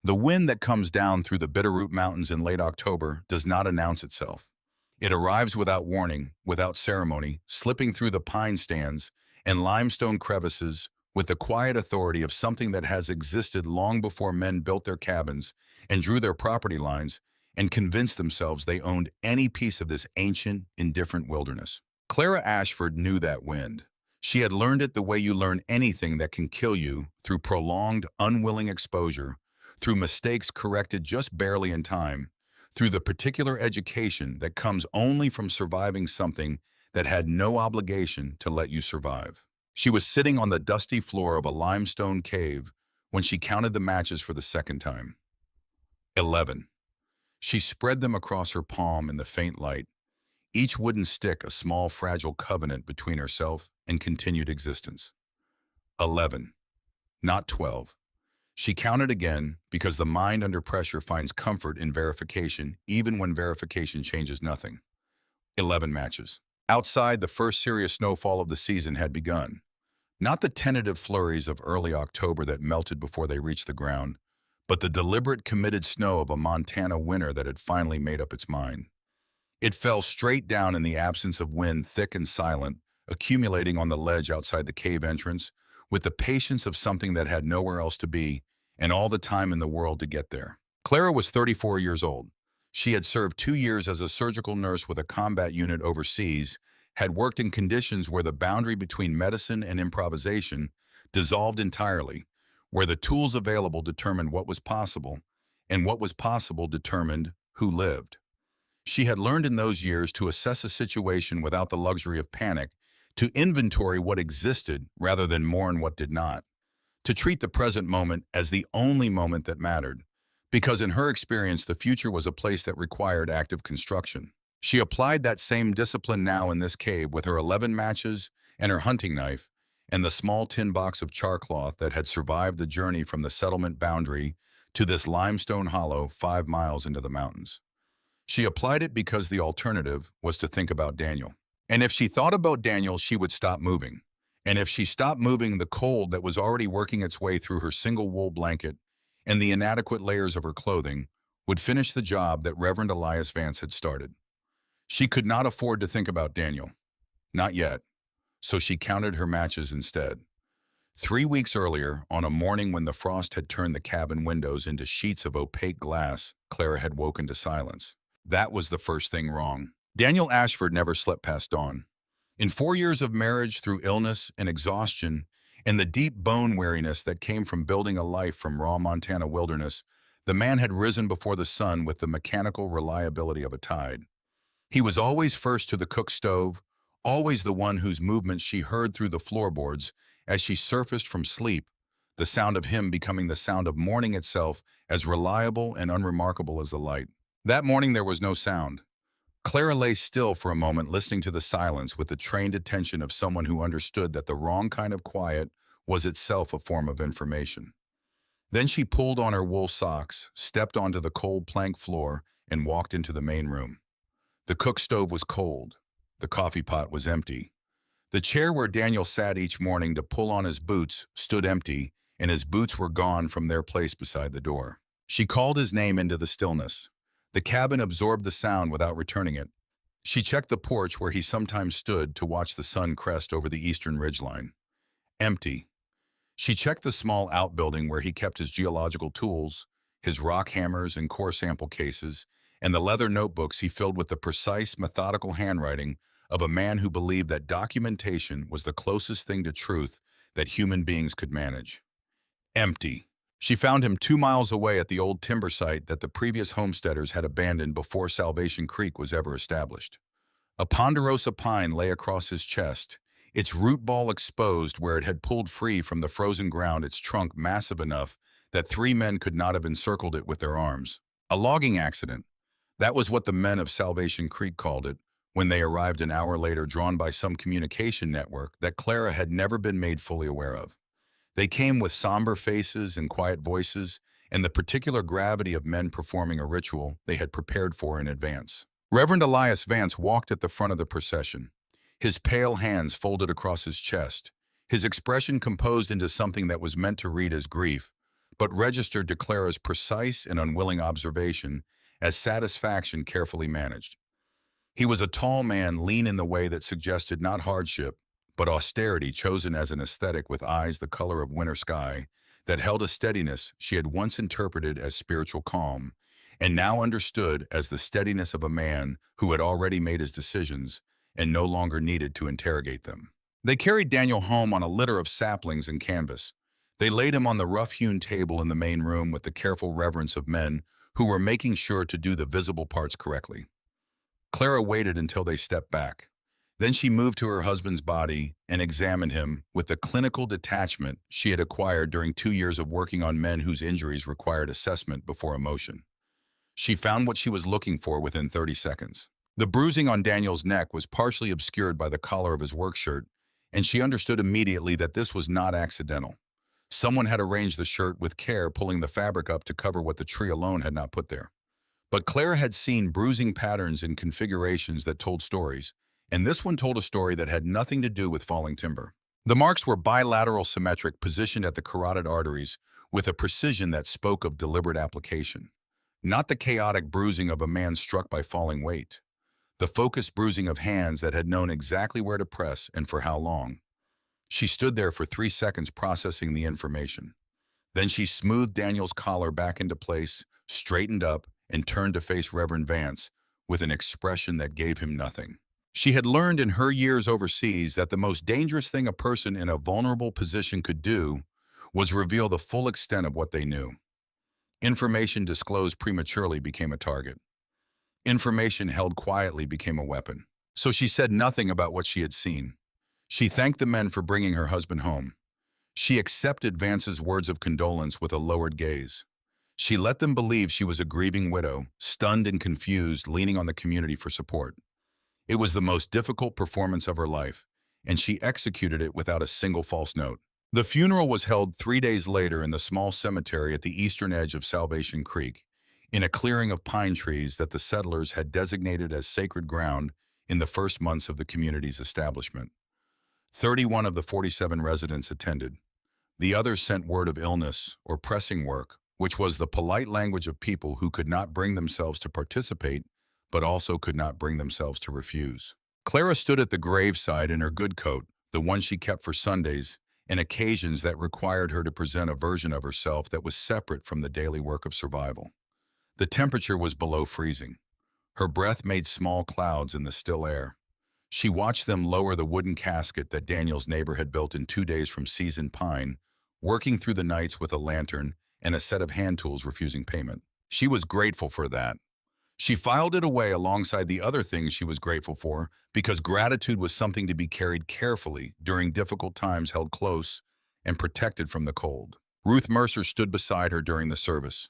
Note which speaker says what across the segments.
Speaker 1: The wind that comes down through the Bitterroot Mountains in late October does not announce itself. It arrives without warning, without ceremony, slipping through the pine stands and limestone crevices with the quiet authority of something that has existed long before men built their cabins and drew their property lines and convinced themselves they owned any piece of this ancient, indifferent wilderness. Clara Ashford knew that wind. She had learned it the way you learn anything that can kill you, through prolonged, unwilling exposure, through mistakes corrected just barely in time, through the particular education that comes only from surviving something that had no obligation to let you survive. She was sitting on the dusty floor of a limestone cave when she counted the matches for the second time. 11. She spread them across her palm in the faint light, each wooden stick a small fragile covenant between herself and continued existence. 11. Not 12. She counted again because the mind under pressure finds comfort in verification even when verification changes nothing. 11 matches. Outside, the first serious snowfall of the season had begun. Not the tentative flurries of early October that melted before they reached the ground, but the deliberate, committed snow of a Montana winter that had finally made up its mind. It fell straight down in the absence of wind, thick and silent, accumulating on the ledge outside the cave entrance, with the patience of something that had nowhere else to be, and all the time in the world to get there. Clara was 34 years old. She had served 2 years as a surgical nurse with a combat unit overseas, had worked in conditions where the boundary between medicine and improvisation dissolved entirely, where the tools available determined what was possible, and what was possible determined who lived. She had learned in those years to assess a situation without the luxury of panic, to inventory what existed rather than mourn what did not, to treat the present moment as the only moment that mattered, because in her experience the future was a place that required active construction. She applied that same discipline now in this cave with her 11 matches and her hunting knife and the small tin box of charcloth that had survived the journey from the settlement boundary to this limestone hollow 5 miles into the mountains. She applied it because the alternative was to think about Daniel. And if she thought about Daniel, she would stop moving. And if she stopped moving, the cold that was already working its way through her single wool blanket and the inadequate layers of her clothing would finish the job that Reverend Elias Vance had started. She could not afford to think about Daniel. Not yet. So she counted her matches instead. 3 weeks earlier, on a morning when the frost had turned the cabin windows into sheets of opaque glass, Clara had woken to silence. That was the first thing wrong. Daniel Ashford never slept past dawn. In 4 years of marriage, through illness and exhaustion, and the deep bone weariness that came from building a life from raw Montana wilderness, the man had risen before the sun with the mechanical reliability of a tide. He was always first to the cook stove, always the one whose movements she heard through the floorboards as she surfaced from sleep, the sound of him becoming the sound of morning itself, as reliable and unremarkable as the light. That morning there was no sound. Clara lay still for a moment, listening to the silence with the trained attention of someone who understood that the wrong kind of quiet was itself a form of information. Then she pulled on her wool socks, stepped onto the cold plank floor, and walked into the main room. The cook stove was cold. The coffee pot was empty. The chair where Daniel sat each morning to pull on his boots stood empty, and his boots were gone from their place beside the door. She called his name into the stillness. The cabin absorbed the sound without returning it. She checked the porch where he sometimes stood to watch the sun crest over the eastern ridgeline. Empty. She checked the small outbuilding where he kept his geological tools, his rock hammers and core sample cases, and the leather notebooks he filled with the precise, methodical handwriting of a man who believed that documentation was the closest thing to truth that human beings could manage. Empty. She found him 2 miles away at the old timber site that the previous homesteaders had abandoned before Salvation Creek was ever established. A ponderosa pine lay across his chest, its root ball exposed where it had pulled free from the frozen ground, its trunk massive enough that 3 men could not have encircled it with their arms. A logging accident. That was what the men of Salvation Creek called it when they arrived an hour later, drawn by some communication network that Clara had never been made fully aware of. They came with somber faces and quiet voices, and the particular gravity of men performing a ritual they had prepared for in advance. Reverend Elias Vance walked at the front of the procession, his pale hands folded across his chest, his expression composed into something that was meant to read as grief, but registered to Clara's precise and unwilling observation as satisfaction carefully managed. He was a tall man, lean in the way that suggested not hardship, but austerity, chosen as an aesthetic with eyes the color of winter sky that held a steadiness she had once interpreted as spiritual calm, and now understood as the steadiness of a man who had already made his decisions and no longer needed to interrogate them. They carried Daniel home on a litter of saplings and canvas. They laid him on the rough-hewn table in the main room with the careful reverence of men who were making sure to do the visible parts correctly. Clara waited until they stepped back. Then she moved to her husband's body and examined him with the clinical detachment she had acquired during 2 years of working on men whose injuries required assessment before emotion. She found what she was looking for within 30 seconds. The bruising on Daniel's neck was partially obscured by the collar of his work shirt, and she understood immediately that this was not accidental. Someone had arranged the shirt with care, pulling the fabric up to cover what the tree alone had not put there. But Clara had seen bruising patterns in configurations that told stories, and this one told a story that had nothing to do with falling timber. The marks were bilateral symmetric, positioned at the carotid arteries with a precision that spoke of deliberate application. Not the chaotic bruising of a man struck by falling weight. The focused bruising of hands that had known exactly where to press and for how long. She stood there for 3 seconds processing the information. Then she smoothed Daniel's collar back into place, straightened up, and turned to face Reverend Vance with an expression that gave him nothing. She had learned in her years overseas that the most dangerous thing a person in a vulnerable position could do was reveal the full extent of what they knew. Information disclosed prematurely became a target. Information held quietly became a weapon. So she said nothing about what she had seen. She thanked the men for bringing her husband home. She accepted Vance's words of condolence with a lowered gaze. She let them believe she was a grieving widow, stunned and confused, leaning on the community for support. It was the most difficult performance of her life, and she executed it without a single false note. The funeral was held 3 days later in the small cemetery at the eastern edge of Salvation Creek, in a clearing of pine trees that the settlers had designated as sacred ground in the first months of the community's establishment. 31 of the 47 residents attended. The others sent word of illness or pressing work, which was the polite language of people who could not bring themselves to participate, but also could not bring themselves to refuse. Clara stood at the graveside in her good coat, the one she kept for Sundays, and occasions that required her to present a version of herself that was separate from the daily work of survival. The temperature was below freezing. Her breath made small clouds in the still air. She watched them lower the wooden casket that Daniel's neighbor had built in 2 days from seasoned pine, working through the nights with a lantern and a set of hand tools refusing payment. She was grateful for that. She filed it away alongside the other things she was grateful for, because gratitude was something to be carried carefully during difficult times, held close and protected from the cold. Ruth Mercer stood beside her during the service.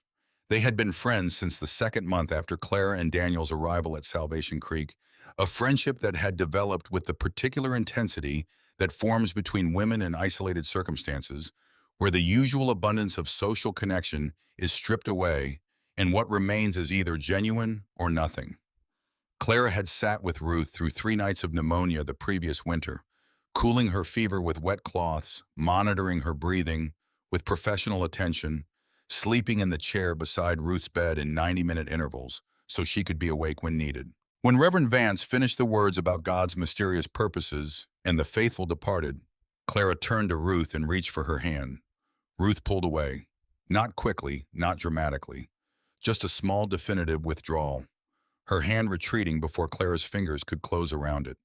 Speaker 1: They had been friends since the second month after Clara and Daniel's arrival at Salvation Creek, a friendship that had developed with the particular intensity that forms between women in isolated circumstances, where the usual abundance of social connection is stripped away and what remains is either genuine or nothing. Clara had sat with Ruth through 3 nights of pneumonia the previous winter, cooling her fever with wet cloths, monitoring her breathing with professional attention, sleeping in the chair beside Ruth's bed in 90-minute intervals so she could be awake when needed. When Reverend Vance finished the words about God's mysterious purposes and the faithful departed, Clara turned to Ruth and reached for her hand. Ruth pulled away, not quickly, not dramatically, just a small definitive withdrawal, her hand retreating before Clara's fingers could close around it,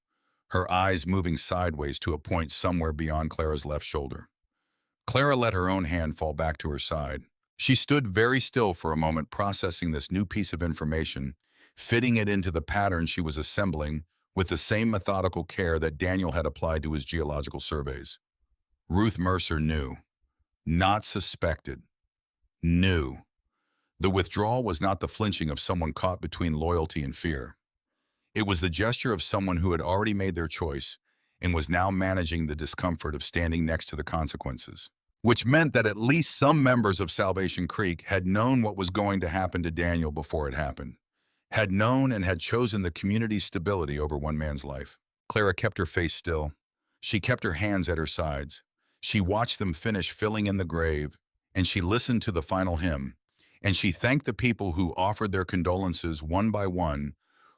Speaker 1: her eyes moving sideways to a point somewhere beyond Clara's left shoulder. Clara let her own hand fall back to her side. She stood very still for a moment, processing this new piece of information, fitting it into the pattern she was assembling with the same methodical care that Daniel had applied to his geological surveys. Ruth Mercer knew, not suspected, knew. The withdrawal was not the flinching of someone caught between loyalty and fear. It was the gesture of someone who had already made their choice and was now managing the discomfort of standing next to the consequences, which meant that at least some members of Salvation Creek had known what was going to happen to Daniel before it happened, had known and had chosen the community's stability over one man's life. Clara kept her face still. She kept her hands at her sides. She watched them finish filling in the grave, and she listened to the final hymn, and she thanked the people who offered their condolences one by one,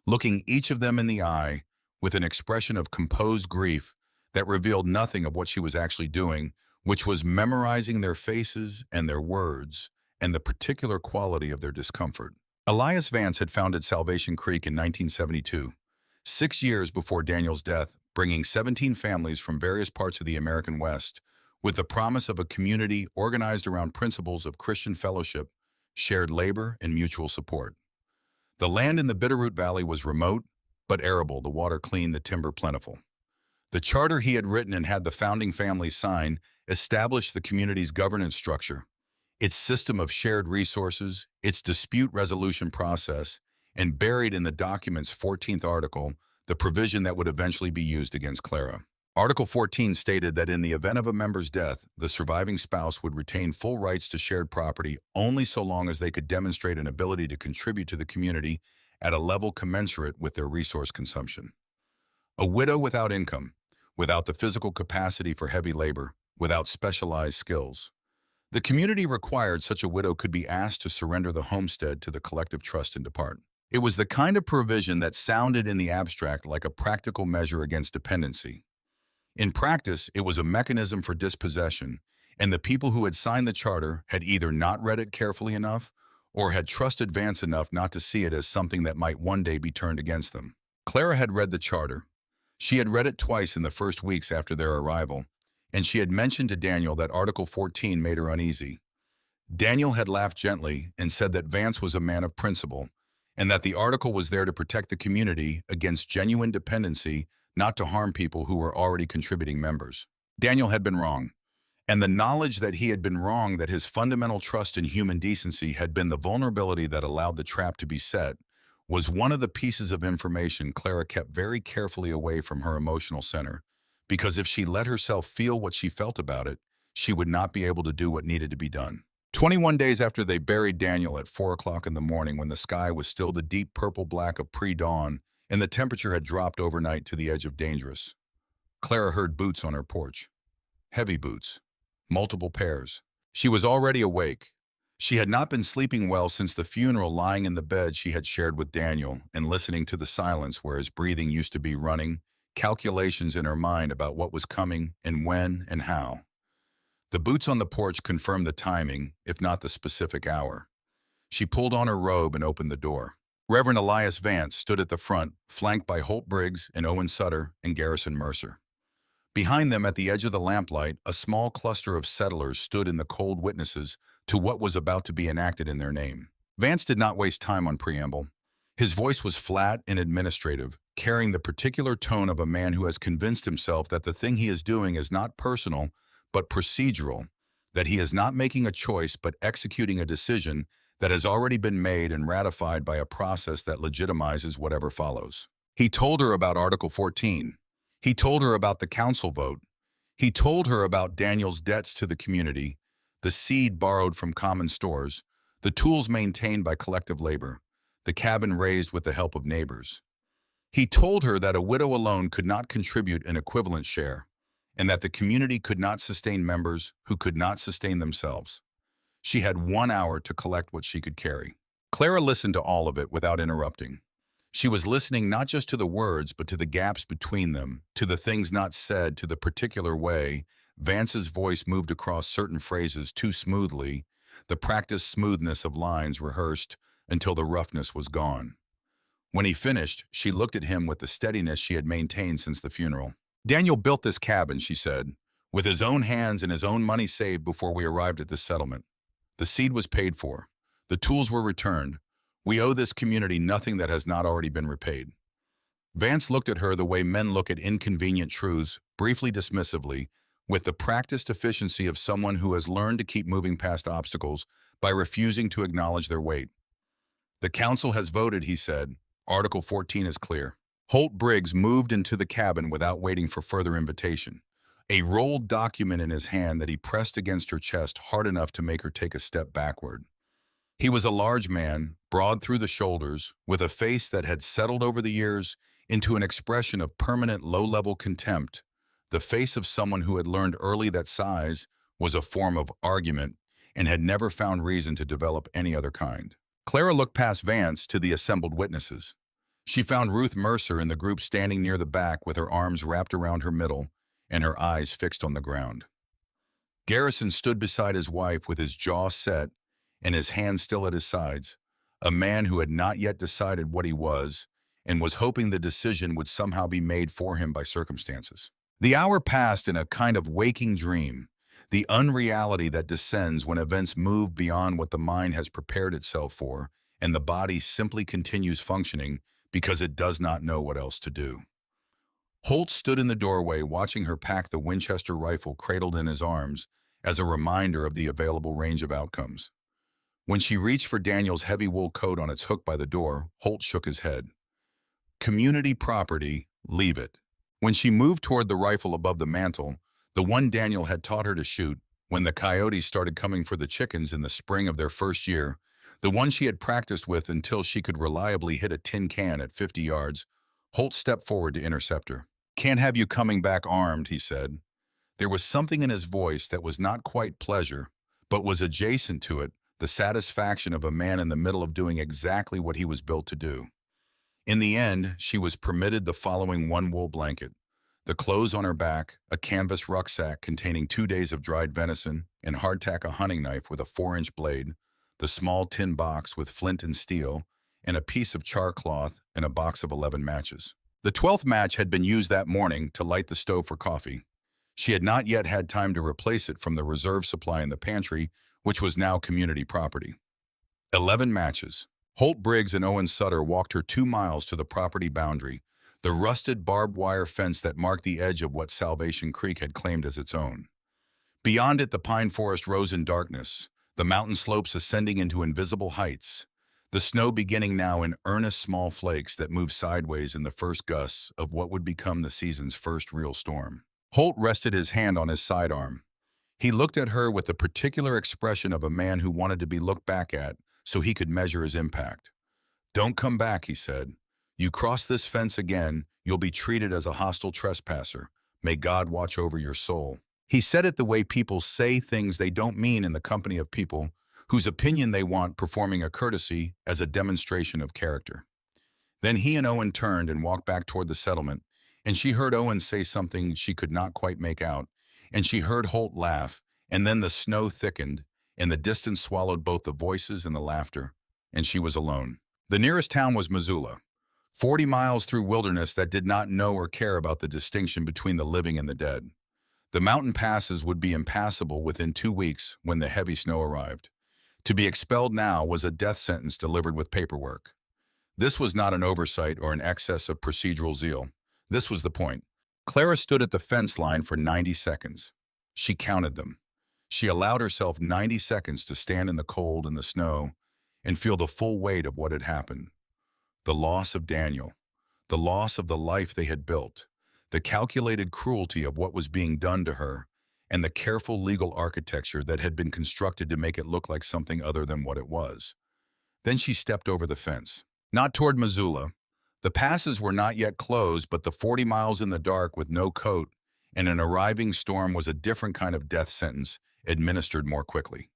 Speaker 1: looking each of them in the eye with an expression of composed grief that revealed nothing of what she was actually doing, which was memorizing their faces and their words and the particular quality of their discomfort. Elias Vance had founded Salvation Creek in 1972, 6 years before Daniel's death, bringing 17 families from various parts of the American West with the promise of a community organized around principles of Christian fellowship, shared labor, and mutual support. The land in the Bitterroot Valley was remote, but arable, the water clean, the timber plentiful. The charter he had written and had the founding families sign established the community's governance structure, its system of shared resources, its dispute resolution process, and buried in the document's 14th article, the provision that would eventually be used against Clara. Article 14 stated that in the event of a member's death, the surviving spouse would retain full rights to shared property only so long as they could demonstrate an ability to contribute to the community at a level commensurate with their resource consumption. A widow without income, without the physical capacity for heavy labor, without specialized skills. The community required such a widow could be asked to surrender the homestead to the collective trust and depart. It was the kind of provision that sounded in the abstract like a practical measure against dependency. In practice, it was a mechanism for dispossession, and the people who had signed the charter had either not read it carefully enough or had trusted Vance enough not to see it as something that might one day be turned against them. Clara had read the charter. She had read it twice in the first weeks after their arrival, and she had mentioned to Daniel that Article 14 made her uneasy. Daniel had laughed gently and said that Vance was a man of principle, and that the article was there to protect the community against genuine dependency, not to harm people who were already contributing members. Daniel had been wrong, and the knowledge that he had been wrong, that his fundamental trust in human decency had been the vulnerability that allowed the trap to be set, was one of the pieces of information Clara kept very carefully away from her emotional center, because if she let herself feel what she felt about it, she would not be able to do what needed to be done. 21 days after they buried Daniel at 4 o'clock in the morning, when the sky was still the deep purple-black of pre-dawn and the temperature had dropped overnight to the edge of dangerous, Clara heard boots on her porch. Heavy boots. Multiple pairs. She was already awake. She had not been sleeping well since the funeral, lying in the bed she had shared with Daniel and listening to the silence where his breathing used to be running, calculations in her mind about what was coming and when and how. The boots on the porch confirmed the timing, if not the specific hour. She pulled on her robe and opened the door. Reverend Elias Vance stood at the front, flanked by Holt Briggs and Owen Sutter and Garrison Mercer. Behind them, at the edge of the lamplight, a small cluster of settlers stood in the cold witnesses to what was about to be enacted in their name. Vance did not waste time on preamble. His voice was flat and administrative, carrying the particular tone of a man who has convinced himself that the thing he is doing is not personal, but procedural, that he is not making a choice but executing a decision that has already been made and ratified by a process that legitimizes whatever follows. He told her about Article 14. He told her about the council vote. He told her about Daniel's debts to the community, the seed borrowed from common stores, the tools maintained by collective labor, the cabin raised with the help of neighbors. He told her that a widow alone could not contribute an equivalent share, and that the community could not sustain members who could not sustain themselves. She had 1 hour to collect what she could carry. Clara listened to all of it without interrupting. She was listening not just to the words, but to the gaps between them, to the things not said, to the particular way Vance's voice moved across certain phrases too smoothly, the practiced smoothness of lines rehearsed until the roughness was gone. When he finished, she looked at him with the steadiness she had maintained since the funeral. Daniel built this cabin, she said, with his own hands and his own money saved before we arrived at this settlement. The seed was paid for. The tools were returned. We owe this community nothing that has not already been repaid. Vance looked at her the way men look at inconvenient truths, briefly dismissively, with the practiced efficiency of someone who has learned to keep moving past obstacles by refusing to acknowledge their weight. The council has voted, he said. Article 14 is clear. Holt Briggs moved into the cabin without waiting for further invitation, a rolled document in his hand that he pressed against her chest hard enough to make her take a step backward. He was a large man, broad through the shoulders, with a face that had settled over the years into an expression of permanent low-level contempt, the face of someone who had learned early that size was a form of argument and had never found reason to develop any other kind. Clara looked past Vance to the assembled witnesses. She found Ruth Mercer in the group standing near the back with her arms wrapped around her middle and her eyes fixed on the ground. Garrison stood beside his wife with his jaw set and his hands still at his sides, a man who had not yet decided what he was and was hoping the decision would somehow be made for him by circumstances. The hour passed in a kind of waking dream, the unreality that descends when events move beyond what the mind has prepared itself for and the body simply continues functioning because it does not know what else to do. Holt stood in the doorway watching her pack the Winchester rifle cradled in his arms as a reminder of the available range of outcomes. When she reached for Daniel's heavy wool coat on its hook by the door, Holt shook his head. Community property, leave it. When she moved toward the rifle above the mantel, the one Daniel had taught her to shoot, when the coyotes started coming for the chickens in the spring of their first year, the one she had practiced with until she could reliably hit a tin can at 50 yards, Holt stepped forward to intercept her. "Can't have you coming back armed," he said. There was something in his voice that was not quite pleasure, but was adjacent to it, the satisfaction of a man in the middle of doing exactly what he was built to do. In the end, she was permitted the following one wool blanket, the clothes on her back, a canvas rucksack containing 2 days of dried venison, and hardtack a hunting knife with a 4-inch blade, the small tin box with flint and steel, and a piece of char cloth and a box of 11 matches. The 12th match had been used that morning to light the stove for coffee. She had not yet had time to replace it from the reserve supply in the pantry, which was now community property. 11 matches. Holt Briggs and Owen Sutter walked her 2 miles to the property boundary, the rusted barbed wire fence that marked the edge of what Salvation Creek had claimed as its own. Beyond it, the pine forest rose in darkness, the mountain slopes ascending into invisible heights, the snow beginning now in earnest small flakes that moved sideways in the first gusts of what would become the season's first real storm. Holt rested his hand on his sidearm. He looked at her with the particular expression of a man who wanted to be looked back at so he could measure his impact. "Don't come back," he said. "You cross this fence again, you'll be treated as a hostile trespasser. May God watch over your soul." He said it the way people say things they don't mean in the company of people whose opinion they want, performing a courtesy as a demonstration of character. Then he and Owen turned and walked back toward the settlement, and she heard Owen say something she could not quite make out, and she heard Holt laugh, and then the snow thickened, and the distance swallowed both the voices and the laughter, and she was alone. The nearest town was Missoula, 40 miles through wilderness that did not know or care about the distinction between the living and the dead. The mountain passes would be impassable within 2 weeks when the heavy snow arrived. To be expelled now was a death sentence delivered with paperwork. This was not an oversight or an excess of procedural zeal. This was the point. Clara stood at the fence line for 90 seconds. She counted them. She allowed herself 90 seconds to stand in the cold and the snow and feel the full weight of what had happened. The loss of Daniel, the loss of the life they had built, the calculated cruelty of what was being done to her, and the careful legal architecture that had been constructed to make it look like something other than what it was. Then she stepped over the fence. Not toward Missoula. The passes were not yet closed, but the 40 miles in the dark with no coat and an arriving storm was a different kind of death sentence administered more quickly.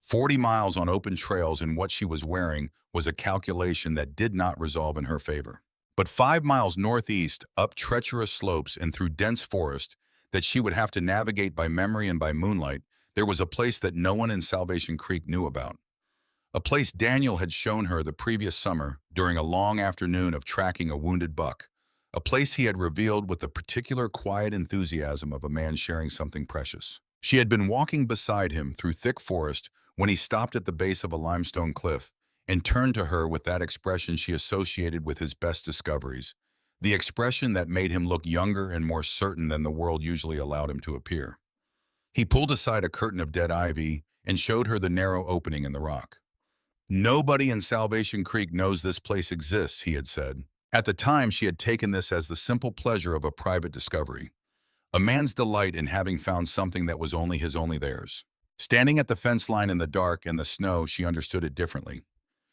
Speaker 1: 40 miles on open trails in what she was wearing was a calculation that did not resolve in her favor. But 5 miles northeast, up treacherous slopes and through dense forest that she would have to navigate by memory and by moonlight, there was a place that no one in Salvation Creek knew about. A place Daniel had shown her the previous summer during a long afternoon of tracking a wounded buck. A place he had revealed with the particular quiet enthusiasm of a man sharing something precious. She had been walking beside him through thick forest when he stopped at the base of a limestone cliff and turned to her with that expression she associated with his best discoveries, the expression that made him look younger and more certain than the world usually allowed him to appear. He pulled aside a curtain of dead ivy and showed her the narrow opening in the rock. "Nobody in Salvation Creek knows this place exists," he had said. At the time, she had taken this as the simple pleasure of a private discovery, a man's delight in having found something that was only his, only theirs. Standing at the fence line in the dark and the snow, she understood it differently.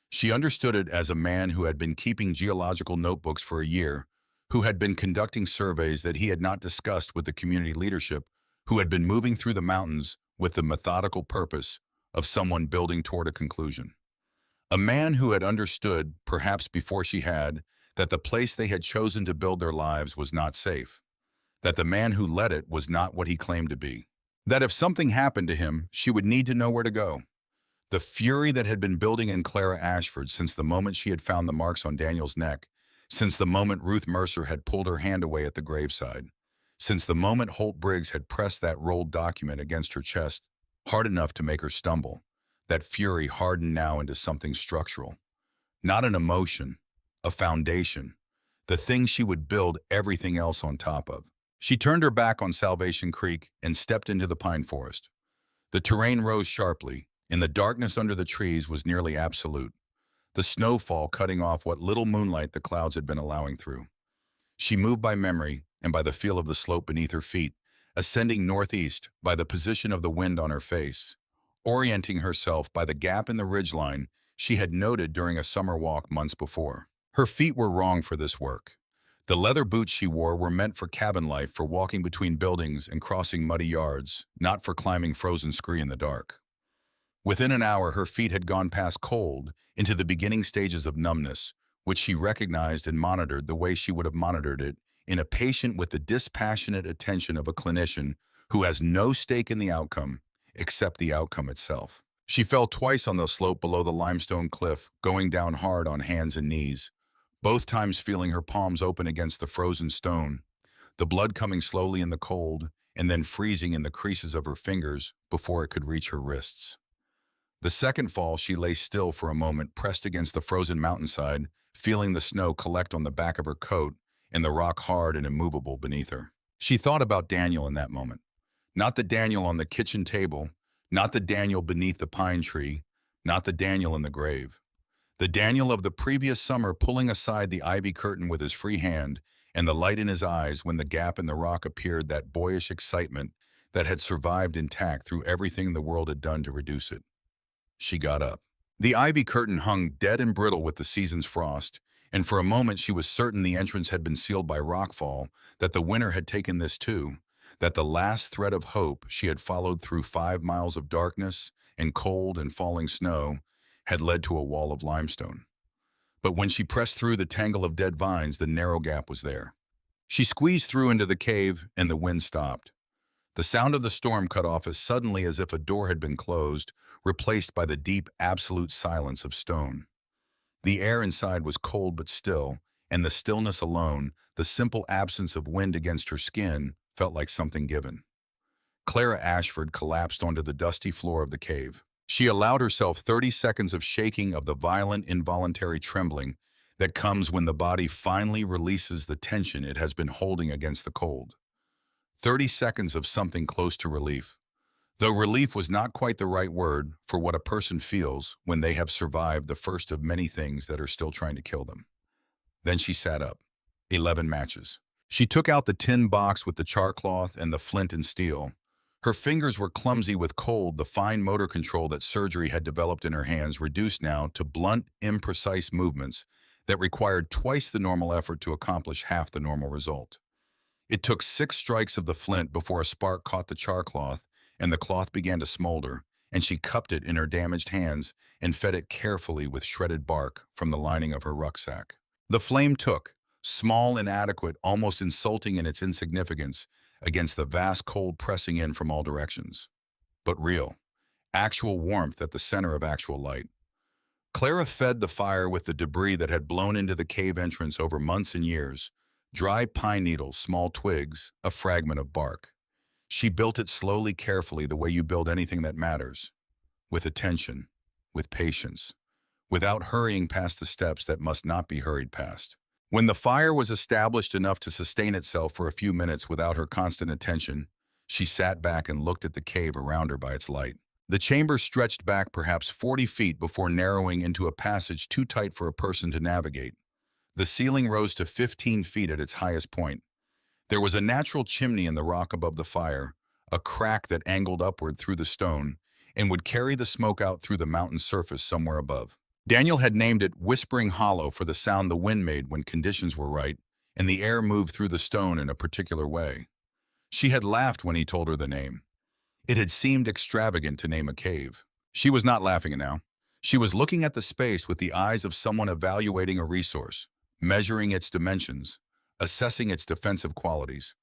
Speaker 1: She understood it as a man who had been keeping geological notebooks for a year, who had been conducting surveys that he had not discussed with the community leadership, who had been moving through the mountains with the methodical purpose of someone building toward a conclusion. A man who had understood, perhaps before she had, that the place they had chosen to build their lives was not safe, that the man who led it was not what he claimed to be, that if something happened to him, she would need to know where to go. The fury that had been building in Clara Ashford since the moment she had found the marks on Daniel's neck, since the moment Ruth Mercer had pulled her hand away at the graveside, since the moment Holt Briggs had pressed that rolled document against her chest hard enough to make her stumble, that fury hardened now into something structural. Not an emotion, a foundation, the thing she would build everything else on top of. She turned her back on Salvation Creek and stepped into the pine forest. The terrain rose sharply, and the darkness under the trees was nearly absolute, the snowfall cutting off what little moonlight the clouds had been allowing through. She moved by memory and by the feel of the slope beneath her feet, ascending northeast by the position of the wind on her face, orienting herself by the gap in the ridgeline she had noted during a summer walk months before. Her feet were wrong for this work. The leather boots she wore were meant for cabin life, for walking between buildings and crossing muddy yards, not for climbing frozen scree in the dark. Within an hour, her feet had gone past cold into the beginning stages of numbness, which she recognized and monitored the way she would have monitored it in a patient with the dispassionate attention of a clinician who has no stake in the outcome except the outcome itself. She fell twice on the slope below the limestone cliff, going down hard on hands and knees, both times feeling her palms open against the frozen stone, the blood coming slowly in the cold and then freezing in the creases of her fingers before it could reach her wrists. The second fall, she lay still for a moment, pressed against the frozen mountainside, feeling the snow collect on the back of her coat and the rock hard and immovable beneath her. She thought about Daniel in that moment. Not the Daniel on the kitchen table, not the Daniel beneath the pine tree, not the Daniel in the grave. The Daniel of the previous summer, pulling aside the ivy curtain with his free hand, and the light in his eyes when the gap in the rock appeared, that boyish excitement that had survived intact through everything the world had done to reduce it. She got up. The ivy curtain hung dead and brittle with the season's frost, and for a moment she was certain the entrance had been sealed by rockfall, that the winter had taken this too, that the last thread of hope she had followed through 5 miles of darkness and cold and falling snow had led to a wall of limestone. But when she pressed through the tangle of dead vines, the narrow gap was there. She squeezed through into the cave, and the wind stopped. The sound of the storm cut off as suddenly as if a door had been closed, replaced by the deep, absolute silence of stone. The air inside was cold but still, and the stillness alone, the simple absence of wind against her skin, felt like something given. Clara Ashford collapsed onto the dusty floor of the cave. She allowed herself 30 seconds of shaking, of the violent, involuntary trembling that comes when the body finally releases the tension it has been holding against the cold. 30 seconds of something close to relief, though relief was not quite the right word for what a person feels when they have survived the first of many things that are still trying to kill them. Then she sat up. 11 matches. She took out the tin box with the char cloth and the flint and steel. Her fingers were clumsy with cold, the fine motor control that surgery had developed in her hands reduced now to blunt, imprecise movements that required twice the normal effort to accomplish half the normal result. It took 6 strikes of the flint before a spark caught the char cloth, and the cloth began to smolder, and she cupped it in her damaged hands and fed it carefully with shredded bark from the lining of her rucksack. The flame took, small, inadequate, almost insulting in its insignificance, against the vast cold pressing in from all directions. But real, actual warmth at the center of actual light. Clara fed the fire with the debris that had blown into the cave entrance over months and years. Dry pine needles, small twigs, a fragment of bark. She built it slowly, carefully, the way you build anything that matters. With attention, with patience, without hurrying past the steps that must not be hurried past. When the fire was established enough to sustain itself for a few minutes without her constant attention, she sat back and looked at the cave around her by its light. The chamber stretched back perhaps 40 feet before narrowing into a passage too tight for a person to navigate. The ceiling rose to 15 feet at its highest point. There was a natural chimney in the rock above the fire, a crack that angled upward through the stone and would carry the smoke out through the mountain surface somewhere above. Daniel had named it Whispering Hollow for the sound the wind made when conditions were right and the air moved through the stone in a particular way. She had laughed when he told her the name. It had seemed extravagant to name a cave. She was not laughing now. She was looking at the space with the eyes of someone evaluating a resource, measuring its dimensions, assessing its defensive qualities,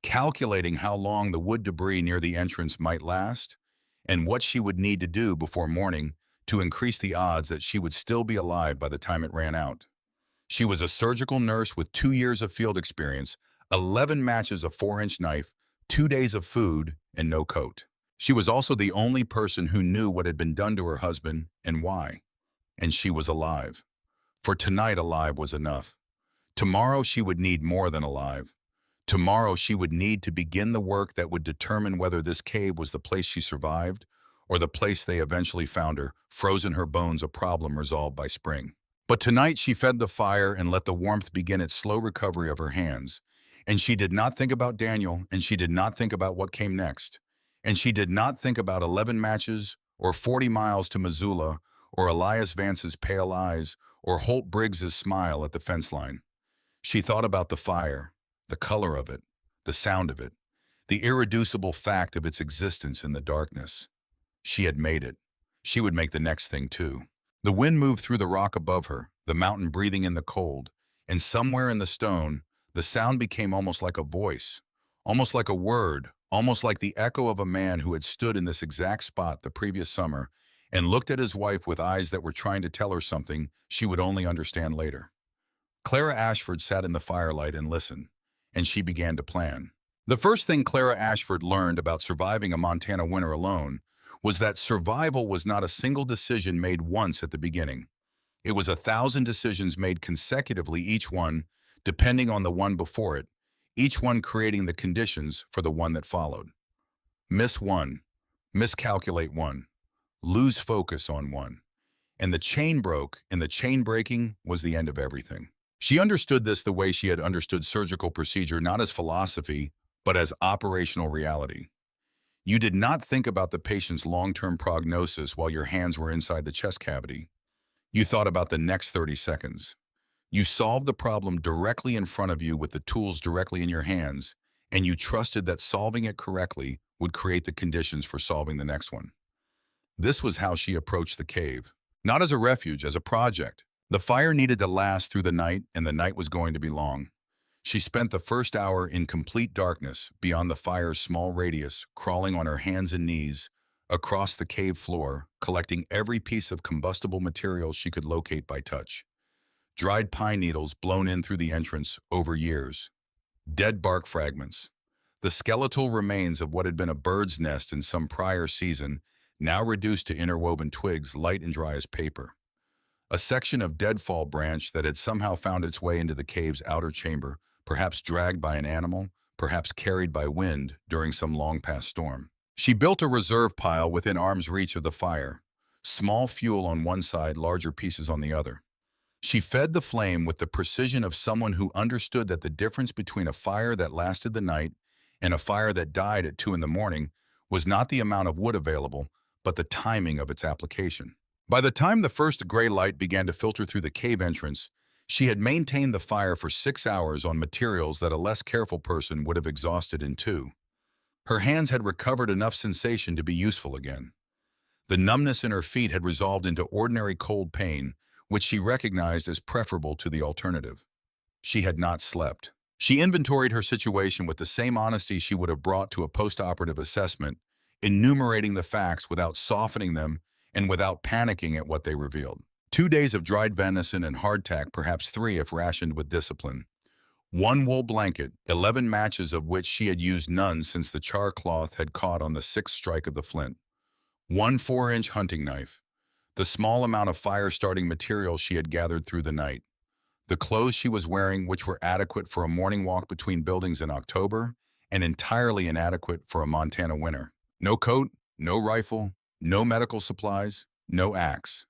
Speaker 1: calculating how long the wood debris near the entrance might last, and what she would need to do before morning to increase the odds that she would still be alive by the time it ran out. She was a surgical nurse with 2 years of field experience, 11 matches of 4-inch knife, 2 days of food, and no coat. She was also the only person who knew what had been done to her husband and why. And she was alive. For tonight, alive was enough. Tomorrow she would need more than alive. Tomorrow she would need to begin the work that would determine whether this cave was the place she survived or the place they eventually found her, frozen her bones, a problem resolved by spring. But tonight she fed the fire and let the warmth begin its slow recovery of her hands. And she did not think about Daniel, and she did not think about what came next. And she did not think about 11 matches, or 40 miles to Missoula, or Elias Vance's pale eyes, or Holt Briggs's smile at the fence line. She thought about the fire, the color of it, the sound of it, the irreducible fact of its existence in the darkness. She had made it. She would make the next thing too. The wind moved through the rock above her, the mountain breathing in the cold, and somewhere in the stone, the sound became almost like a voice, almost like a word, almost like the echo of a man who had stood in this exact spot the previous summer and looked at his wife with eyes that were trying to tell her something she would only understand later. Clara Ashford sat in the firelight and listened, and she began to plan. The first thing Clara Ashford learned about surviving a Montana winter alone was that survival was not a single decision made once at the beginning. It was 1,000 decisions made consecutively, each one depending on the one before it, each one creating the conditions for the one that followed. Miss one, miscalculate one, lose focus on one. And the chain broke, and the chain breaking was the end of everything. She understood this the way she had understood surgical procedure, not as philosophy, but as operational reality. You did not think about the patient's long-term prognosis while your hands were inside the chest cavity. You thought about the next 30 seconds. You solved the problem directly in front of you with the tools directly in your hands, and you trusted that solving it correctly would create the conditions for solving the next one. This was how she approached the cave. Not as a refuge, as a project. The fire needed to last through the night, and the night was going to be long. She spent the first hour in complete darkness, beyond the fire's small radius, crawling on her hands and knees, across the cave floor, collecting every piece of combustible material she could locate by touch. Dried pine needles blown in through the entrance over years. Dead bark fragments. The skeletal remains of what had been a bird's nest in some prior season, now reduced to interwoven twigs light and dry as paper. A section of deadfall branch that had somehow found its way into the cave's outer chamber, perhaps dragged by an animal, perhaps carried by wind during some long-past storm. She built a reserve pile within arm's reach of the fire, small fuel on one side, larger pieces on the other. She fed the flame with the precision of someone who understood that the difference between a fire that lasted the night and a fire that died at 2 in the morning was not the amount of wood available, but the timing of its application. By the time the first gray light began to filter through the cave entrance, she had maintained the fire for 6 hours on materials that a less careful person would have exhausted in 2. Her hands had recovered enough sensation to be useful again. The numbness in her feet had resolved into ordinary cold pain, which she recognized as preferable to the alternative. She had not slept. She inventoried her situation with the same honesty she would have brought to a post-operative assessment, enumerating the facts without softening them and without panicking at what they revealed. 2 days of dried venison and hardtack, perhaps 3 if rationed with discipline. 1 wool blanket, 11 matches of which she had used none since the char cloth had caught on the 6th strike of the flint. 1 4-inch hunting knife. The small amount of fire-starting material she had gathered through the night. The clothes she was wearing, which were adequate for a morning walk between buildings in October, and entirely inadequate for a Montana winter. No coat, no rifle, no medical supplies, no axe.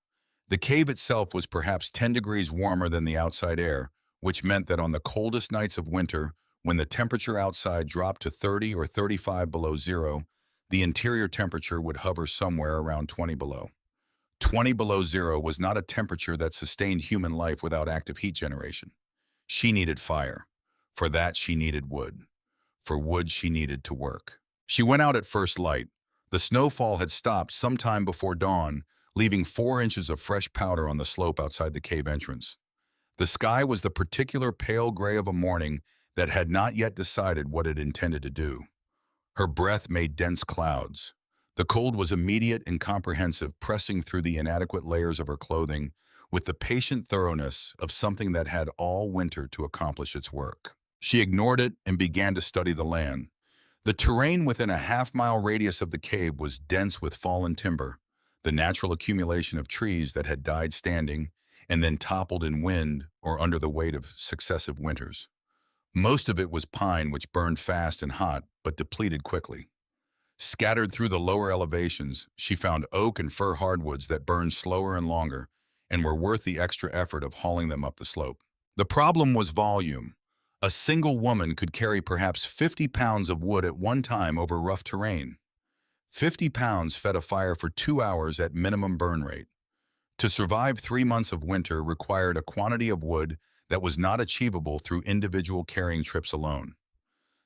Speaker 1: The cave itself was perhaps 10 degrees warmer than the outside air, which meant that on the coldest nights of winter, when the temperature outside dropped to 30 or 35 below zero, the interior temperature would hover somewhere around 20 below. 20 below zero was not a temperature that sustained human life without active heat generation. She needed fire. For that, she needed wood. For wood, she needed to work. She went out at first light, The snowfall had stopped sometime before dawn, leaving 4 inches of fresh powder on the slope outside the cave entrance. The sky was the particular pale gray of a morning that had not yet decided what it intended to do. Her breath made dense clouds. The cold was immediate and comprehensive, pressing through the inadequate layers of her clothing with the patient thoroughness of something that had all winter to accomplish its work. She ignored it and began to study the land. The terrain within a half-mile radius of the cave was dense with fallen timber, the natural accumulation of trees that had died standing and then toppled in wind or under the weight of successive winters. Most of it was pine, which burned fast and hot, but depleted quickly. Scattered through the lower elevations, she found oak and fir hardwoods that burned slower and longer and were worth the extra effort of hauling them up the slope. The problem was volume. A single woman could carry perhaps 50 pounds of wood at one time over rough terrain. 50 pounds fed a fire for 2 hours at minimum burn rate. To survive 3 months of winter required a quantity of wood that was not achievable through individual carrying trips alone.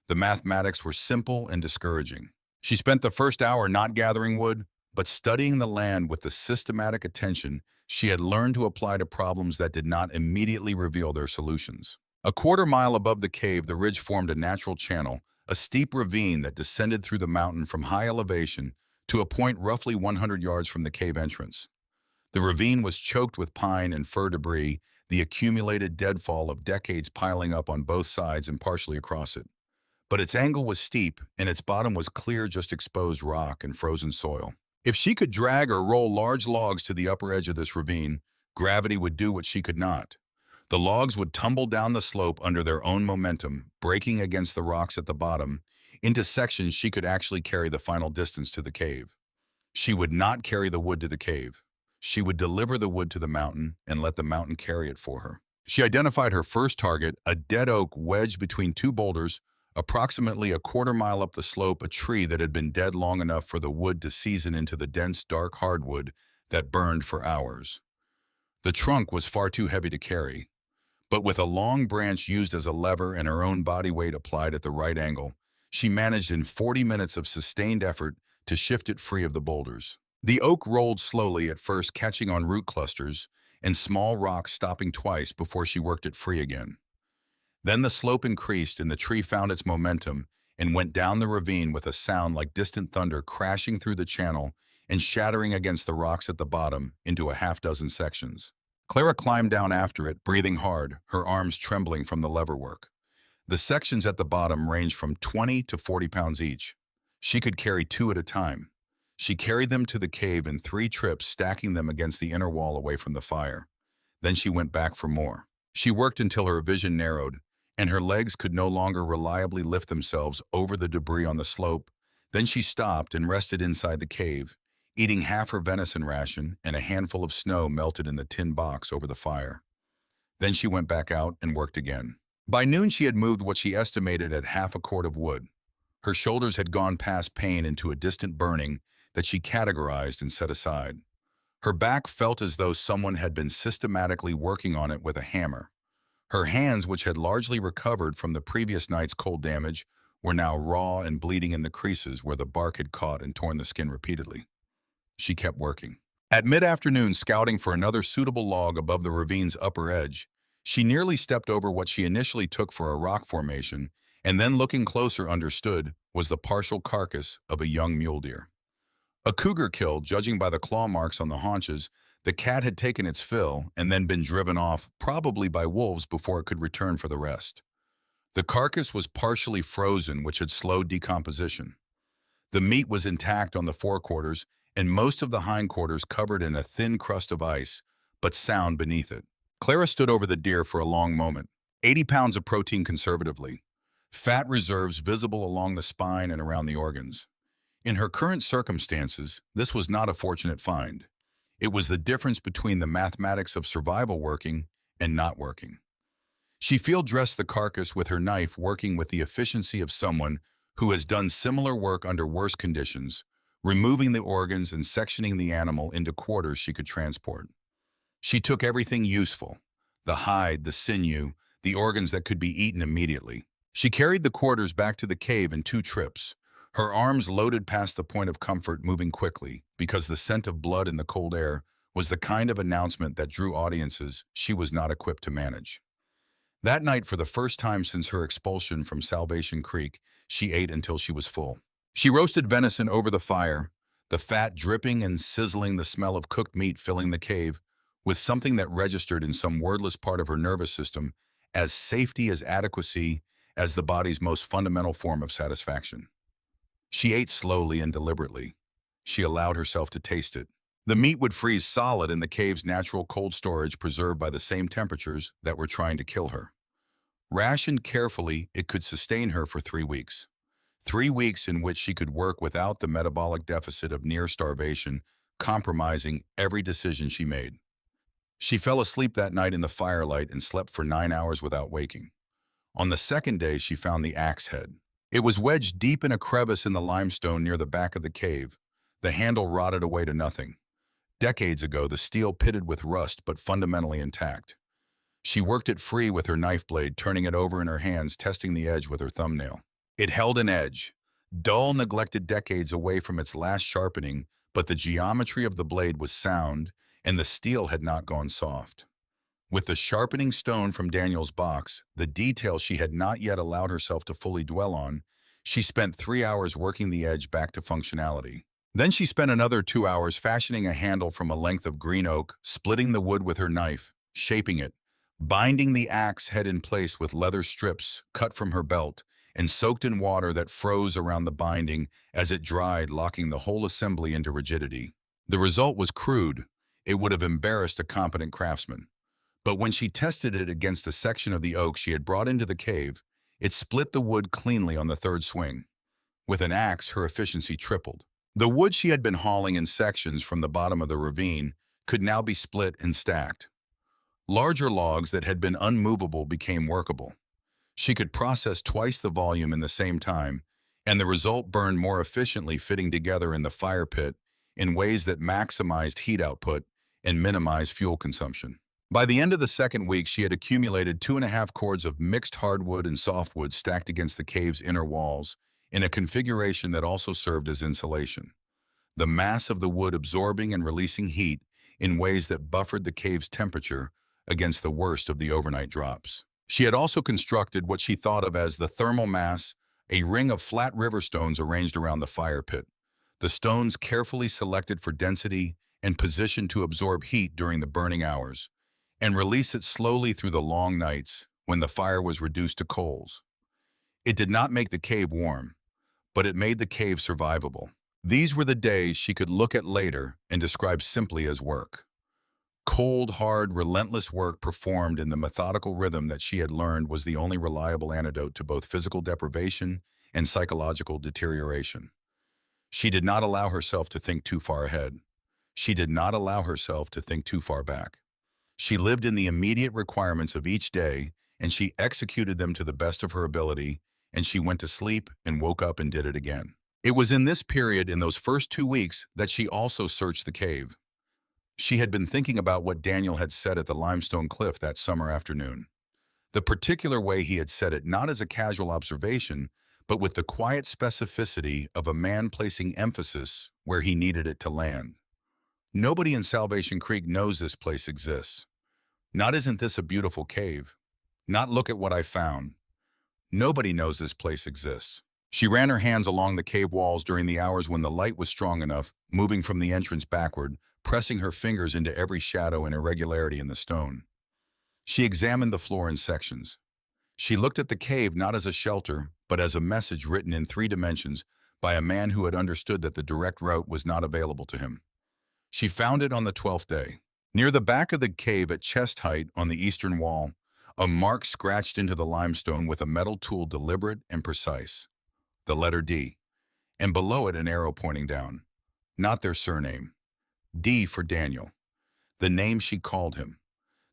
Speaker 1: The mathematics were simple and discouraging. She spent the first hour not gathering wood, but studying the land with the systematic attention she had learned to apply to problems that did not immediately reveal their solutions. A quarter-mile above the cave, the ridge formed a natural channel, a steep ravine that descended through the mountain from high elevation to a point roughly 100 yards from the cave entrance. The ravine was choked with pine and fir debris, the accumulated deadfall of decades piling up on both sides and partially across it. But its angle was steep, and its bottom was clear, just exposed rock and frozen soil. If she could drag or roll large logs to the upper edge of this ravine, gravity would do what she could not. The logs would tumble down the slope under their own momentum, breaking against the rocks at the bottom, into sections she could actually carry the final distance to the cave. She would not carry the wood to the cave. She would deliver the wood to the mountain and let the mountain carry it for her. She identified her first target, a dead oak wedged between two boulders, approximately a quarter-mile up the slope, a tree that had been dead long enough for the wood to season into the dense, dark hardwood that burned for hours. The trunk was far too heavy to carry, but with a long branch used as a lever and her own body weight applied at the right angle, she managed in 40 minutes of sustained effort to shift it free of the boulders. The oak rolled slowly, at first catching on root clusters and small rocks, stopping twice before she worked it free again. Then the slope increased and the tree found its momentum and went down the ravine with a sound like distant thunder, crashing through the channel and shattering against the rocks at the bottom into a half-dozen sections. Clara climbed down after it, breathing hard, her arms trembling from the lever work. The sections at the bottom ranged from 20 to 40 pounds each. She could carry 2 at a time. She carried them to the cave in 3 trips, stacking them against the inner wall away from the fire. Then she went back for more. She worked until her vision narrowed, and her legs could no longer reliably lift themselves over the debris on the slope. Then she stopped and rested inside the cave, eating half her venison ration and a handful of snow melted in the tin box over the fire. Then she went back out and worked again. By noon, she had moved what she estimated at half a cord of wood. Her shoulders had gone past pain into a distant burning that she categorized and set aside. Her back felt as though someone had been systematically working on it with a hammer. Her hands, which had largely recovered from the previous night's cold damage, were now raw and bleeding in the creases where the bark had caught and torn the skin repeatedly. She kept working. At mid-afternoon, scouting for another suitable log above the ravine's upper edge, she nearly stepped over what she initially took for a rock formation, and then, looking closer, understood was the partial carcass of a young mule deer. A cougar kill, judging by the claw marks on the haunches. The cat had taken its fill and then been driven off, probably by wolves, before it could return for the rest. The carcass was partially frozen, which had slowed decomposition. The meat was intact on the forequarters, and most of the hindquarters covered in a thin crust of ice, but sound beneath it. Clara stood over the deer for a long moment. 80 pounds of protein conservatively. Fat reserves visible along the spine and around the organs. In her current circumstances, this was not a fortunate find. It was the difference between the mathematics of survival working and not working. She field-dressed the carcass with her knife, working with the efficiency of someone who has done similar work under worse conditions, removing the organs and sectioning the animal into quarters she could transport. She took everything useful: the hide, the sinew, the organs that could be eaten immediately. She carried the quarters back to the cave in 2 trips. Her arms loaded past the point of comfort, moving quickly, because the scent of blood in the cold air was the kind of announcement that drew audiences she was not equipped to manage. That night, for the first time since her expulsion from Salvation Creek, she ate until she was full. She roasted venison over the fire, the fat dripping and sizzling, the smell of cooked meat filling the cave, with something that registered in some wordless part of her nervous system as safety, as adequacy, as the body's most fundamental form of satisfaction. She ate slowly and deliberately. She allowed herself to taste it. The meat would freeze solid in the cave's natural cold storage, preserved by the same temperatures that were trying to kill her. Rationed carefully, it could sustain her for 3 weeks. 3 weeks in which she could work without the metabolic deficit of near starvation, compromising every decision she made. She fell asleep that night in the firelight and slept for 9 hours without waking. On the second day, she found the axe head. It was wedged deep in a crevice in the limestone near the back of the cave. The handle rotted away to nothing. Decades ago, the steel pitted with rust but fundamentally intact. She worked it free with her knife blade, turning it over in her hands, testing the edge with her thumbnail. It held an edge, dull, neglected decades away from its last sharpening, but the geometry of the blade was sound, and the steel had not gone soft. With the sharpening stone from Daniel's box, the detail she had not yet allowed herself to fully dwell on, she spent 3 hours working the edge back to functionality. Then she spent another 2 hours fashioning a handle from a length of green oak, splitting the wood with her knife, shaping it, binding the axe head in place with leather strips cut from her belt and soaked in water that froze around the binding as it dried, locking the whole assembly into rigidity. The result was crude. It would have embarrassed a competent craftsman. But when she tested it against a section of the oak she had brought into the cave, it split the wood cleanly on the third swing. With an axe, her efficiency tripled. The wood she had been hauling in sections from the bottom of the ravine could now be split and stacked. Larger logs that had been unmovable became workable. She could process twice the volume in the same time, and the result burned more efficiently, fitting together in the fire pit in ways that maximized heat output and minimized fuel consumption. By the end of the second week, she had accumulated 2.5 cords of mixed hardwood and softwood stacked against the cave's inner walls in a configuration that also served as insulation. The mass of the wood absorbing and releasing heat in ways that buffered the cave's temperature against the worst of the overnight drops. She had also constructed what she thought of as the thermal mass, a ring of flat river stones arranged around the fire pit. The stones carefully selected for density and positioned to absorb heat during the burning hours and release it slowly through the long nights when the fire was reduced to coals. It did not make the cave warm, but it made the cave survivable. These were the days she could look at later and describe simply as work. Cold, hard, relentless work performed in the methodical rhythm that she had learned was the only reliable antidote to both physical deprivation and psychological deterioration. She did not allow herself to think too far ahead. She did not allow herself to think too far back. She lived in the immediate requirements of each day, and she executed them to the best of her ability, and she went to sleep and woke up and did it again. It was in this period, in those first 2 weeks, that she also searched the cave. She had been thinking about what Daniel had said at the limestone cliff that summer afternoon. The particular way he had said it, not as a casual observation, but with the quiet specificity of a man placing emphasis where he needed it to land. Nobody in Salvation Creek knows this place exists. Not isn't this a beautiful cave? Not look at what I found. Nobody knows this place exists. She ran her hands along the cave walls during the hours when the light was strong enough, moving from the entrance backward, pressing her fingers into every shadow and irregularity in the stone. She examined the floor in sections. She looked at the cave not as a shelter, but as a message written in 3 dimensions by a man who had understood that the direct route was not available to him. She found it on the 12th day. Near the back of the cave at chest height on the eastern wall, a mark scratched into the limestone with a metal tool, deliberate and precise. The letter D, and below it an arrow pointing down. Not their surname. D for Daniel. The name she called him.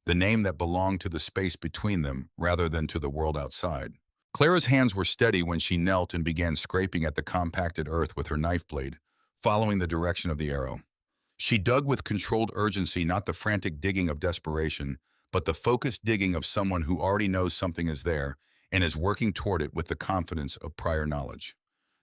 Speaker 1: The name that belonged to the space between them rather than to the world outside. Clara's hands were steady when she knelt and began scraping at the compacted earth with her knife blade, following the direction of the arrow. She dug with controlled urgency, not the frantic digging of desperation, but the focused digging of someone who already knows something is there and is working toward it with the confidence of prior knowledge.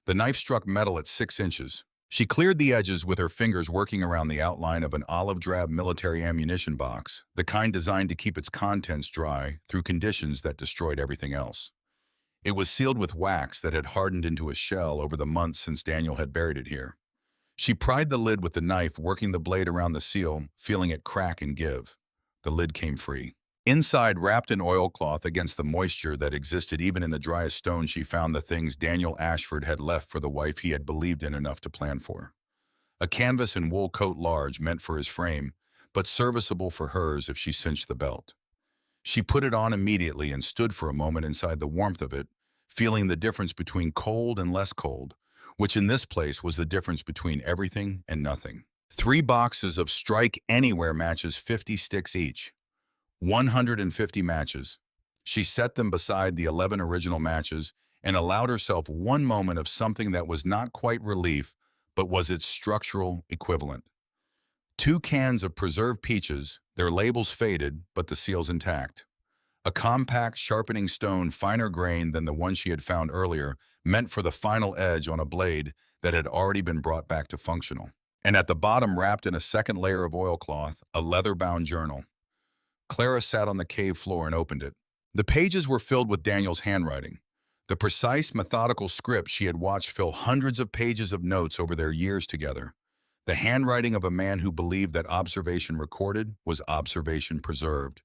Speaker 1: The knife struck metal at 6 inches. She cleared the edges with her fingers working around the outline of an olive-drab military ammunition box, the kind designed to keep its contents dry through conditions that destroyed everything else. It was sealed with wax that had hardened into a shell over the months since Daniel had buried it here. She pried the lid with the knife, working the blade around the seal, feeling it crack and give. The lid came free. Inside, wrapped in oilcloth against the moisture that existed even in the driest stone, she found the things Daniel Ashford had left for the wife he had believed in enough to plan for. A canvas and wool coat large, meant for his frame, but serviceable for hers if she cinched the belt. She put it on immediately and stood for a moment inside the warmth of it, feeling the difference between cold and less cold, which in this place was the difference between everything and nothing. 3 boxes of Strike Anywhere matches, 50 sticks each. 150 matches. She set them beside the 11 original matches and allowed herself one moment of something that was not quite relief, but was its structural equivalent. 2 cans of preserved peaches, their labels faded, but the seals intact. A compact sharpening stone, finer grained than the one she had found earlier, meant for the final edge on a blade that had already been brought back to functional. And at the bottom, wrapped in a second layer of oilcloth, a leather-bound journal. Clara sat on the cave floor and opened it. The pages were filled with Daniel's handwriting, the precise, methodical script she had watched fill hundreds of pages of notes over their years together. The handwriting of a man who believed that observation recorded was observation preserved.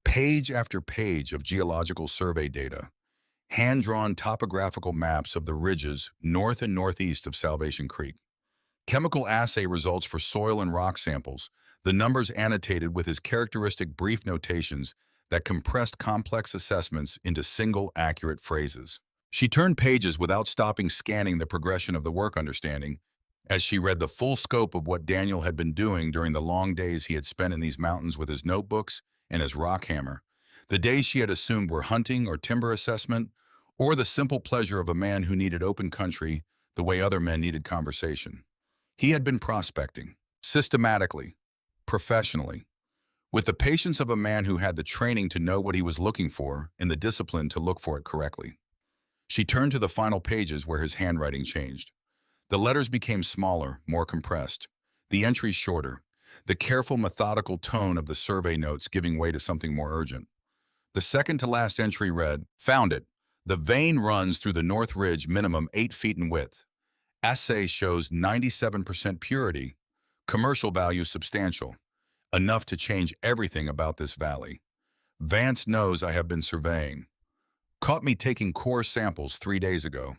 Speaker 1: Page after page of geological survey data, hand-drawn topographical maps of the ridges north and northeast of Salvation Creek. Chemical assay results for soil and rock samples, the numbers annotated with his characteristic brief notations that compressed complex assessments into single, accurate phrases. She turned pages without stopping, scanning the progression of the work, understanding, as she read the full scope of what Daniel had been doing during the long days he had spent in these mountains with his notebooks and his rock hammer, the days she had assumed were hunting or timber assessment, or the simple pleasure of a man who needed open country the way other men needed conversation. He had been prospecting, systematically, professionally, with the patience of a man who had the training to know what he was looking for and the discipline to look for it correctly. She turned to the final pages where his handwriting changed. The letters became smaller, more compressed, the entries shorter, the careful, methodical tone of the survey notes giving way to something more urgent. The second to last entry read, "Found it. The vein runs through the North Ridge, minimum 8 feet in width. Assay shows 97% purity. Commercial value substantial. Enough to change everything about this valley. Vance knows I have been surveying. Caught me taking core samples 3 days ago.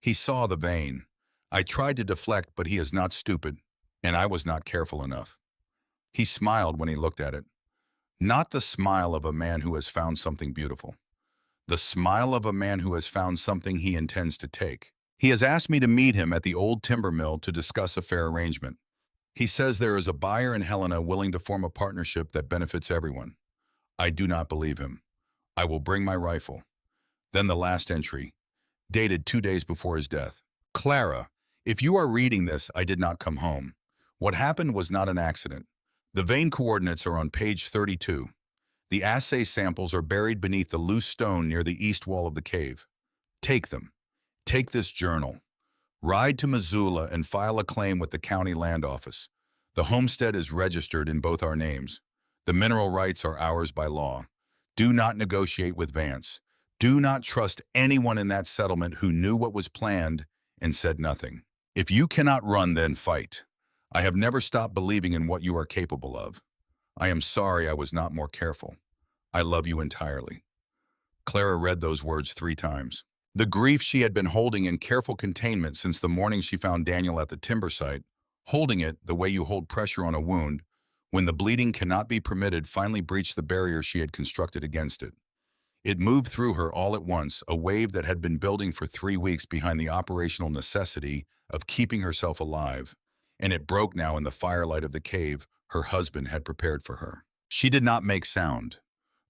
Speaker 1: He saw the vein. I tried to deflect, but he is not stupid, and I was not careful enough." He smiled when he looked at it. Not the smile of a man who has found something beautiful. The smile of a man who has found something he intends to take. He has asked me to meet him at the old timber mill to discuss a fair arrangement. He says there is a buyer in Helena willing to form a partnership that benefits everyone. I do not believe him. I will bring my rifle. Then the last entry, dated 2 days before his death. "Clara, if you are reading this, I did not come home. What happened was not an accident. The vein coordinates are on page 32. The assay samples are buried beneath the loose stone near the east wall of the cave. Take them. Take this journal. Ride to Missoula and file a claim with the county land office. The homestead is registered in both our names. The mineral rights are ours by law. Do not negotiate with Vance. Do not trust anyone in that settlement who knew what was planned and said nothing. If you cannot run, then fight. I have never stopped believing in what you are capable of. I am sorry I was not more careful. I love you entirely." Clara read those words 3 times. The grief she had been holding in careful containment since the morning she found Daniel at the timber site, holding it the way you hold pressure on a wound, when the bleeding cannot be permitted, finally breached the barrier she had constructed against it. It moved through her all at once, a wave that had been building for 3 weeks behind the operational necessity of keeping herself alive, and it broke now in the firelight of the cave her husband had prepared for her. She did not make sound.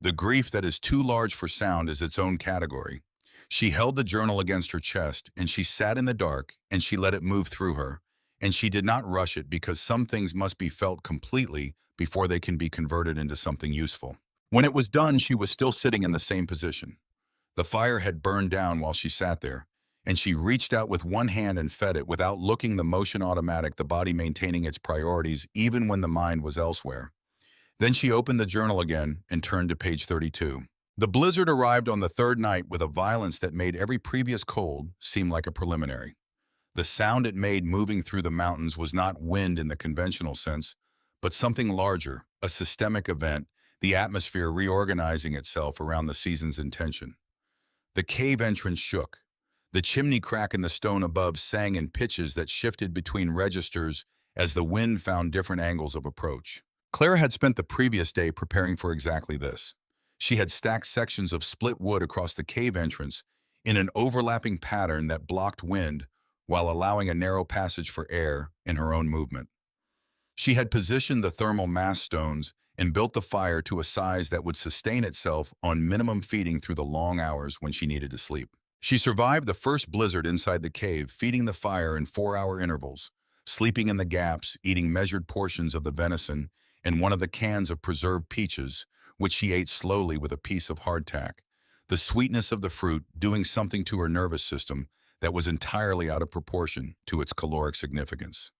Speaker 1: The grief that is too large for sound is its own category. She held the journal against her chest, and she sat in the dark, and she let it move through her, and she did not rush it because some things must be felt completely before they can be converted into something useful. When it was done, she was still sitting in the same position. The fire had burned down while she sat there, and she reached out with one hand and fed it without looking, the motion automatic, the body maintaining its priorities even when the mind was elsewhere. Then she opened the journal again and turned to page 32. The blizzard arrived on the third night with a violence that made every previous cold seem like a preliminary. The sound it made moving through the mountains was not wind in the conventional sense, but something larger, a systemic event, the atmosphere reorganizing itself around the season's intention. The cave entrance shook. The chimney crack in the stone above sang in pitches that shifted between registers as the wind found different angles of approach. Clara had spent the previous day preparing for exactly this. She had stacked sections of split wood across the cave entrance in an overlapping pattern that blocked wind while allowing a narrow passage for air and her own movement. She had positioned the thermal mass stones and built the fire to a size that would sustain itself on minimum feeding through the long hours when she needed to sleep. She survived the first blizzard inside the cave, feeding the fire in 4-hour intervals, sleeping in the gaps, eating measured portions of the venison and one of the cans of preserved peaches, which she ate slowly with a piece of hardtack. The sweetness of the fruit doing something to her nervous system that was entirely out of proportion to its caloric significance.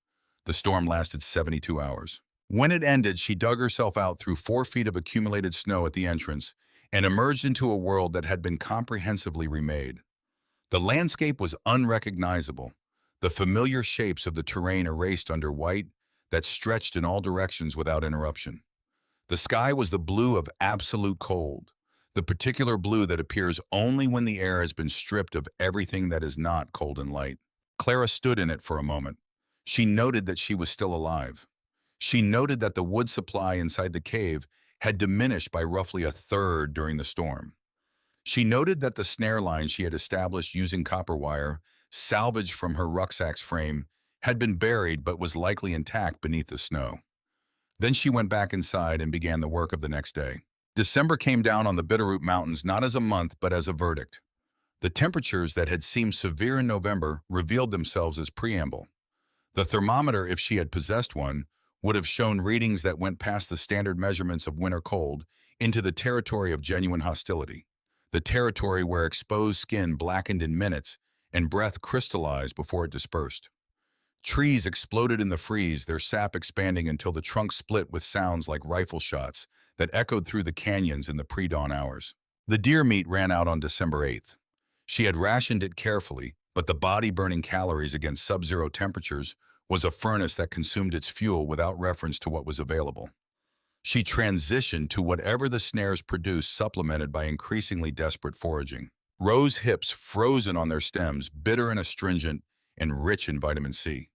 Speaker 1: The storm lasted 72 hours. When it ended, she dug herself out through 4 feet of accumulated snow at the entrance and emerged into a world that had been comprehensively remade. The landscape was unrecognizable, the familiar shapes of the terrain erased under white that stretched in all directions without interruption. The sky was the blue of absolute cold, the particular blue that appears only when the air has been stripped of everything that is not cold and light. Clara stood in it for a moment. She noted that she was still alive. She noted that the wood supply inside the cave had diminished by roughly a third during the storm. She noted that the snare line she had established using copper wire, salvaged from her rucksack's frame, had been buried but was likely intact beneath the snow. Then she went back inside and began the work of the next day. December came down on the Bitterroot Mountains not as a month but as a verdict. The temperatures that had seemed severe in November revealed themselves as preamble. The thermometer, if she had possessed one, would have shown readings that went past the standard measurements of winter cold into the territory of genuine hostility, the territory where exposed skin blackened in minutes and breath crystallized before it dispersed. Trees exploded in the freeze, their sap expanding until the trunks split with sounds like rifle shots that echoed through the canyons in the pre-dawn hours. The deer meat ran out on December 8th. She had rationed it carefully, but the body burning calories against sub-zero temperatures was a furnace that consumed its fuel without reference to what was available. She transitioned to whatever the snares produced, supplemented by increasingly desperate foraging. Rose hips frozen on their stems, bitter and astringent and rich in vitamin C.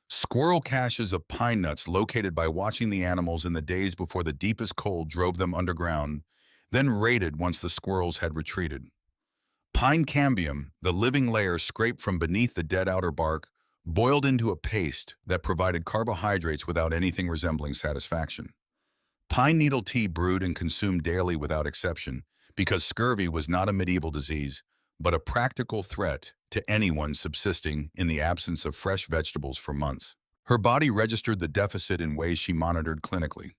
Speaker 1: Squirrel caches of pine nuts located by watching the animals in the days before the deepest cold drove them underground, then raided once the squirrels had retreated. Pine cambium, the living layer scraped from beneath the dead outer bark, boiled into a paste that provided carbohydrates without anything resembling satisfaction. Pine needle tea brewed and consumed daily without exception, because scurvy was not a medieval disease, but a practical threat to anyone subsisting in the absence of fresh vegetables for months. Her body registered the deficit in ways she monitored clinically.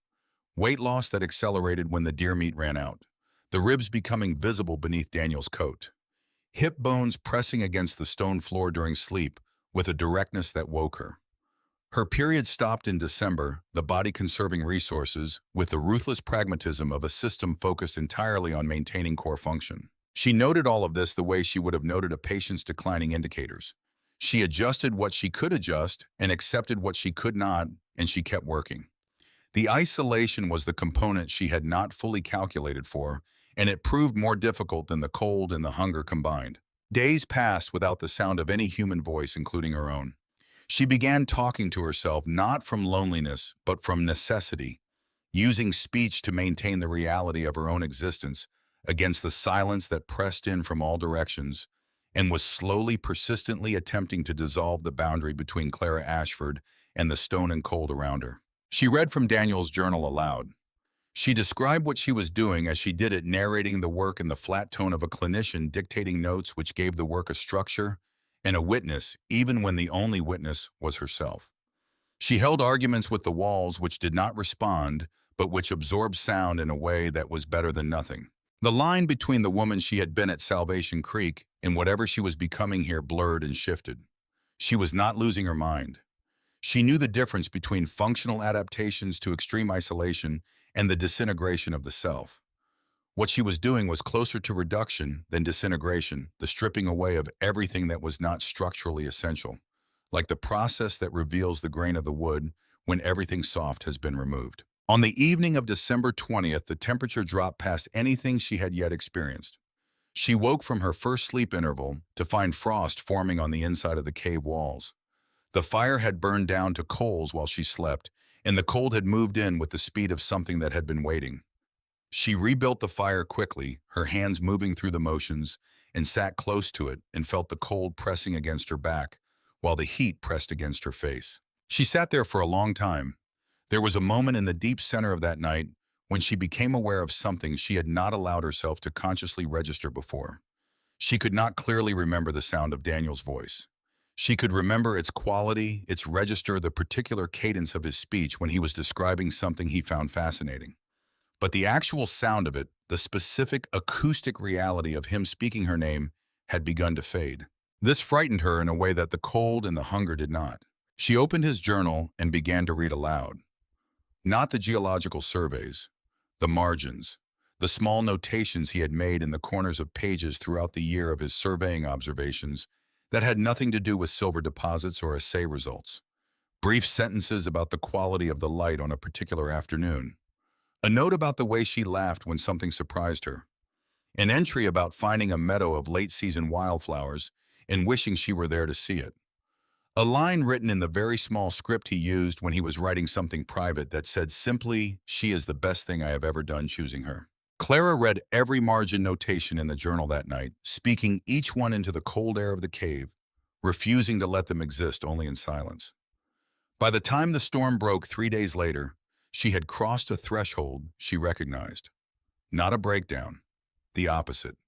Speaker 1: Weight loss that accelerated when the deer meat ran out, the ribs becoming visible beneath Daniel's coat. Hip bones pressing against the stone floor during sleep with a directness that woke her. Her period stopped in December, the body conserving resources with the ruthless pragmatism of a system focused entirely on maintaining core function. She noted all of this the way she would have noted a patient's declining indicators. She adjusted what she could adjust and accepted what she could not, and she kept working. The isolation was the component she had not fully calculated for, and it proved more difficult than the cold and the hunger combined. Days passed without the sound of any human voice, including her own. She began talking to herself not from loneliness, but from necessity, using speech to maintain the reality of her own existence against the silence that pressed in from all directions and was slowly, persistently attempting to dissolve the boundary between Clara Ashford and the stone and cold around her. She read from Daniel's journal aloud. She described what she was doing as she did it, narrating the work in the flat tone of a clinician dictating notes which gave the work a structure and a witness, even when the only witness was herself. She held arguments with the walls which did not respond, but which absorbed sound in a way that was better than nothing. The line between the woman she had been at Salvation Creek and whatever she was becoming here blurred and shifted. She was not losing her mind. She knew the difference between functional adaptations to extreme isolation and the disintegration of the self. What she was doing was closer to reduction than disintegration, the stripping away of everything that was not structurally essential, like the process that reveals the grain of the wood when everything soft has been removed. On the evening of December 20th, the temperature dropped past anything she had yet experienced. She woke from her first sleep interval to find frost forming on the inside of the cave walls. The fire had burned down to coals while she slept, and the cold had moved in with the speed of something that had been waiting. She rebuilt the fire quickly, her hands moving through the motions, and sat close to it and felt the cold pressing against her back, while the heat pressed against her face. She sat there for a long time. There was a moment in the deep center of that night when she became aware of something she had not allowed herself to consciously register before. She could not clearly remember the sound of Daniel's voice. She could remember its quality, its register, the particular cadence of his speech when he was describing something he found fascinating. But the actual sound of it, the specific acoustic reality of him speaking her name, had begun to fade. This frightened her in a way that the cold and the hunger did not. She opened his journal and began to read aloud. Not the geological surveys, the margins, the small notations he had made in the corners of pages throughout the year of his surveying observations that had nothing to do with silver deposits or assay results. Brief sentences about the quality of the light on a particular afternoon. A note about the way she laughed when something surprised her. An entry about finding a meadow of late-season wildflowers and wishing she were there to see it. A line written in the very small script he used when he was writing something private that said simply, "She is the best thing I have ever done choosing her." Clara read every margin notation in the journal that night, speaking each one into the cold air of the cave, refusing to let them exist only in silence. By the time the storm broke 3 days later, she had crossed a threshold she recognized. Not a breakdown, the opposite.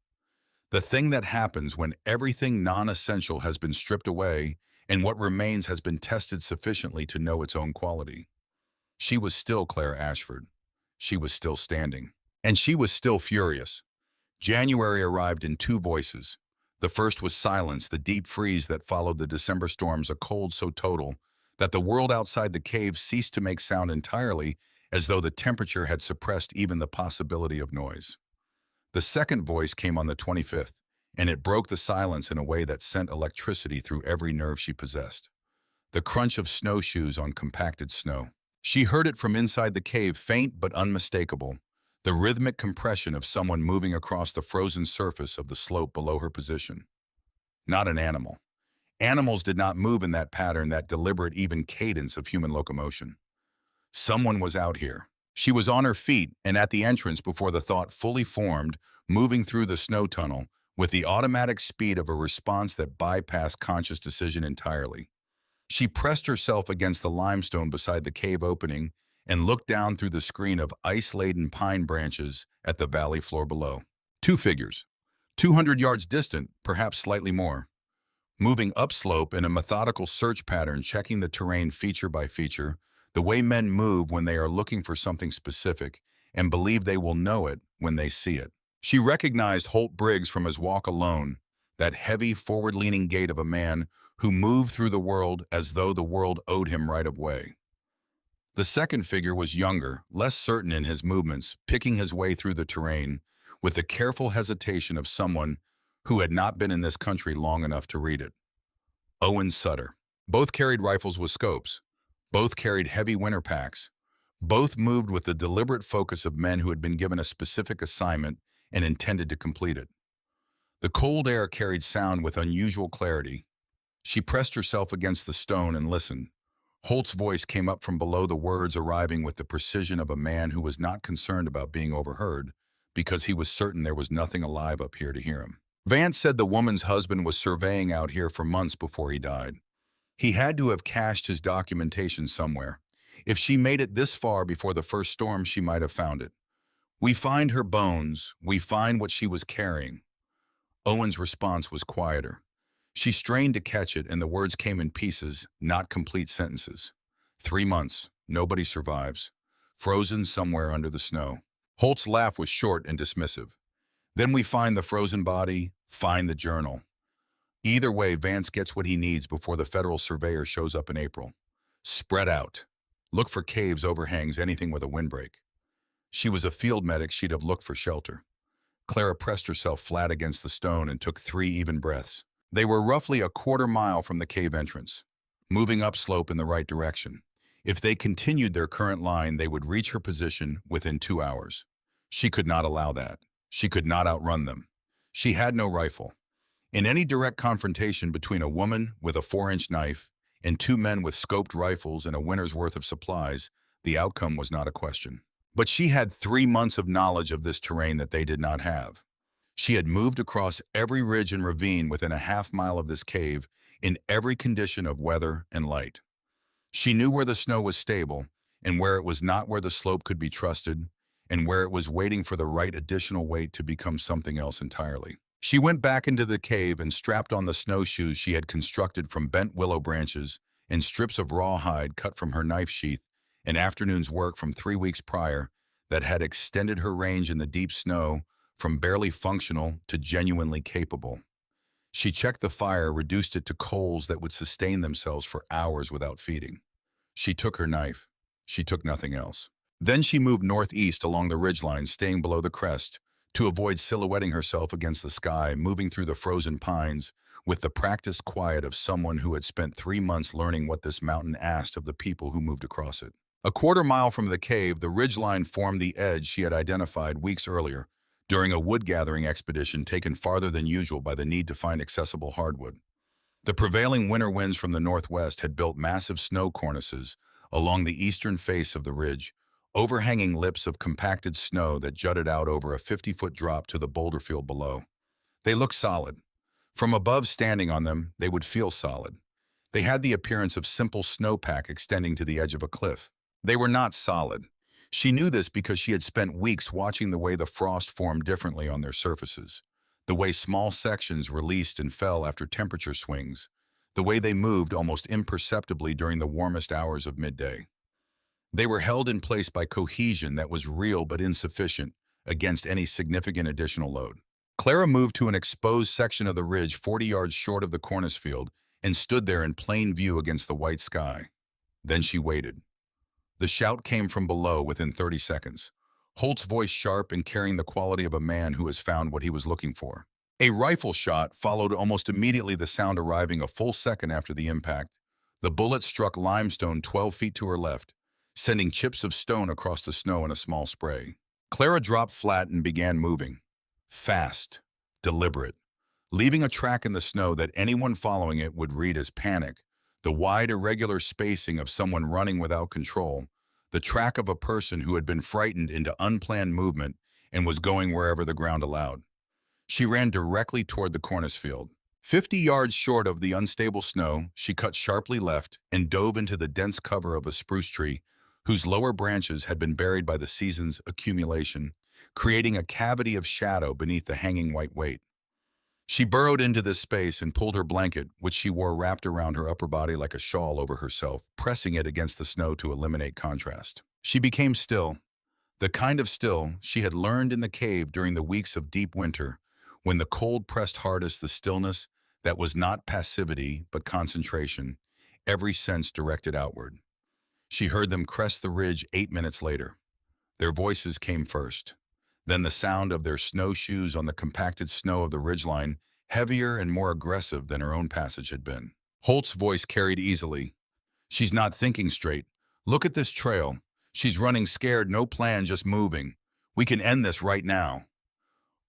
Speaker 1: The thing that happens when everything non-essential has been stripped away and what remains has been tested sufficiently to know its own quality. She was still Claire Ashford. She was still standing. And she was still furious. January arrived in two voices. The first was silence, the deep freeze that followed the December storms, a cold so total that the world outside the cave ceased to make sound entirely, as though the temperature had suppressed even the possibility of noise. The second voice came on the 25th, and it broke the silence in a way that sent electricity through every nerve she possessed. The crunch of snowshoes on compacted snow. She heard it from inside the cave, faint but unmistakable, the rhythmic compression of someone moving across the frozen surface of the slope below her position. Not an animal. Animals did not move in that pattern, that deliberate, even cadence of human locomotion. Someone was out here. She was on her feet and at the entrance before the thought fully formed, moving through the snow tunnel with the automatic speed of a response that bypassed conscious decision entirely. She pressed herself against the limestone beside the cave opening and looked down through the screen of ice-laden pine branches at the valley floor below. Two figures, 200 yards distant, perhaps slightly more, moving upslope in a methodical search pattern, checking the terrain feature by feature, the way men move when they are looking for something specific and believe they will know it when they see it. She recognized Holt Briggs from his walk alone, that heavy, forward-leaning gait of a man who moved through the world as though the world owed him right of way. The second figure was younger, less certain in his movements, picking his way through the terrain with the careful hesitation of someone who had not been in this country long enough to read it. Owen Sutter. Both carried rifles with scopes. Both carried heavy winter packs. Both moved with the deliberate focus of men who had been given a specific assignment and intended to complete it. The cold air carried sound with unusual clarity. She pressed herself against the stone and listened. Holt's voice came up from below, the words arriving with the precision of a man who was not concerned about being overheard, because he was certain there was nothing alive up here to hear him. Vance said the woman's husband was surveying out here for months before he died. He had to have cached his documentation somewhere. If she made it this far before the first storm, she might have found it. "We find her bones. We find what she was carrying." Owen's response was quieter. She strained to catch it, and the words came in pieces, not complete sentences. 3 months. Nobody survives. Frozen somewhere under the snow. Holt's laugh was short and dismissive. Then we find the frozen body, find the journal. Either way, Vance gets what he needs before the federal surveyor shows up in April. Spread out. Look for caves, overhangs, anything with a windbreak. She was a field medic, she'd have looked for shelter. Clara pressed herself flat against the stone and took 3 even breaths. They were roughly a quarter mile from the cave entrance, moving upslope in the right direction. If they continued their current line, they would reach her position within 2 hours. She could not allow that. She could not outrun them. She had no rifle. In any direct confrontation between a woman with a 4-inch knife and 2 men with scoped rifles and a winter's worth of supplies, the outcome was not a question. But she had 3 months of knowledge of this terrain that they did not have. She had moved across every ridge and ravine within a half-mile of this cave in every condition of weather and light. She knew where the snow was stable and where it was not, where the slope could be trusted, and where it was waiting for the right additional weight to become something else entirely. She went back into the cave and strapped on the snowshoes she had constructed from bent willow branches and strips of rawhide cut from her knife sheath, an afternoon's work from 3 weeks prior that had extended her range in the deep snow from barely functional to genuinely capable. She checked the fire, reduced it to coals that would sustain themselves for hours without feeding. She took her knife. She took nothing else. Then she moved northeast along the ridgeline, staying below the crest, to avoid silhouetting herself against the sky, moving through the frozen pines with the practiced quiet of someone who had spent 3 months learning what this mountain asked of the people who moved across it. A quarter mile from the cave, the ridgeline formed the edge she had identified weeks earlier during a wood-gathering expedition taken farther than usual by the need to find accessible hardwood. The prevailing winter winds from the northwest had built massive snow cornices along the eastern face of the ridge, overhanging lips of compacted snow that jutted out over a 50-foot drop to the boulder field below. They looked solid. From above, standing on them, they would feel solid. They had the appearance of simple snowpack extending to the edge of a cliff. They were not solid. She knew this because she had spent weeks watching the way the frost formed differently on their surfaces, the way small sections released and fell after temperature swings, the way they moved almost imperceptibly during the warmest hours of midday. They were held in place by cohesion that was real but insufficient against any significant additional load. Clara moved to an exposed section of the ridge 40 yards short of the cornice field and stood there in plain view against the white sky. Then she waited. The shout came from below within 30 seconds, Holt's voice sharp and carrying the quality of a man who has found what he was looking for. A rifle shot followed almost immediately, the sound arriving a full second after the impact. The bullet struck limestone 12 feet to her left, sending chips of stone across the snow in a small spray. Clara dropped flat and began moving. Fast, deliberate, leaving a track in the snow that anyone following it would read as panic, the wide, irregular spacing of someone running without control, the track of a person who had been frightened into unplanned movement and was going wherever the ground allowed. She ran directly toward the cornice field. 50 yards short of the unstable snow, she cut sharply left and dove into the dense cover of a spruce tree whose lower branches had been buried by the season's accumulation, creating a cavity of shadow beneath the hanging white weight. She burrowed into this space and pulled her blanket, which she wore wrapped around her upper body like a shawl, over herself, pressing it against the snow to eliminate contrast. She became still, the kind of still she had learned in the cave during the weeks of deep winter, when the cold pressed hardest, the stillness that was not passivity but concentration, every sense directed outward. She heard them crest the ridge 8 minutes later. Their voices came first. Then the sound of their snowshoes on the compacted snow of the ridgeline, heavier and more aggressive than her own passage had been. Holt's voice carried easily. "She's not thinking straight. Look at this trail. She's running scared, no plan, just moving. We can end this right now."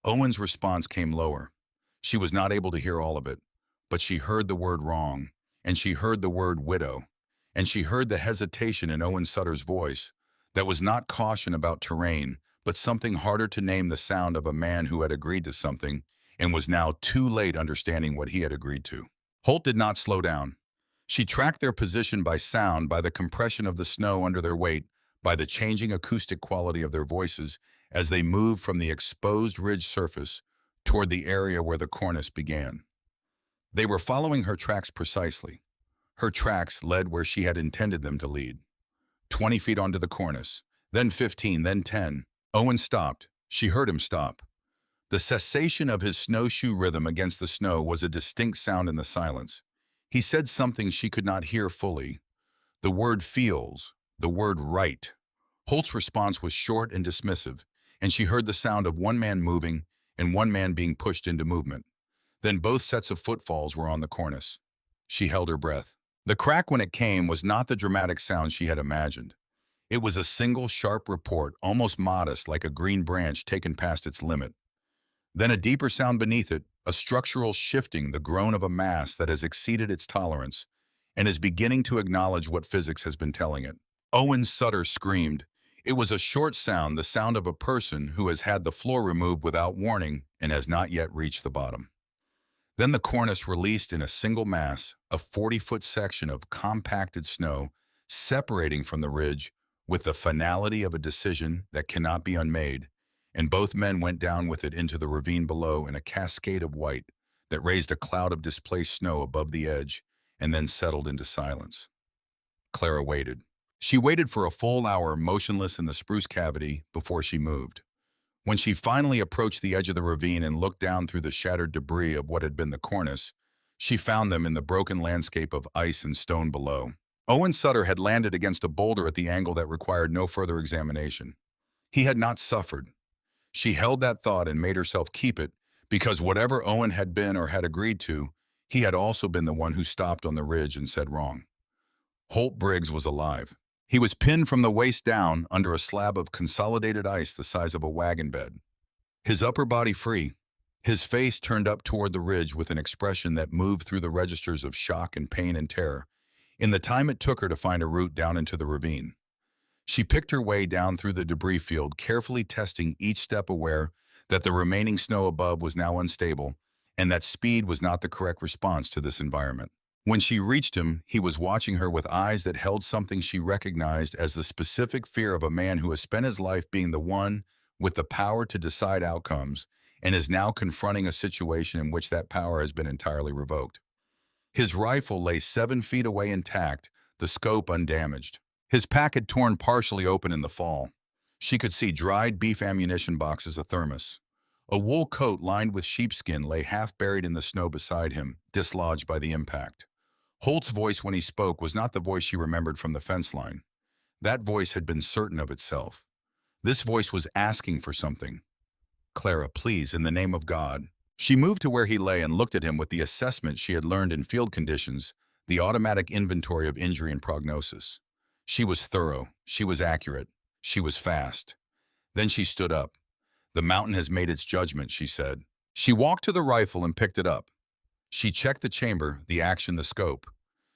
Speaker 1: Owen's response came lower. She was not able to hear all of it, but she heard the word wrong, and she heard the word widow, and she heard the hesitation in Owen Sutter's voice that was not caution about terrain, but something harder to name, the sound of a man who had agreed to something and was now too late understanding what he had agreed to. Holt did not slow down. She tracked their position by sound, by the compression of the snow under their weight, by the changing acoustic quality of their voices as they moved from the exposed ridge surface toward the area where the cornice began. They were following her tracks precisely. Her tracks led where she had intended them to lead. 20 feet onto the cornice, then 15, then 10. Owen stopped. She heard him stop. The cessation of his snowshoe rhythm against the snow was a distinct sound in the silence. He said something she could not hear fully. The word feels, the word right. Holt's response was short and dismissive, and she heard the sound of one man moving and one man being pushed into movement. Then both sets of footfalls were on the cornice. She held her breath. The crack when it came was not the dramatic sound she had imagined. It was a single sharp report, almost modest, like a green branch taken past its limit. Then a deeper sound beneath it, a structural shifting, the groan of a mass that has exceeded its tolerance and is beginning to acknowledge what physics has been telling it. Owen Sutter screamed. It was a short sound, the sound of a person who has had the floor removed without warning and has not yet reached the bottom. Then the cornice released in a single mass, a 40-foot section of compacted snow separating from the ridge with the finality of a decision that cannot be unmade, and both men went down with it into the ravine below in a cascade of white that raised a cloud of displaced snow above the edge and then settled into silence. Clara waited. She waited for a full hour, motionless in the spruce cavity, before she moved. When she finally approached the edge of the ravine and looked down through the shattered debris of what had been the cornice, she found them in the broken landscape of ice and stone below. Owen Sutter had landed against a boulder at the angle that required no further examination. He had not suffered. She held that thought and made herself keep it, because whatever Owen had been or had agreed to, he had also been the one who stopped on the ridge and said wrong. Holt Briggs was alive. He was pinned from the waist down under a slab of consolidated ice the size of a wagon bed. His upper body free, his face turned up toward the ridge with an expression that moved through the registers of shock and pain and terror, in the time it took her to find a route down into the ravine. She picked her way down through the debris field, carefully testing each step, aware that the remaining snow above was now unstable and that speed was not the correct response to this environment. When she reached him, he was watching her with eyes that held something she recognized as the specific fear of a man who has spent his life being the one with the power to decide outcomes and is now confronting a situation in which that power has been entirely revoked. His rifle lay 7 feet away intact, the scope undamaged. His pack had torn partially open in the fall. She could see dried beef ammunition boxes, a thermos. A wool coat lined with sheepskin lay half buried in the snow beside him, dislodged by the impact. Holt's voice when he spoke was not the voice she remembered from the fence line. That voice had been certain of itself. This voice was asking for something. "Clara, please, in the name of God." She moved to where he lay and looked at him with the assessment she had learned in field conditions, the automatic inventory of injury and prognosis. She was thorough, she was accurate, she was fast. Then she stood up. "The mountain has made its judgment," she said. She walked to the rifle and picked it up. She checked the chamber, the action, the scope.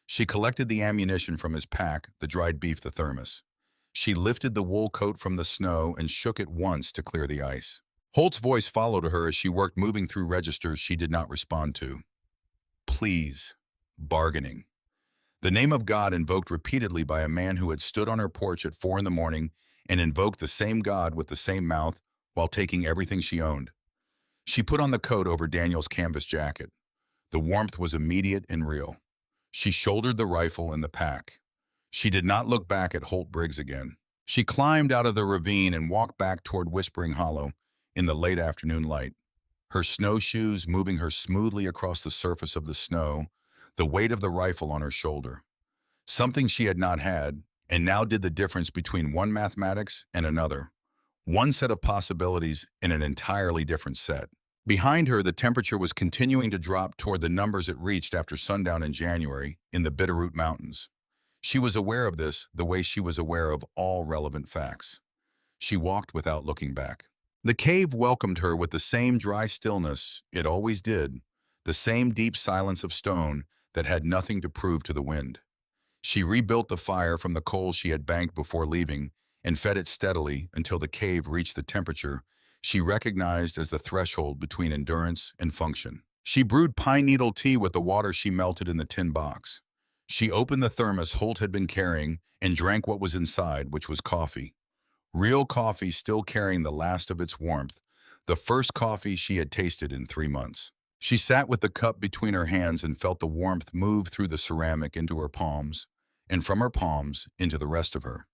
Speaker 1: She collected the ammunition from his pack, the dried beef, the thermos. She lifted the wool coat from the snow and shook it once to clear the ice. Holt's voice followed her as she worked, moving through registers she did not respond to. "Please." Bargaining. The name of God invoked repeatedly by a man who had stood on her porch at 4 in the morning and invoked the same God with the same mouth while taking everything she owned. She put on the coat over Daniel's canvas jacket. The warmth was immediate and real. She shouldered the rifle and the pack. She did not look back at Holt Briggs again. She climbed out of the ravine and walked back toward Whispering Hollow in the late afternoon light, her snowshoes moving her smoothly across the surface of the snow, the weight of the rifle on her shoulder. Something she had not had, and now did the difference between one mathematics and another. One set of possibilities in an entirely different set. Behind her, the temperature was continuing to drop toward the numbers it reached after sundown in January in the Bitterroot Mountains. She was aware of this the way she was aware of all relevant facts. She walked without looking back. The cave welcomed her with the same dry stillness it always did, the same deep silence of stone that had nothing to prove to the wind. She rebuilt the fire from the coals she had banked before leaving and fed it steadily until the cave reached the temperature she recognized as the threshold between endurance and function. She brewed pine needle tea with the water she melted in the tin box. She opened the thermos Holt had been carrying and drank what was inside, which was coffee. Real coffee still carrying the last of its warmth, the first coffee she had tasted in 3 months. She sat with the cup between her hands and felt the warmth move through the ceramic into her palms, and from her palms into the rest of her.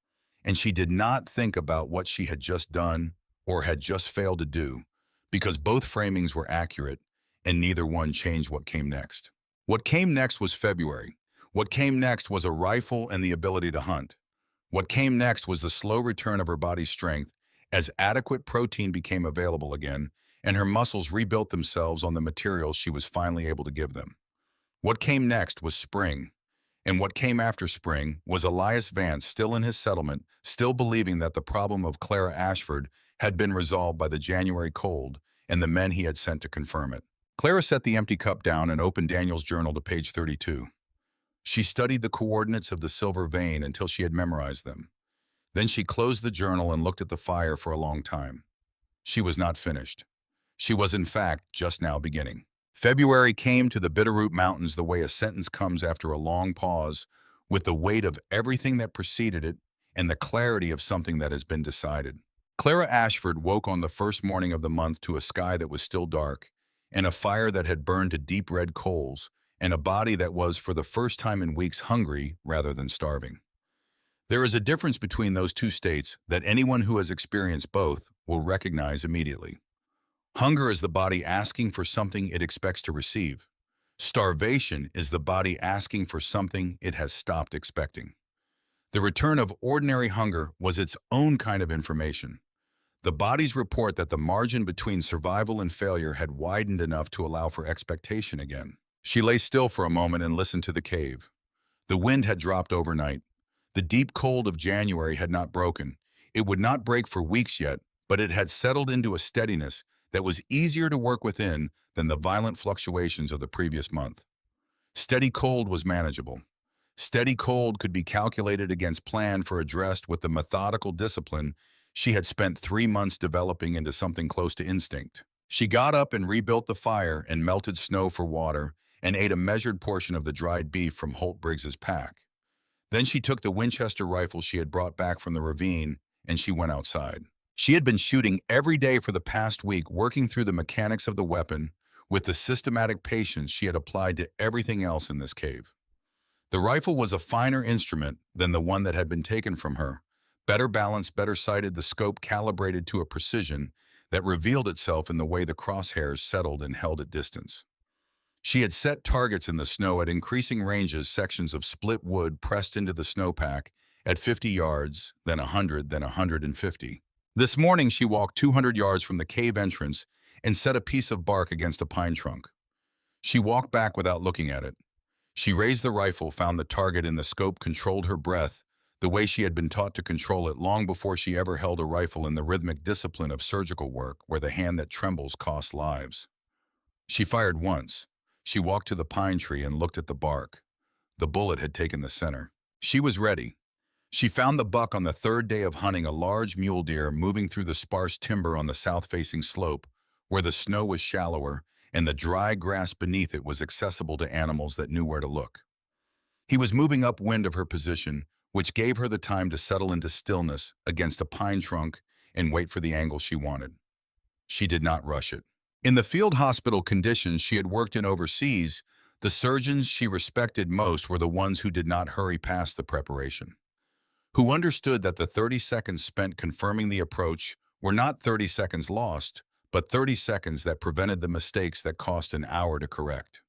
Speaker 1: And she did not think about what she had just done or had just failed to do, because both framings were accurate and neither one changed what came next. What came next was February. What came next was a rifle and the ability to hunt. What came next was the slow return of her body's strength as adequate protein became available again and her muscles rebuilt themselves on the materials she was finally able to give them. What came next was spring. And what came after spring was Elias Vance still in his settlement, still believing that the problem of Clara Ashford had been resolved by the January cold and the men he had sent to confirm it. Clara set the empty cup down and opened Daniel's journal to page 32. She studied the coordinates of the silver vein until she had memorized them. Then she closed the journal and looked at the fire for a long time. She was not finished. She was, in fact, just now beginning. February came to the Bitterroot Mountains the way a sentence comes after a long pause, with the weight of everything that preceded it and the clarity of something that has been decided. Clara Ashford woke on the first morning of the month to a sky that was still dark, and a fire that had burned to deep red coals, and a body that was, for the first time in weeks, hungry rather than starving. There is a difference between those two states that anyone who has experienced both will recognize immediately. Hunger is the body asking for something it expects to receive. Starvation is the body asking for something it has stopped expecting. The return of ordinary hunger was its own kind of information. The body's report that the margin between survival and failure had widened enough to allow for expectation again. She lay still for a moment and listened to the cave. The wind had dropped overnight. The deep cold of January had not broken. It would not break for weeks yet, but it had settled into a steadiness that was easier to work within than the violent fluctuations of the previous month. Steady cold was manageable. Steady cold could be calculated against plan for addressed with the methodical discipline she had spent 3 months developing into something close to instinct. She got up and rebuilt the fire and melted snow for water and ate a measured portion of the dried beef from Holt Briggs's pack. Then she took the Winchester rifle she had brought back from the ravine and she went outside. She had been shooting every day for the past week, working through the mechanics of the weapon with the systematic patience she had applied to everything else in this cave. The rifle was a finer instrument than the one that had been taken from her, better balanced, better sighted, the scope calibrated to a precision that revealed itself in the way the crosshairs settled and held at distance. She had set targets in the snow at increasing ranges, sections of split wood pressed into the snowpack at 50 yards, then 100, then 150. This morning she walked 200 yards from the cave entrance and set a piece of bark against a pine trunk. She walked back without looking at it. She raised the rifle, found the target in the scope, controlled her breath, the way she had been taught to control it long before she ever held a rifle in the rhythmic discipline of surgical work where the hand that trembles costs lives. She fired once. She walked to the pine tree and looked at the bark. The bullet had taken the center. She was ready. She found the buck on the third day of hunting, a large mule deer moving through the sparse timber on the south-facing slope, where the snow was shallower and the dry grass beneath it was accessible to animals that knew where to look. He was moving upwind of her position, which gave her the time to settle into stillness against a pine trunk and wait for the angle she wanted. She did not rush it. In the field hospital conditions she had worked in overseas, the surgeons she respected most were the ones who did not hurry past the preparation, who understood that the 30 seconds spent confirming the approach were not 30 seconds lost, but 30 seconds that prevented the mistakes that cost an hour to correct.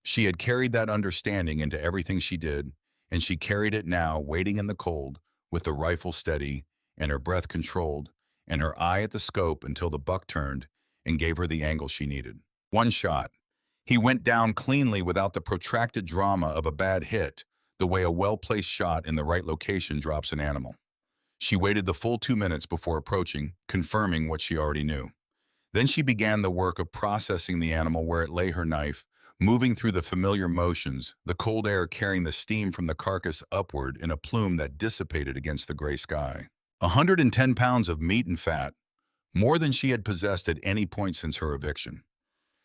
Speaker 1: She had carried that understanding into everything she did, and she carried it now, waiting in the cold, with the rifle steady and her breath controlled, and her eye at the scope until the buck turned and gave her the angle she needed. One shot. He went down cleanly without the protracted drama of a bad hit, the way a well-placed shot in the right location drops an animal. She waited the full 2 minutes before approaching, confirming what she already knew. Then she began the work of processing the animal where it lay, her knife, moving through the familiar motions, the cold air carrying the steam from the carcass upward in a plume that dissipated against the gray sky. 110 pounds of meat and fat, more than she had possessed at any point since her eviction.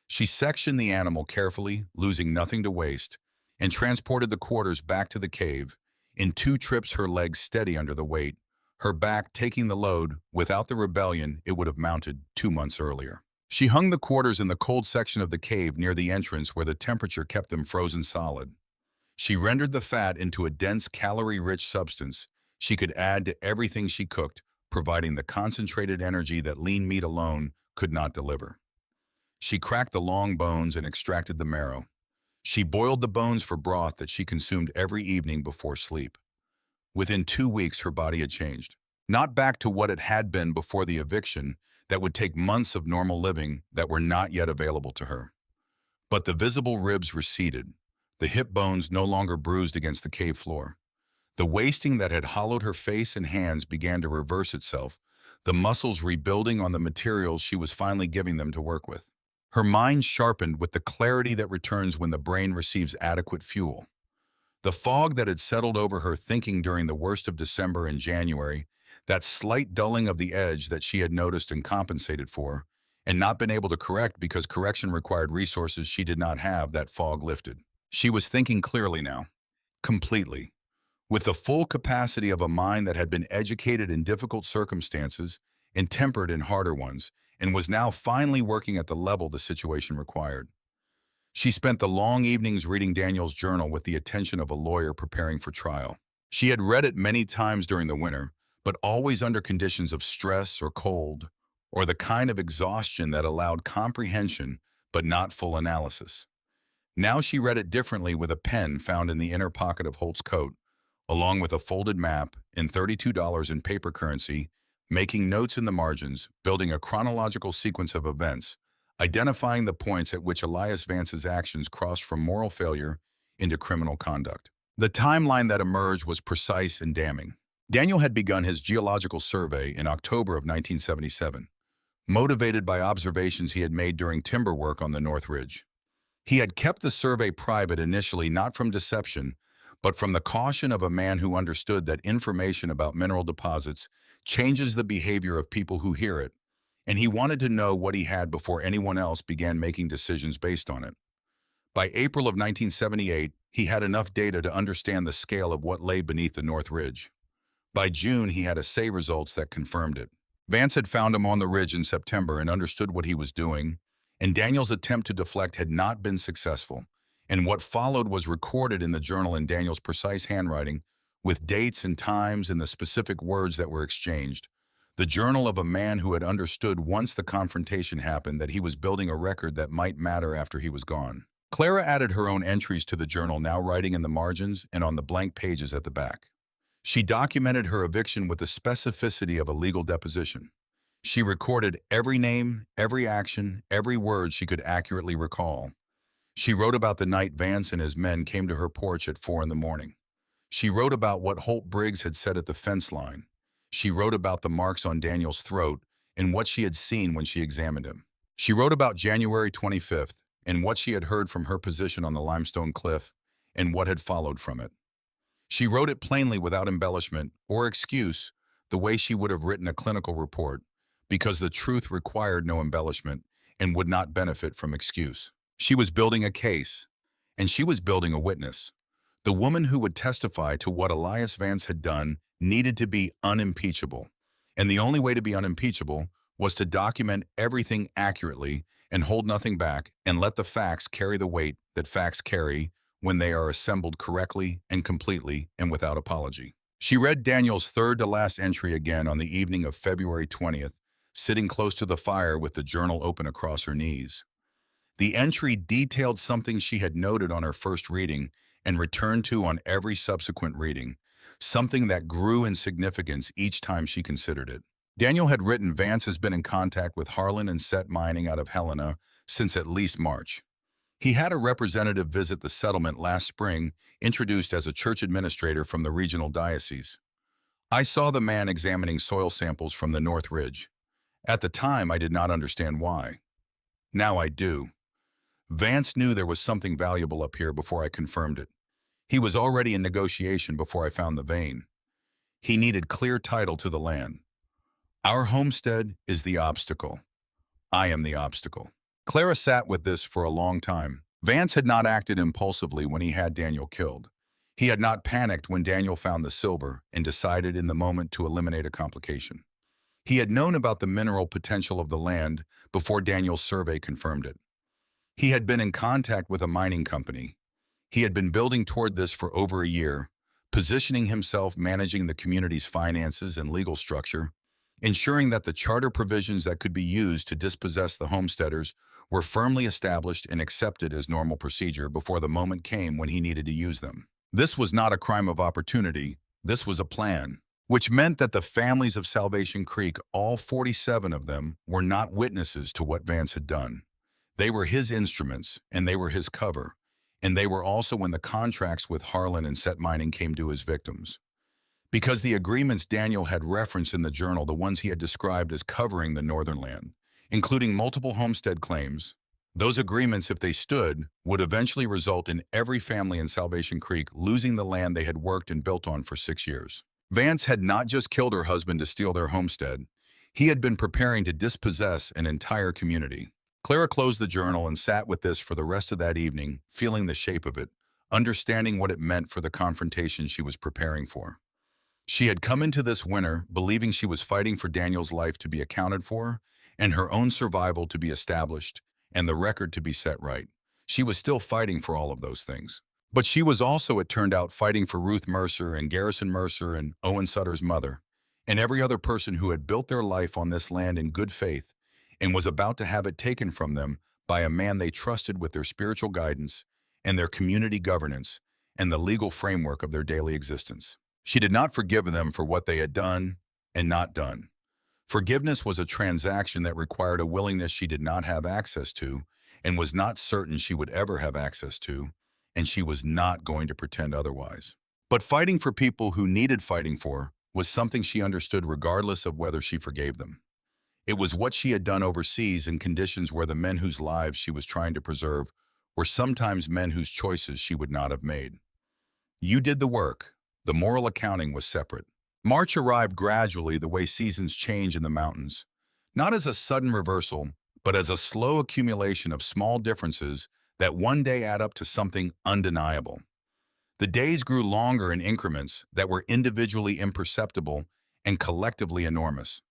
Speaker 1: She sectioned the animal carefully, losing nothing to waste, and transported the quarters back to the cave, in 2 trips, her legs steady under the weight, her back taking the load. Without the rebellion it would have mounted 2 months earlier. She hung the quarters in the cold section of the cave near the entrance where the temperature kept them frozen solid. She rendered the fat into a dense, calorie-rich substance she could add to everything she cooked, providing the concentrated energy that lean meat alone could not deliver. She cracked the long bones and extracted the marrow. She boiled the bones for broth that she consumed every evening before sleep. Within 2 weeks, her body had changed. Not back to what it had been before the eviction that would take months of normal living that were not yet available to her. But the visible ribs receded. The hip bones no longer bruised against the cave floor. The wasting that had hollowed her face and hands began to reverse itself, the muscles rebuilding on the materials she was finally giving them to work with. Her mind sharpened with the clarity that returns when the brain receives adequate fuel. The fog that had settled over her thinking during the worst of December and January, that slight dulling of the edge that she had noticed and compensated for, and not been able to correct because correction required resources she did not have, that fog lifted. She was thinking clearly now, completely, with the full capacity of a mind that had been educated in difficult circumstances and tempered in harder ones, and was now finally working at the level the situation required. She spent the long evenings reading Daniel's journal with the attention of a lawyer preparing for trial. She had read it many times during the winter, but always under conditions of stress or cold, or the kind of exhaustion that allowed comprehension but not full analysis. Now she read it differently with a pen found in the inner pocket of Holt's coat, along with a folded map and $32 in paper currency, making notes in the margins, building a chronological sequence of events, identifying the points at which Elias Vance's actions crossed from moral failure into criminal conduct. The timeline that emerged was precise and damning. Daniel had begun his geological survey in October of 1977, motivated by observations he had made during timber work on the North Ridge. He had kept the survey private initially not from deception, but from the caution of a man who understood that information about mineral deposits changes the behavior of people who hear it, and he wanted to know what he had before anyone else began making decisions based on it. By April of 1978, he had enough data to understand the scale of what lay beneath the North Ridge. By June, he had assay results that confirmed it. Vance had found him on the ridge in September and understood what he was doing, and Daniel's attempt to deflect had not been successful, and what followed was recorded in the journal in Daniel's precise handwriting, with dates and times and the specific words that were exchanged. The journal of a man who had understood once the confrontation happened that he was building a record that might matter after he was gone. Clara added her own entries to the journal, now writing in the margins and on the blank pages at the back. She documented her eviction with the specificity of a legal deposition. She recorded every name, every action, every word she could accurately recall. She wrote about the night Vance and his men came to her porch at 4 in the morning. She wrote about what Holt Briggs had said at the fence line. She wrote about the marks on Daniel's throat and what she had seen when she examined him. She wrote about January 25th and what she had heard from her position on the limestone cliff and what had followed from it. She wrote it plainly without embellishment or excuse, the way she would have written a clinical report, because the truth required no embellishment and would not benefit from excuse. She was building a case, and she was building a witness. The woman who would testify to what Elias Vance had done needed to be unimpeachable, and the only way to be unimpeachable was to document everything accurately and hold nothing back and let the facts carry the weight that facts carry when they are assembled correctly and completely and without apology. She read Daniel's third-to-last entry again on the evening of February 20th, sitting close to the fire with the journal open across her knees. The entry detailed something she had noted on her first reading and returned to on every subsequent reading, something that grew in significance each time she considered it. Daniel had written Vance has been in contact with Harlan and Set Mining out of Helena since at least March. He had a representative visit the settlement last spring, introduced as a church administrator from the regional diocese. I saw the man examining soil samples from the North Ridge. At the time, I did not understand why. Now I do. Vance knew there was something valuable up here before I confirmed it. He was already in negotiation before I found the vein. He needed clear title to the land. Our homestead is the obstacle. I am the obstacle. Clara sat with this for a long time. Vance had not acted impulsively when he had Daniel killed. He had not panicked when Daniel found the silver and decided in the moment to eliminate a complication. He had known about the mineral potential of the land before Daniel's survey confirmed it. He had been in contact with a mining company. He had been building toward this for over a year, positioning himself managing the community's finances and legal structure, ensuring that the charter provisions that could be used to dispossess the homesteaders were firmly established and accepted as normal procedure before the moment came when he needed to use them. This was not a crime of opportunity, this was a plan, which meant that the families of Salvation Creek, all 47 of them, were not witnesses to what Vance had done. They were his instruments, and they were his cover, and they were also when the contracts with Harlan and Set Mining came due as victims. Because the agreements Daniel had referenced in the journal, the ones he had described as covering the northern land, including multiple homestead claims, those agreements, if they stood, would eventually result in every family in Salvation Creek losing the land they had worked and built on for 6 years. Vance had not just killed her husband to steal their homestead. He had been preparing to dispossess an entire community. Clara closed the journal and sat with this for the rest of that evening, feeling the shape of it, understanding what it meant for the confrontation she was preparing for. She had come into this winter believing she was fighting for Daniel's life to be accounted for and her own survival to be established and the record to be set right. She was still fighting for all of those things. But she was also, it turned out, fighting for Ruth Mercer and Garrison Mercer and Owen Sutter's mother and every other person who had built their life on this land in good faith and was about to have it taken from them by a man they trusted with their spiritual guidance and their community governance and the legal framework of their daily existence. She did not forgive them for what they had done and not done. Forgiveness was a transaction that required a willingness she did not have access to and was not certain she would ever have access to, and she was not going to pretend otherwise. But fighting for people who needed fighting for was something she understood regardless of whether she forgave them. It was what she had done overseas in conditions where the men whose lives she was trying to preserve were sometimes men whose choices she would not have made. You did the work. The moral accounting was separate. March arrived gradually the way seasons change in the mountains, not as a sudden reversal, but as a slow accumulation of small differences that one day add up to something undeniable. The days grew longer in increments that were individually imperceptible and collectively enormous.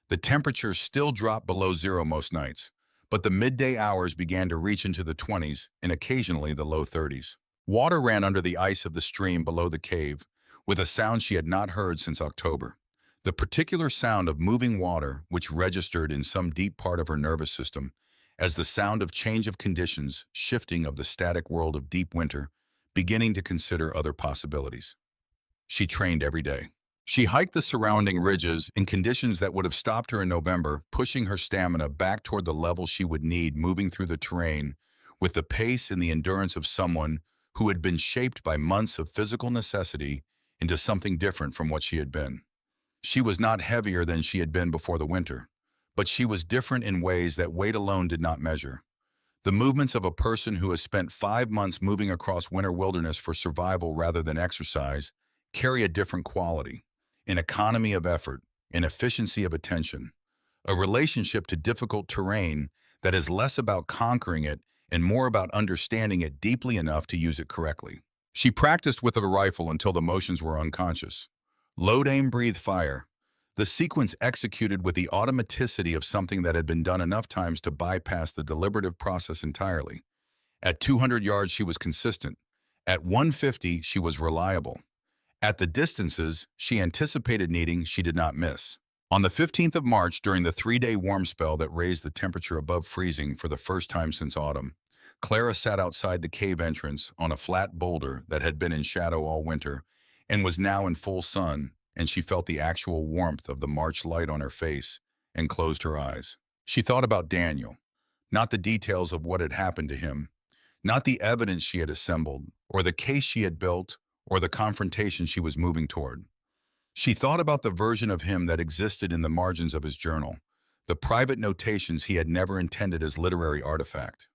Speaker 1: The temperature still dropped below zero most nights, but the midday hours began to reach into the 20s and occasionally the low 30s. Water ran under the ice of the stream below the cave, with a sound she had not heard since October. The particular sound of moving water, which registered in some deep part of her nervous system, as the sound of change of conditions, shifting of the static world of deep winter, beginning to consider other possibilities. She trained every day. She hiked the surrounding ridges in conditions that would have stopped her in November, pushing her stamina back toward the level she would need moving through the terrain with the pace and the endurance of someone who had been shaped by months of physical necessity into something different from what she had been. She was not heavier than she had been before the winter, but she was different in ways that weight alone did not measure. The movements of a person who has spent 5 months moving across winter wilderness for survival rather than exercise carry a different quality, an economy of effort, an efficiency of attention, a relationship to difficult terrain that is less about conquering it and more about understanding it deeply enough to use it correctly. She practiced with a rifle until the motions were unconscious. Load, aim, breathe, fire. The sequence executed with the automaticity of something that had been done enough times to bypass the deliberative process entirely. At 200 yards, she was consistent. At 150, she was reliable. At the distances she anticipated needing, she did not miss. On the 15th of March, during the 3-day warm spell that raised the temperature above freezing for the first time since autumn, Clara sat outside the cave entrance on a flat boulder that had been in shadow all winter and was now in full sun, and she felt the actual warmth of the March light on her face and closed her eyes. She thought about Daniel, not the details of what had happened to him, not the evidence she had assembled, or the case she had built, or the confrontation she was moving toward. She thought about the version of him that existed in the margins of his journal, the private notations he had never intended as literary artifact,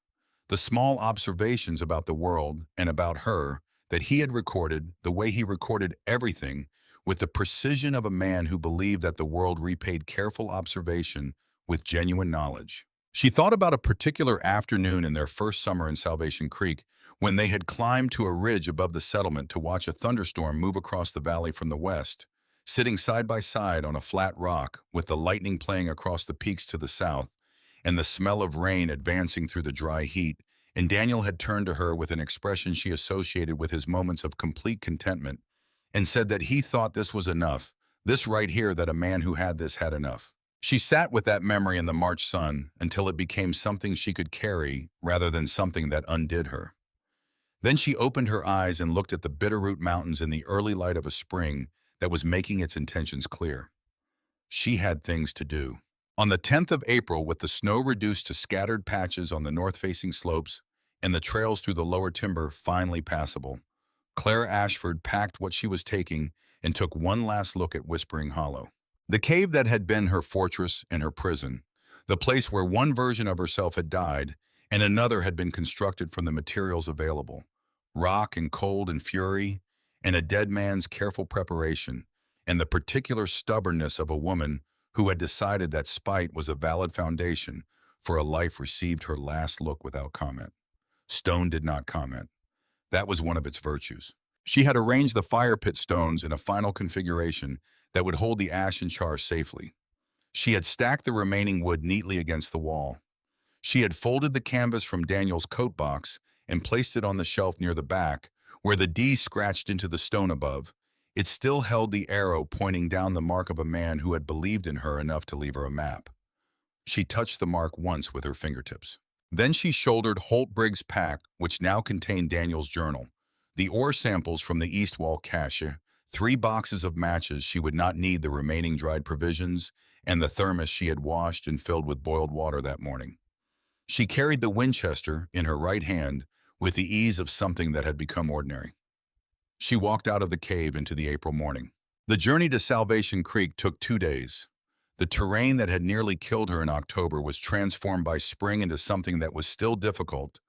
Speaker 1: the small observations about the world and about her that he had recorded the way he recorded everything, with the precision of a man who believed that the world repaid careful observation with genuine knowledge. She thought about a particular afternoon in their first summer in Salvation Creek when they had climbed to a ridge above the settlement to watch a thunderstorm move across the valley from the west, sitting side by side on a flat rock with the lightning playing across the peaks to the south and the smell of rain advancing through the dry heat, and Daniel had turned to her with an expression she associated with his moments of complete contentment and said that he thought this was enough, This right here that a man who had this had enough. She sat with that memory in the March sun until it became something she could carry rather than something that undid her. Then she opened her eyes and looked at the Bitterroot Mountains in the early light of a spring that was making its intentions clear. She had things to do. On the 10th of April, with the snow reduced to scattered patches on the north-facing slopes and the trails through the lower timber finally passable, Clara Ashford packed what she was taking and took one last look at Whispering Hollow. The cave that had been her fortress and her prison, the place where one version of herself had died and another had been constructed from the materials available, rock and cold and fury, and a dead man's careful preparation, and the particular stubbornness of a woman who had decided that spite was a valid foundation for a life received her last look without comment. Stone did not comment. That was one of its virtues. She had arranged the fire pit stones in a final configuration that would hold the ash and char safely. She had stacked the remaining wood neatly against the wall. She had folded the canvas from Daniel's coat box and placed it on the shelf near the back, where the D scratched into the stone above. It still held the arrow pointing down the mark of a man who had believed in her enough to leave her a map. She touched the mark once with her fingertips. Then she shouldered Holt Briggs' pack, which now contained Daniel's journal, the ore samples from the east wall cache, 3 boxes of matches she would not need, the remaining dried provisions, and the thermos she had washed and filled with boiled water that morning. She carried the Winchester in her right hand with the ease of something that had become ordinary. She walked out of the cave into the April morning. The journey to Salvation Creek took 2 days. The terrain that had nearly killed her in October was transformed by spring into something that was still difficult,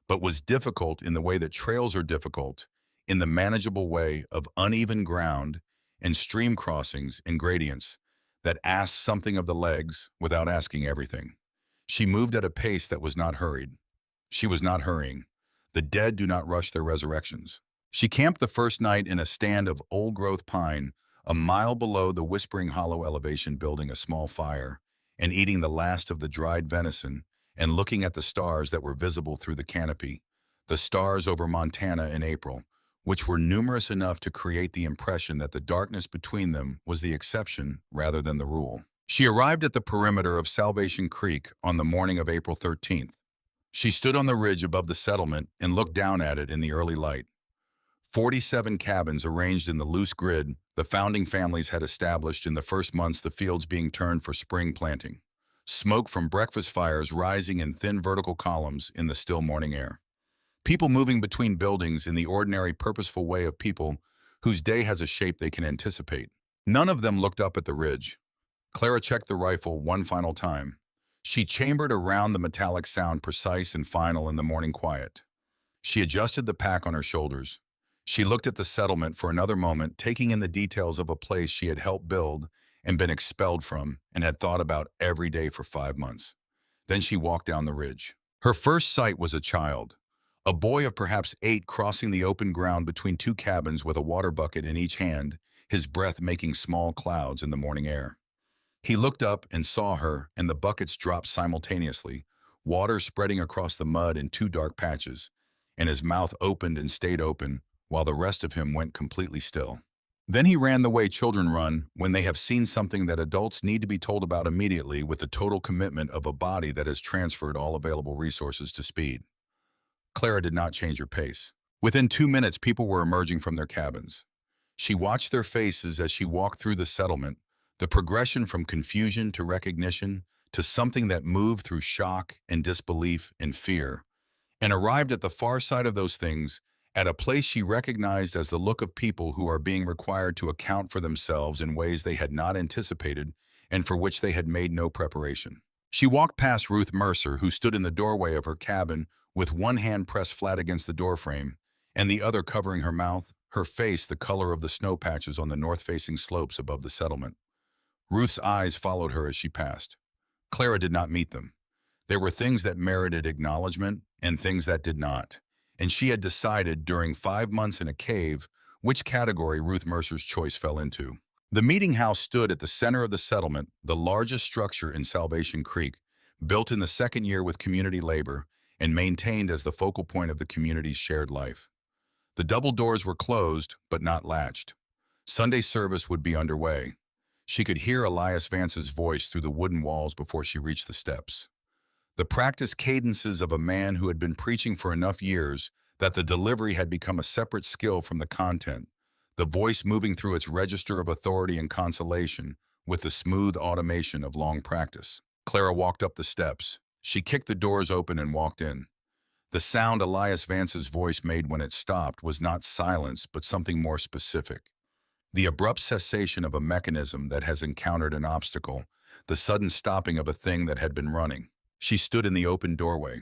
Speaker 1: but was difficult in the way that trails are difficult, in the manageable way of uneven ground and stream crossings and gradients that asked something of the legs without asking everything. She moved at a pace that was not hurried. She was not hurrying. The dead do not rush their resurrections. She camped the first night in a stand of old-growth pine, a mile below the Whispering Hollow elevation, building a small fire and eating the last of the dried venison and looking at the stars that were visible through the canopy, the stars over Montana in April, which were numerous enough to create the impression that the darkness between them was the exception rather than the rule. She arrived at the perimeter of Salvation Creek on the morning of April 13th. She stood on the ridge above the settlement and looked down at it in the early light. 47 cabins arranged in the loose grid the founding families had established in the first months, the fields being turned for spring planting. Smoke from breakfast fires rising in thin vertical columns in the still morning air. People moving between buildings in the ordinary purposeful way of people whose day has a shape they can anticipate. None of them looked up at the ridge. Clara checked the rifle one final time. She chambered around the metallic sound, precise and final in the morning quiet. She adjusted the pack on her shoulders. She looked at the settlement for another moment, taking in the details of a place she had helped build and been expelled from and had thought about every day for 5 months. Then she walked down the ridge. Her first sight was a child, a boy of perhaps 8, crossing the open ground between 2 cabins with a water bucket in each hand, his breath making small clouds in the morning air. He looked up and saw her, and the buckets dropped simultaneously, water spreading across the mud in 2 dark patches, and his mouth opened and stayed open, while the rest of him went completely still. Then he ran the way children run when they have seen something that adults need to be told about immediately, with the total commitment of a body that has transferred all available resources to speed. Clara did not change her pace. Within 2 minutes, people were emerging from their cabins. She watched their faces as she walked through the settlement, the progression from confusion to recognition to something that moved through shock and disbelief and fear, and arrived at the far side of those things, at a place she recognized as the look of people who are being required to account for themselves in ways they had not anticipated and for which they had made no preparation. She walked past Ruth Mercer, who stood in the doorway of her cabin with one hand pressed flat against the doorframe and the other covering her mouth, her face the color of the snow patches on the north-facing slopes above the settlement. Ruth's eyes followed her as she passed. Clara did not meet them. There were things that merited acknowledgement and things that did not, and she had decided during 5 months in a cave which category Ruth Mercer's choice fell into. The meeting house stood at the center of the settlement, the largest structure in Salvation Creek, built in the second year with community labor and maintained as the focal point of the community's shared life. The double doors were closed, but not latched. Sunday service would be underway. She could hear Elias Vance's voice through the wooden walls before she reached the steps. The practiced cadences of a man who had been preaching for enough years that the delivery had become a separate skill from the content, the voice moving through its register of authority and consolation with the smooth automation of long practice. Clara walked up the steps. She kicked the doors open and walked in. The sound Elias Vance's voice made when it stopped was not silence, but something more specific. The abrupt cessation of a mechanism that has encountered an obstacle, the sudden stopping of a thing that had been running. She stood in the open doorway.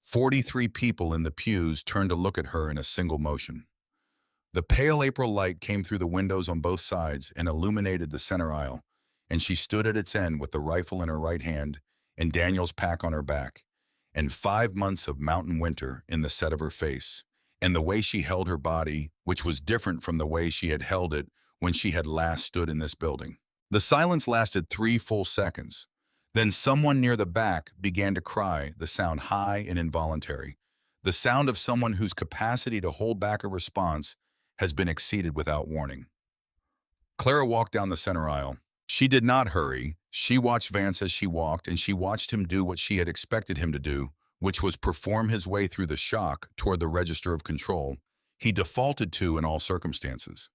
Speaker 1: 43 people in the pews turned to look at her in a single motion. The pale April light came through the windows on both sides and illuminated the center aisle, and she stood at its end with the rifle in her right hand and Daniel's pack on her back, and 5 months of mountain winter in the set of her face, and the way she held her body, which was different from the way she had held it when she had last stood in this building. The silence lasted 3 full seconds. Then someone near the back began to cry, the sound high and involuntary, the sound of someone whose capacity to hold back a response has been exceeded without warning. Clara walked down the center aisle. She did not hurry. She watched Vance as she walked, and she watched him do what she had expected him to do, which was perform his way through the shock toward the register of control he defaulted to in all circumstances.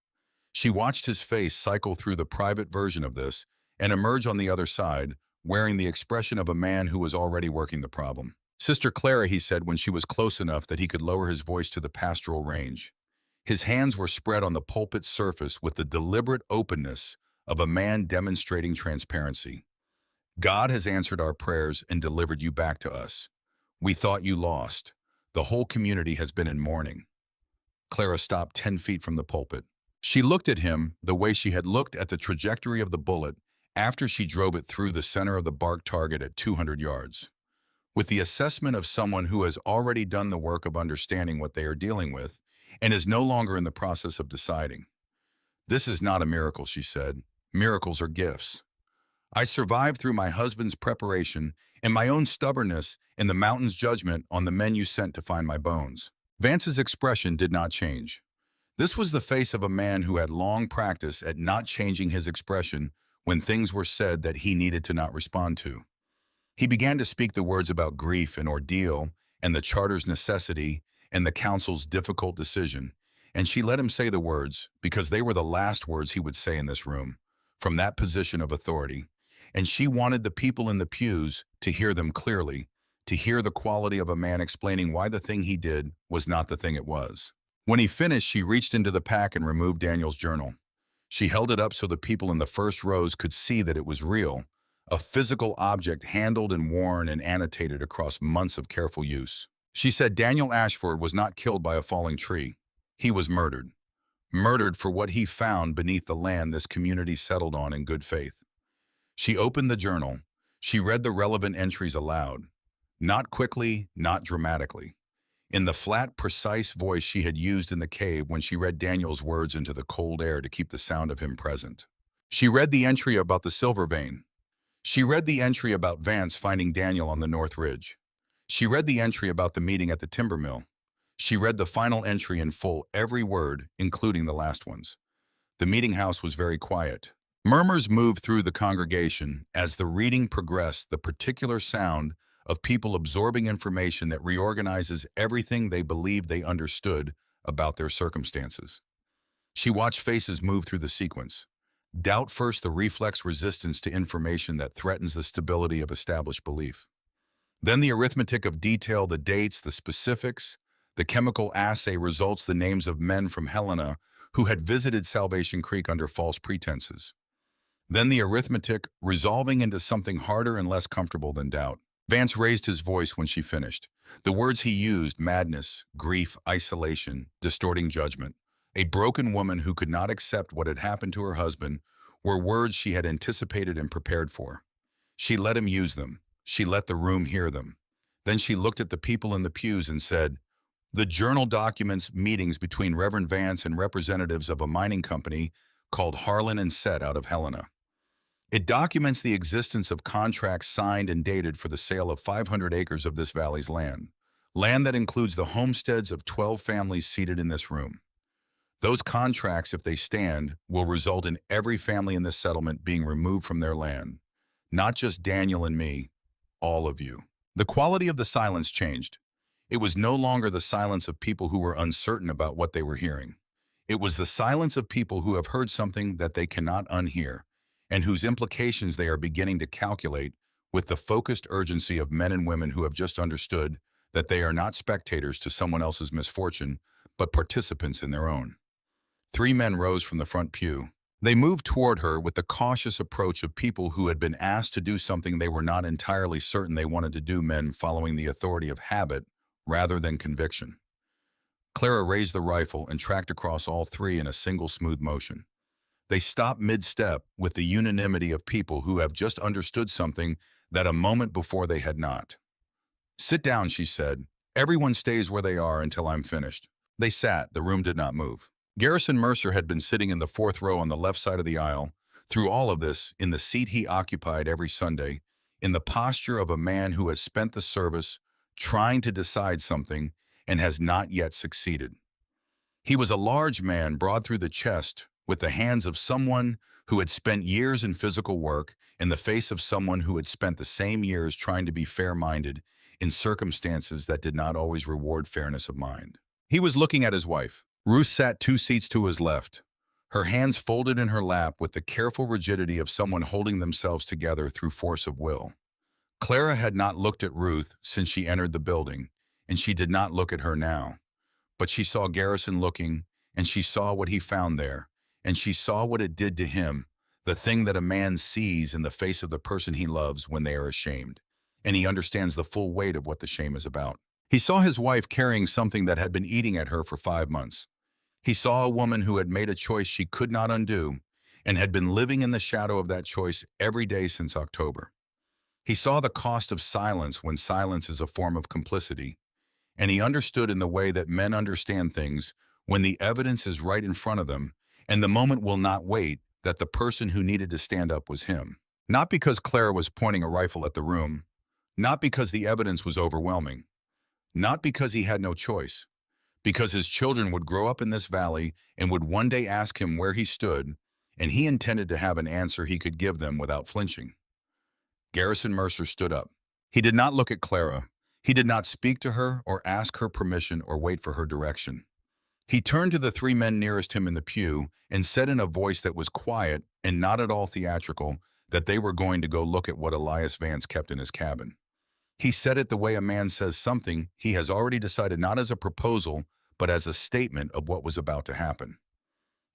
Speaker 1: She watched his face cycle through the private version of this and emerge on the other side, wearing the expression of a man who was already working the problem. "Sister Clara," he said when she was close enough that he could lower his voice to the pastoral range. His hands were spread on the pulpit surface with the deliberate openness of a man demonstrating transparency. "God has answered our prayers and delivered you back to us. We thought you lost. The whole community has been in mourning." Clara stopped 10 feet from the pulpit. She looked at him the way she had looked at the trajectory of the bullet after she drove it through the center of the bark target at 200 yards. With the assessment of someone who has already done the work of understanding what they are dealing with and is no longer in the process of deciding. "This is not a miracle," she said. "Miracles are gifts. I survived through my husband's preparation and my own stubbornness and the mountain's judgment on the men you sent to find my bones." Vance's expression did not change. This was the face of a man who had long practice at not changing his expression when things were said that he needed to not respond to. He began to speak the words about grief and ordeal and the charter's necessity and the council's difficult decision, and she let him say the words because they were the last words he would say in this room, from that position of authority, and she wanted the people in the pews to hear them clearly, to hear the quality of a man explaining why the thing he did was not the thing it was. When he finished, she reached into the pack and removed Daniel's journal. She held it up so the people in the first rows could see that it was real, a physical object handled and worn and annotated across months of careful use. She said Daniel Ashford was not killed by a falling tree. He was murdered. Murdered for what he found beneath the land this community settled on in good faith. She opened the journal. She read the relevant entries aloud. Not quickly, not dramatically. In the flat, precise voice she had used in the cave when she read Daniel's words into the cold air to keep the sound of him present. She read the entry about the silver vein. She read the entry about Vance finding Daniel on the North Ridge. She read the entry about the meeting at the timber mill. She read the final entry in full, every word, including the last ones. The meeting house was very quiet. Murmurs moved through the congregation as the reading progressed, the particular sound of people absorbing information that reorganizes everything they believed they understood about their circumstances. She watched faces move through the sequence. Doubt first, the reflex resistance to information that threatens the stability of established belief. Then the arithmetic of detail, the dates, the specifics, the chemical assay results, the names of men from Helena who had visited Salvation Creek under false pretenses. Then the arithmetic resolving into something harder and less comfortable than doubt. Vance raised his voice when she finished. The words he used, madness, grief, isolation, distorting judgment, a broken woman who could not accept what had happened to her husband, were words she had anticipated and prepared for. She let him use them. She let the room hear them. Then she looked at the people in the pews and said, "The journal documents meetings between Reverend Vance and representatives of a mining company called Harlan and Set out of Helena. It documents the existence of contracts signed and dated for the sale of 500 acres of this valley's land that includes the homesteads of 12 families seated in this room. Those contracts, if they stand, will result in every family in this settlement being removed from their land. Not just Daniel and me, all of you. The quality of the silence changed. It was no longer the silence of people who were uncertain about what they were hearing. It was the silence of people who have heard something that they cannot unhear, and whose implications they are beginning to calculate with the focused urgency of men and women who have just understood that they are not spectators to someone else's misfortune, but participants in their own. 3 men rose from the front pew. They moved toward her with the cautious approach of people who had been asked to do something they were not entirely certain they wanted to do, men following the authority of habit rather than conviction. Clara raised the rifle and tracked across all 3 in a single smooth motion. They stopped mid-step with the unanimity of people who have just understood something that a moment before they had not. "Sit down," she said. "Everyone stays where they are until I'm finished." They sat. The room did not move. Garrison Mercer had been sitting in the 4th row on the left side of the aisle, through all of this, in the seat he occupied every Sunday, in the posture of a man who has spent the service trying to decide something and has not yet succeeded. He was a large man, broad through the chest, with the hands of someone who had spent years in physical work, in the face of someone who had spent the same years trying to be fair-minded in circumstances that did not always reward fairness of mind. He was looking at his wife. Ruth sat 2 seats to his left, her hands folded in her lap with the careful rigidity of someone holding themselves together through force of will. Clara had not looked at Ruth since she entered the building, and she did not look at her now. But she saw Garrison looking, and she saw what he found there, and she saw what it did to him, the thing that a man sees in the face of the person he loves when they are ashamed, and he understands the full weight of what the shame is about. He saw his wife carrying something that had been eating at her for 5 months. He saw a woman who had made a choice she could not undo and had been living in the shadow of that choice every day since October. He saw the cost of silence when silence is a form of complicity, and he understood in the way that men understand things when the evidence is right in front of them and the moment will not wait, that the person who needed to stand up was him. Not because Clara was pointing a rifle at the room, not because the evidence was overwhelming, not because he had no choice, because his children would grow up in this valley and would one day ask him where he stood, and he intended to have an answer he could give them without flinching. Garrison Mercer stood up. He did not look at Clara. He did not speak to her or ask her permission or wait for her direction. He turned to the 3 men nearest him in the pew and said in a voice that was quiet and not at all theatrical that they were going to go look at what Elias Vance kept in his cabin. He said it the way a man says something he has already decided, not as a proposal, but as a statement of what was about to happen.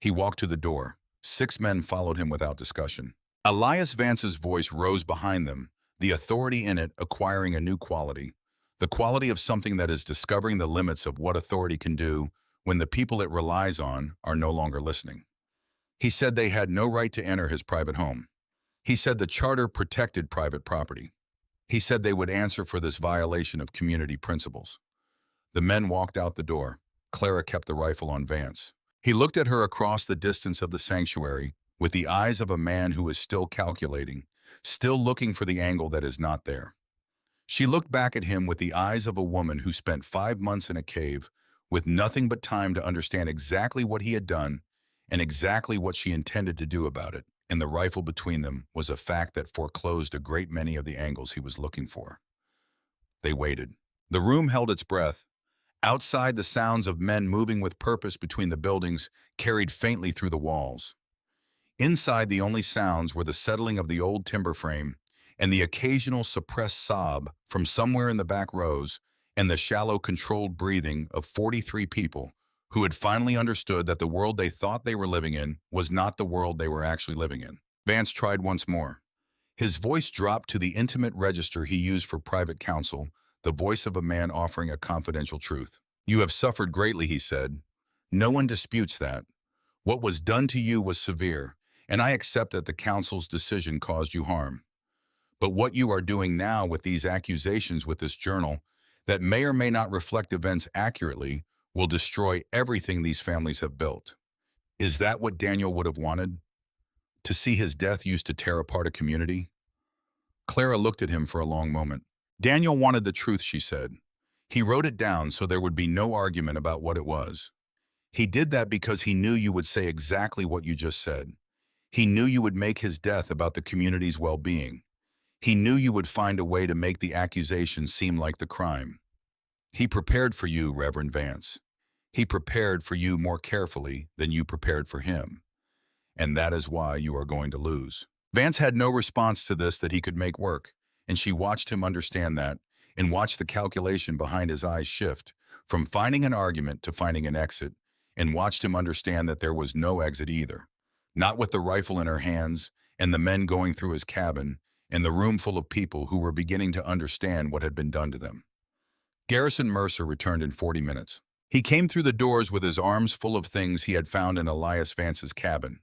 Speaker 1: He walked to the door. 6 men followed him without discussion. Elias Vance's voice rose behind them, the authority in it acquiring a new quality, the quality of something that is discovering the limits of what authority can do when the people it relies on are no longer listening. He said they had no right to enter his private home. He said the charter protected private property. He said they would answer for this violation of community principles. The men walked out the door. Clara kept the rifle on Vance. He looked at her across the distance of the sanctuary with the eyes of a man who is still calculating, still looking for the angle that is not there. She looked back at him with the eyes of a woman who spent 5 months in a cave with nothing but time to understand exactly what he had done and exactly what she intended to do about it, and the rifle between them was a fact that foreclosed a great many of the angles he was looking for. They waited. The room held its breath. Outside, the sounds of men moving with purpose between the buildings carried faintly through the walls. Inside, the only sounds were the settling of the old timber frame and the occasional suppressed sob from somewhere in the back rows and the shallow, controlled breathing of 43 people who had finally understood that the world they thought they were living in was not the world they were actually living in. Vance tried once more. His voice dropped to the intimate register he used for private counsel, the voice of a man offering a confidential truth. "You have suffered greatly," he said. "No one disputes that. What was done to you was severe, and I accept that the council's decision caused you harm. But what you are doing now with these accusations, with this journal, that may or may not reflect events accurately, will destroy everything these families have built. Is that what Daniel would have wanted? To see his death used to tear apart a community?" Clara looked at him for a long moment. "Daniel wanted the truth," she said. "He wrote it down so there would be no argument about what it was. He did that because he knew you would say exactly what you just said. He knew you would make his death about the community's well-being. He knew you would find a way to make the accusation seem like the crime. He prepared for you, Reverend Vance. He prepared for you more carefully than you prepared for him. And that is why you are going to lose. Vance had no response to this that he could make work, and she watched him understand that, and watched the calculation behind his eyes shift, from finding an argument to finding an exit, and watched him understand that there was no exit either. Not with the rifle in her hands, and the men going through his cabin, and the room full of people who were beginning to understand what had been done to them. Garrison Mercer returned in 40 minutes. He came through the doors with his arms full of things he had found in Elias Vance's cabin,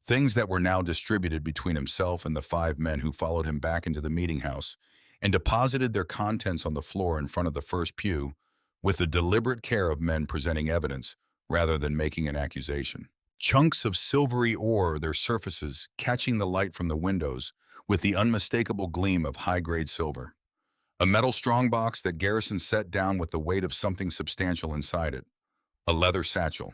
Speaker 1: things that were now distributed between himself and the 5 men who followed him back into the meeting house and deposited their contents on the floor in front of the first pew with the deliberate care of men presenting evidence rather than making an accusation. Chunks of silvery ore, their surfaces catching the light from the windows with the unmistakable gleam of high-grade silver. A metal strongbox that Garrison set down with the weight of something substantial inside it. A leather satchel.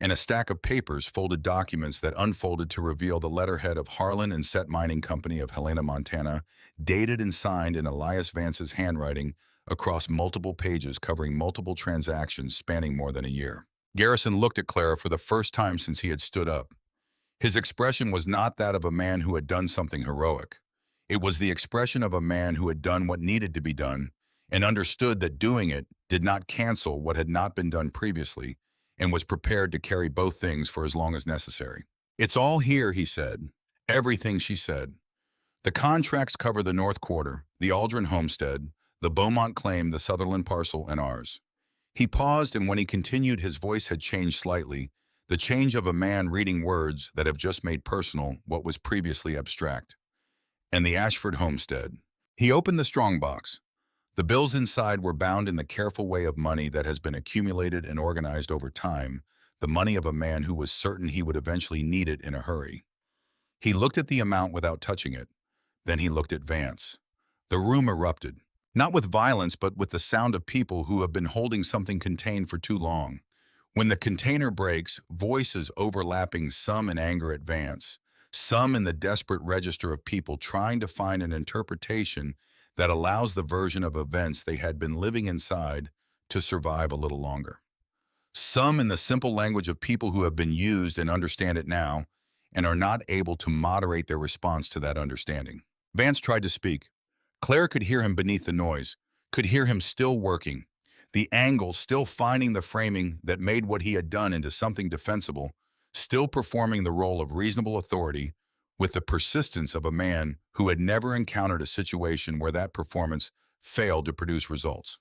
Speaker 1: And a stack of papers, folded documents that unfolded to reveal the letterhead of Harlan and Set Mining Company of Helena, Montana, dated and signed in Elias Vance's handwriting across multiple pages covering multiple transactions spanning more than a year. Garrison looked at Clara for the first time since he had stood up. His expression was not that of a man who had done something heroic. It was the expression of a man who had done what needed to be done and understood that doing it did not cancel what had not been done previously, and was prepared to carry both things for as long as necessary. "It's all here," he said. Everything, she said. "The contracts cover the North Quarter, the Aldrin homestead, the Beaumont claim, the Sutherland parcel, and ours." He paused, and when he continued, his voice had changed slightly, the change of a man reading words that have just made personal what was previously abstract. "And the Ashford homestead." He opened the strongbox. The bills inside were bound in the careful way of money that has been accumulated and organized over time, the money of a man who was certain he would eventually need it in a hurry. He looked at the amount without touching it. Then he looked at Vance. The room erupted, not with violence but with the sound of people who have been holding something contained for too long. When the container breaks, voices overlapping, some in anger at Vance, some in the desperate register of people trying to find an interpretation that allows the version of events they had been living inside to survive a little longer. Some in the simple language of people who have been used and understand it now and are not able to moderate their response to that understanding. Vance tried to speak. Claire could hear him beneath the noise, could hear him still working, the angle still finding the framing that made what he had done into something defensible, still performing the role of reasonable authority with the persistence of a man who had never encountered a situation where that performance failed to produce results.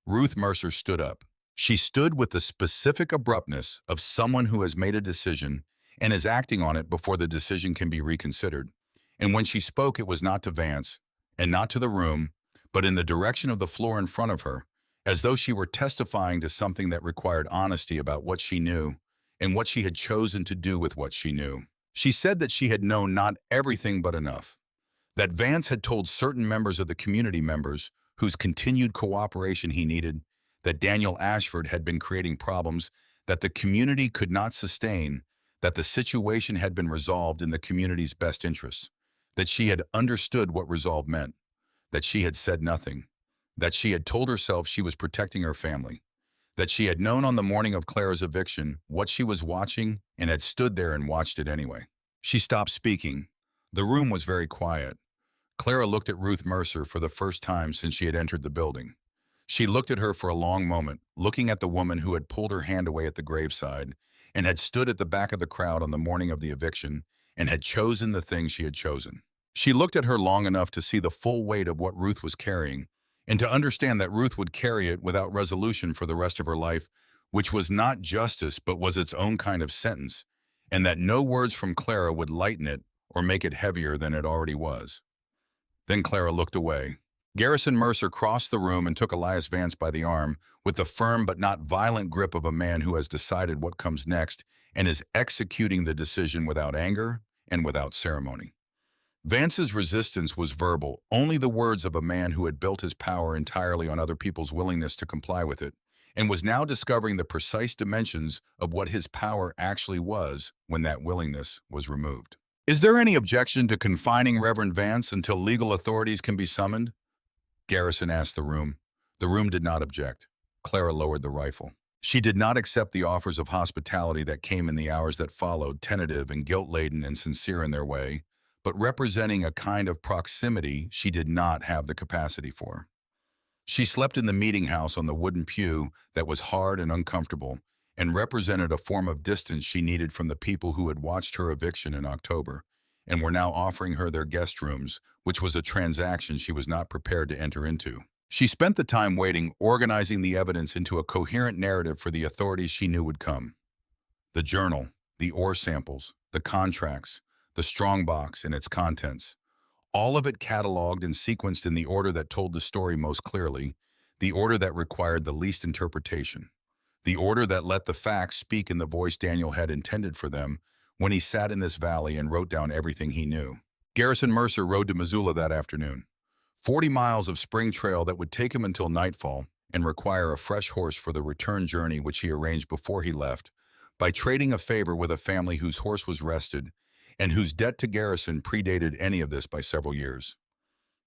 Speaker 1: Ruth Mercer stood up. She stood with the specific abruptness of someone who has made a decision and is acting on it before the decision can be reconsidered. And when she spoke, it was not to Vance and not to the room, but in the direction of the floor in front of her, as though she were testifying to something that required honesty about what she knew and what she had chosen to do with what she knew. She said that she had known not everything but enough, that Vance had told certain members of the community members whose continued cooperation he needed, that Daniel Ashford had been creating problems that the community could not sustain, that the situation had been resolved in the community's best interests, that she had understood what resolve meant, that she had said nothing, that she had told herself she was protecting her family, that she had known on the morning of Clara's eviction what she was watching and had stood there and watched it anyway. She stopped speaking. The room was very quiet. Clara looked at Ruth Mercer for the first time since she had entered the building. She looked at her for a long moment, looking at the woman who had pulled her hand away at the graveside and had stood at the back of the crowd on the morning of the eviction and had chosen the thing she had chosen. She looked at her long enough to see the full weight of what Ruth was carrying and to understand that Ruth would carry it without resolution for the rest of her life, which was not justice but was its own kind of sentence, and that no words from Clara would lighten it or make it heavier than it already was. Then Clara looked away. Garrison Mercer crossed the room and took Elias Vance by the arm with the firm but not violent grip of a man who has decided what comes next and is executing the decision without anger and without ceremony. Vance's resistance was verbal, only the words of a man who had built his power entirely on other people's willingness to comply with it, and was now discovering the precise dimensions of what his power actually was when that willingness was removed. Is there any objection to confining Reverend Vance until legal authorities can be summoned? Garrison asked the room. The room did not object. Clara lowered the rifle. She did not accept the offers of hospitality that came in the hours that followed, tentative and guilt-laden and sincere in their way, but representing a kind of proximity she did not have the capacity for. She slept in the meeting house on the wooden pew that was hard and uncomfortable and represented a form of distance she needed from the people who had watched her eviction in October and were now offering her their guest rooms, which was a transaction she was not prepared to enter into. She spent the time waiting, organizing the evidence into a coherent narrative for the authorities she knew would come. The journal, the ore samples, the contracts, the strongbox and its contents. All of it cataloged and sequenced in the order that told the story most clearly, the order that required the least interpretation, the order that let the facts speak in the voice Daniel had intended for them when he sat in this valley and wrote down everything he knew. Garrison Mercer rode to Missoula that afternoon. 40 miles of spring trail that would take him until nightfall and require a fresh horse for the return journey which he arranged before he left, by trading a favor with a family whose horse was rested and whose debt to Garrison predated any of this by several years.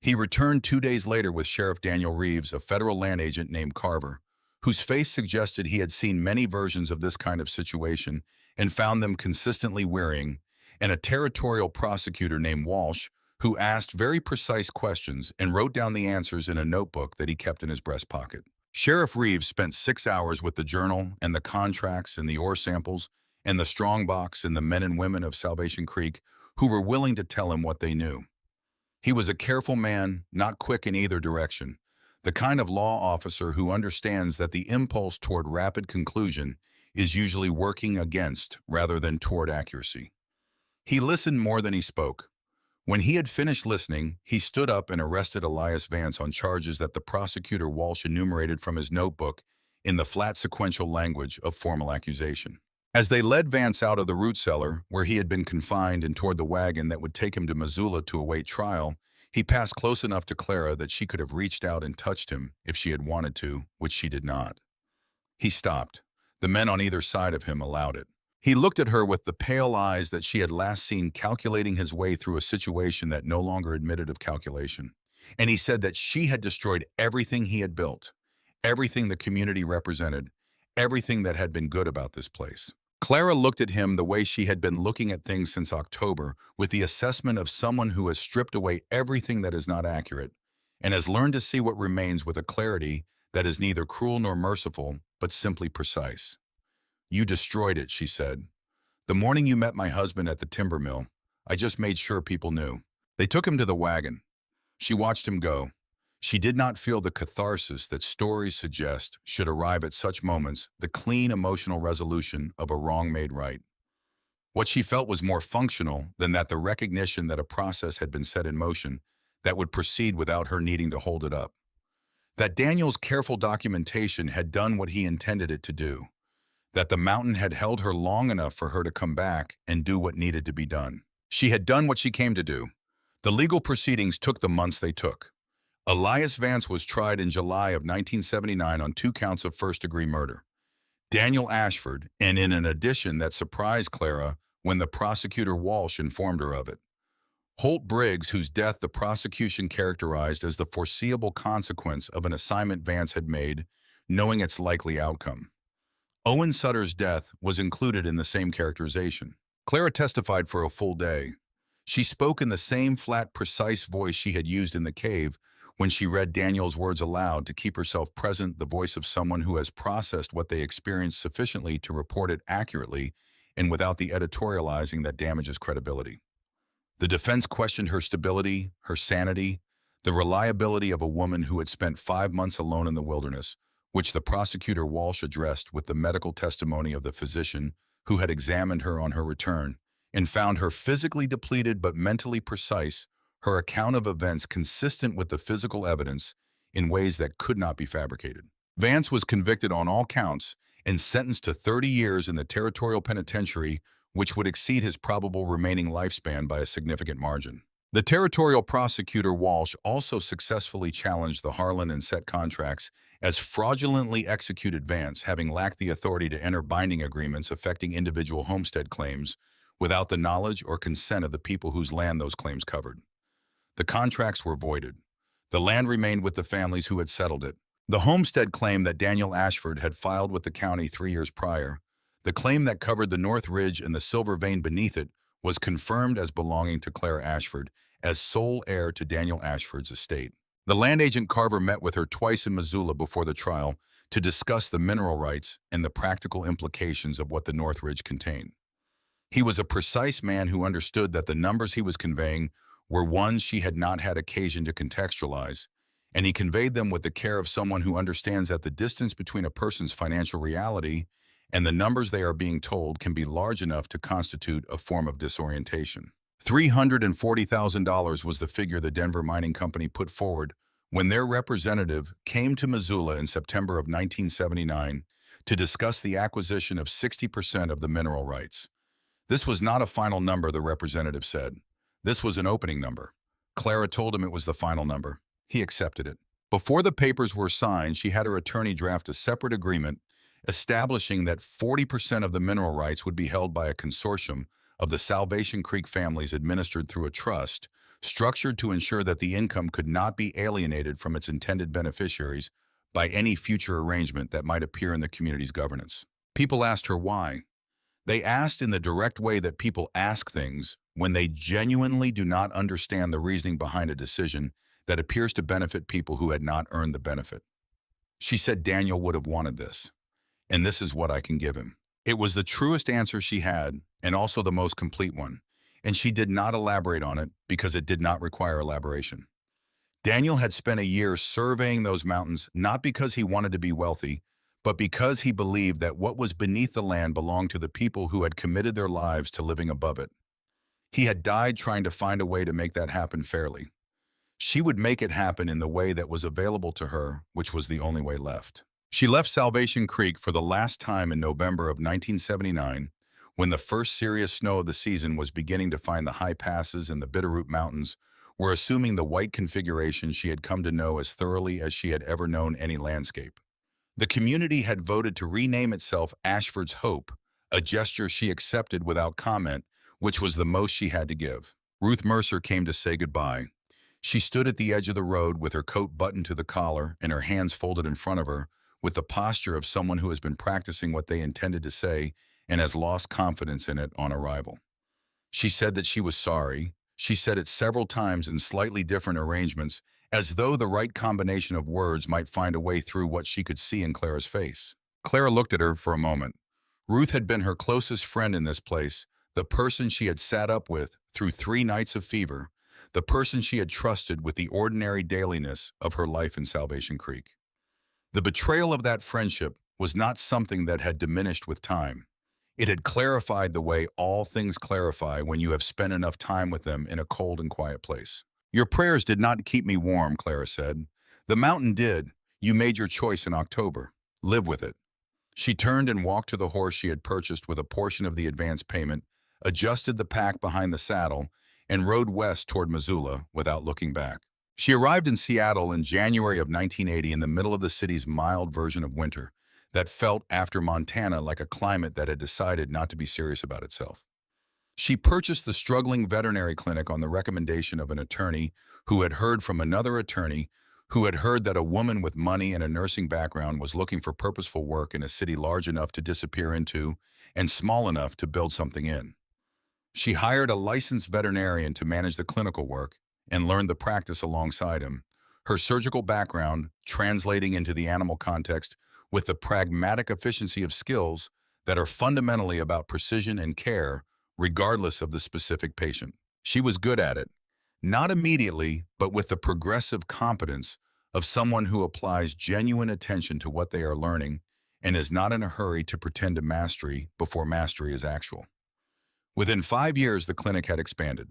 Speaker 1: He returned 2 days later with Sheriff Daniel Reeves, a federal land agent named Carver, whose face suggested he had seen many versions of this kind of situation and found them consistently wearying, and a territorial prosecutor named Walsh, who asked very precise questions and wrote down the answers in a notebook that he kept in his breast pocket. Sheriff Reeves spent 6 hours with the journal and the contracts and the ore samples and the strongbox and the men and women of Salvation Creek who were willing to tell him what they knew. He was a careful man, not quick in either direction, the kind of law officer who understands that the impulse toward rapid conclusion is usually working against rather than toward accuracy. He listened more than he spoke. When he had finished listening, he stood up and arrested Elias Vance on charges that the prosecutor Walsh enumerated from his notebook in the flat sequential language of formal accusation. As they led Vance out of the root cellar, where he had been confined, and toward the wagon that would take him to Missoula to await trial, he passed close enough to Clara that she could have reached out and touched him if she had wanted to, which she did not. He stopped. The men on either side of him allowed it. He looked at her with the pale eyes that she had last seen calculating his way through a situation that no longer admitted of calculation. And he said that she had destroyed everything he had built, everything the community represented, everything that had been good about this place. Clara looked at him the way she had been looking at things since October, with the assessment of someone who has stripped away everything that is not accurate, and has learned to see what remains with a clarity that is neither cruel nor merciful, but simply precise. "You destroyed it," she said. "The morning you met my husband at the timber mill, I just made sure people knew." They took him to the wagon. She watched him go. She did not feel the catharsis that stories suggest should arrive at such moments, the clean emotional resolution of a wrong made right. What she felt was more functional than that, the recognition that a process had been set in motion that would proceed without her needing to hold it up. That Daniel's careful documentation had done what he intended it to do. That the mountain had held her long enough for her to come back and do what needed to be done. She had done what she came to do. The legal proceedings took the months they took. Elias Vance was tried in July of 1979 on 2 counts of first-degree murder. Daniel Ashford, and in an addition that surprised Clara when the prosecutor Walsh informed her of it. Holt Briggs, whose death the prosecution characterized as the foreseeable consequence of an assignment Vance had made, knowing its likely outcome. Owen Sutter's death was included in the same characterization. Clara testified for a full day. She spoke in the same flat, precise voice she had used in the cave when she read Daniel's words aloud to keep herself present, the voice of someone who has processed what they experienced sufficiently to report it accurately and without the editorializing that damages credibility. The defense questioned her stability, her sanity, the reliability of a woman who had spent 5 months alone in the wilderness, which the prosecutor Walsh addressed with the medical testimony of the physician who had examined her on her return and found her physically depleted but mentally precise, her account of events consistent with the physical evidence in ways that could not be fabricated. Vance was convicted on all counts and sentenced to 30 years in the territorial penitentiary, which would exceed his probable remaining lifespan by a significant margin. The territorial prosecutor Walsh also successfully challenged the Harlan and Set contracts as fraudulently executed advance, having lacked the authority to enter binding agreements affecting individual homestead claims without the knowledge or consent of the people whose land those claims covered. The contracts were voided. The land remained with the families who had settled it. The homestead claim that Daniel Ashford had filed with the county 3 years prior, the claim that covered the North Ridge and the silver vein beneath it, was confirmed as belonging to Clara Ashford as sole heir to Daniel Ashford's estate. The land agent Carver met with her twice in Missoula before the trial to discuss the mineral rights and the practical implications of what the North Ridge contained. He was a precise man who understood that the numbers he was conveying were ones she had not had occasion to contextualize, and he conveyed them with the care of someone who understands that the distance between a person's financial reality and the numbers they are being told can be large enough to constitute a form of disorientation. $340,000 was the figure the Denver Mining Company put forward when their representative came to Missoula in September of 1979 to discuss the acquisition of 60% of the mineral rights. This was not a final number, the representative said. This was an opening number. Clara told him it was the final number. He accepted it. Before the papers were signed, she had her attorney draft a separate agreement establishing that 40% of the mineral rights would be held by a consortium of the Salvation Creek families administered through a trust, structured to ensure that the income could not be alienated from its intended beneficiaries by any future arrangement that might appear in the community's governance. People asked her why. They asked in the direct way that people ask things when they genuinely do not understand the reasoning behind a decision that appears to benefit people who had not earned the benefit. She said Daniel would have wanted this, and this is what I can give him. It was the truest answer she had, and also the most complete one, and she did not elaborate on it because it did not require elaboration. Daniel had spent a year surveying those mountains not because he wanted to be wealthy, but because he believed that what was beneath the land belonged to the people who had committed their lives to living above it. He had died trying to find a way to make that happen fairly. She would make it happen in the way that was available to her, which was the only way left. She left Salvation Creek for the last time in November of 1979, when the first serious snow of the season was beginning to find the high passes and the Bitterroot Mountains were assuming the white configuration she had come to know as thoroughly as she had ever known any landscape. The community had voted to rename itself Ashford's Hope, a gesture she accepted without comment, which was the most she had to give. Ruth Mercer came to say goodbye. She stood at the edge of the road with her coat buttoned to the collar and her hands folded in front of her, with the posture of someone who has been practicing what they intended to say and has lost confidence in it on arrival. She said that she was sorry. She said it several times in slightly different arrangements, as though the right combination of words might find a way through what she could see in Clara's face. Clara looked at her for a moment. Ruth had been her closest friend in this place, the person she had sat up with through 3 nights of fever, the person she had trusted with the ordinary dailiness of her life in Salvation Creek. The betrayal of that friendship was not something that had diminished with time. It had clarified the way all things clarify when you have spent enough time with them in a cold and quiet place. Your prayers did not keep me warm, Clara said. The mountain did. You made your choice in October. Live with it. She turned and walked to the horse she had purchased with a portion of the advance payment, adjusted the pack behind the saddle, and rode west toward Missoula without looking back. She arrived in Seattle in January of 1980 in the middle of the city's mild version of winter that felt, after Montana, like a climate that had decided not to be serious about itself. She purchased the struggling veterinary clinic on the recommendation of an attorney who had heard from another attorney who had heard that a woman with money and a nursing background was looking for purposeful work in a city large enough to disappear into and small enough to build something in. She hired a licensed veterinarian to manage the clinical work and learned the practice alongside him, her surgical background translating into the animal context with the pragmatic efficiency of skills that are fundamentally about precision and care, regardless of the specific patient. She was good at it, not immediately, but with the progressive competence of someone who applies genuine attention to what they are learning and is not in a hurry to pretend to mastery before mastery is actual. Within 5 years, the clinic had expanded.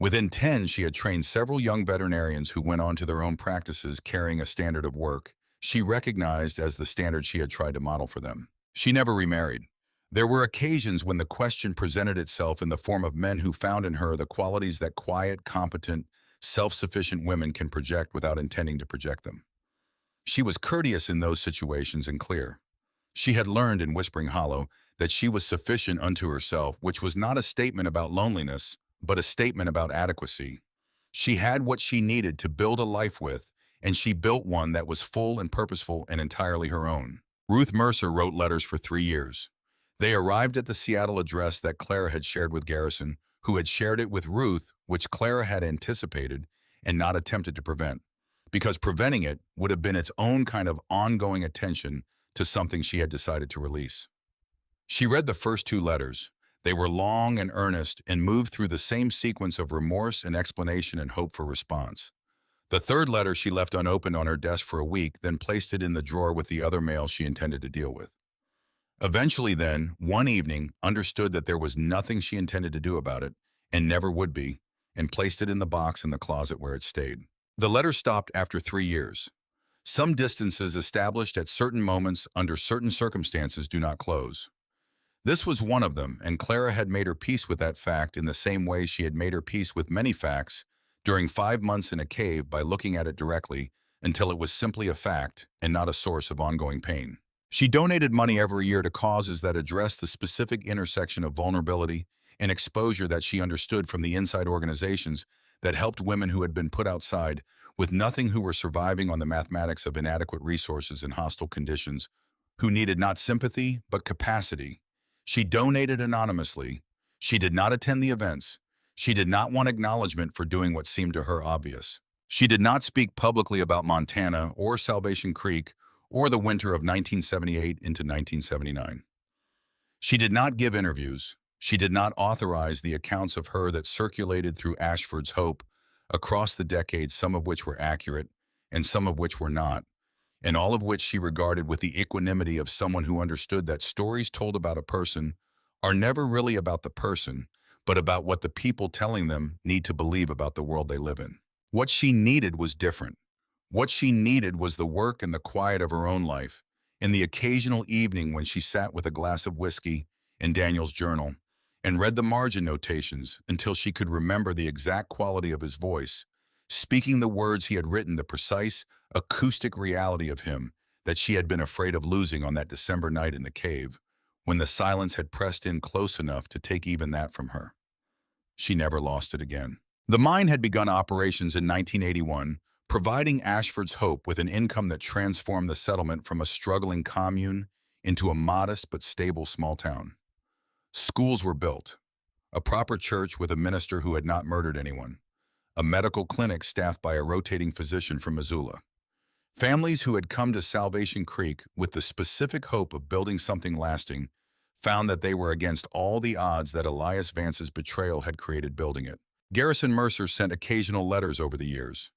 Speaker 1: Within 10, she had trained several young veterinarians who went on to their own practices carrying a standard of work she recognized as the standard she had tried to model for them. She never remarried. There were occasions when the question presented itself in the form of men who found in her the qualities that quiet, competent, self-sufficient women can project without intending to project them. She was courteous in those situations and clear. She had learned in Whispering Hollow that she was sufficient unto herself, which was not a statement about loneliness, but a statement about adequacy. She had what she needed to build a life with, and she built one that was full and purposeful and entirely her own. Ruth Mercer wrote letters for 3 years. They arrived at the Seattle address that Clara had shared with Garrison, who had shared it with Ruth, which Clara had anticipated and not attempted to prevent, because preventing it would have been its own kind of ongoing attention to something she had decided to release. She read the first 2 letters. They were long and earnest and moved through the same sequence of remorse and explanation and hope for response. The third letter she left unopened on her desk for a week, then placed it in the drawer with the other mail she intended to deal with. Eventually then, one evening, understood that there was nothing she intended to do about it, and never would be, and placed it in the box in the closet where it stayed. The letter stopped after 3 years. Some distances established at certain moments under certain circumstances do not close. This was one of them, and Clara had made her peace with that fact in the same way she had made her peace with many facts during 5 months in a cave by looking at it directly until it was simply a fact and not a source of ongoing pain. She donated money every year to causes that addressed the specific intersection of vulnerability and exposure that she understood from the inside organizations that helped women who had been put outside with nothing, who were surviving on the mathematics of inadequate resources and hostile conditions, who needed not sympathy but capacity. She donated anonymously. She did not attend the events. She did not want acknowledgement for doing what seemed to her obvious. She did not speak publicly about Montana or Salvation Creek or the winter of 1978 into 1979. She did not give interviews. She did not authorize the accounts of her that circulated through Ashford's Hope across the decades, some of which were accurate and some of which were not, and all of which she regarded with the equanimity of someone who understood that stories told about a person are never really about the person, but about what the people telling them need to believe about the world they live in. What she needed was different. What she needed was the work and the quiet of her own life, and the occasional evening when she sat with a glass of whiskey in Daniel's journal and read the margin notations until she could remember the exact quality of his voice, speaking the words he had written, the precise, acoustic reality of him that she had been afraid of losing on that December night in the cave, when the silence had pressed in close enough to take even that from her. She never lost it again. The mine had begun operations in 1981, providing Ashford's Hope with an income that transformed the settlement from a struggling commune into a modest but stable small town. Schools were built, a proper church with a minister who had not murdered anyone, a medical clinic staffed by a rotating physician from Missoula. Families who had come to Salvation Creek with the specific hope of building something lasting found that they were against all the odds that Elias Vance's betrayal had created building it. Garrison Mercer sent occasional letters over the years,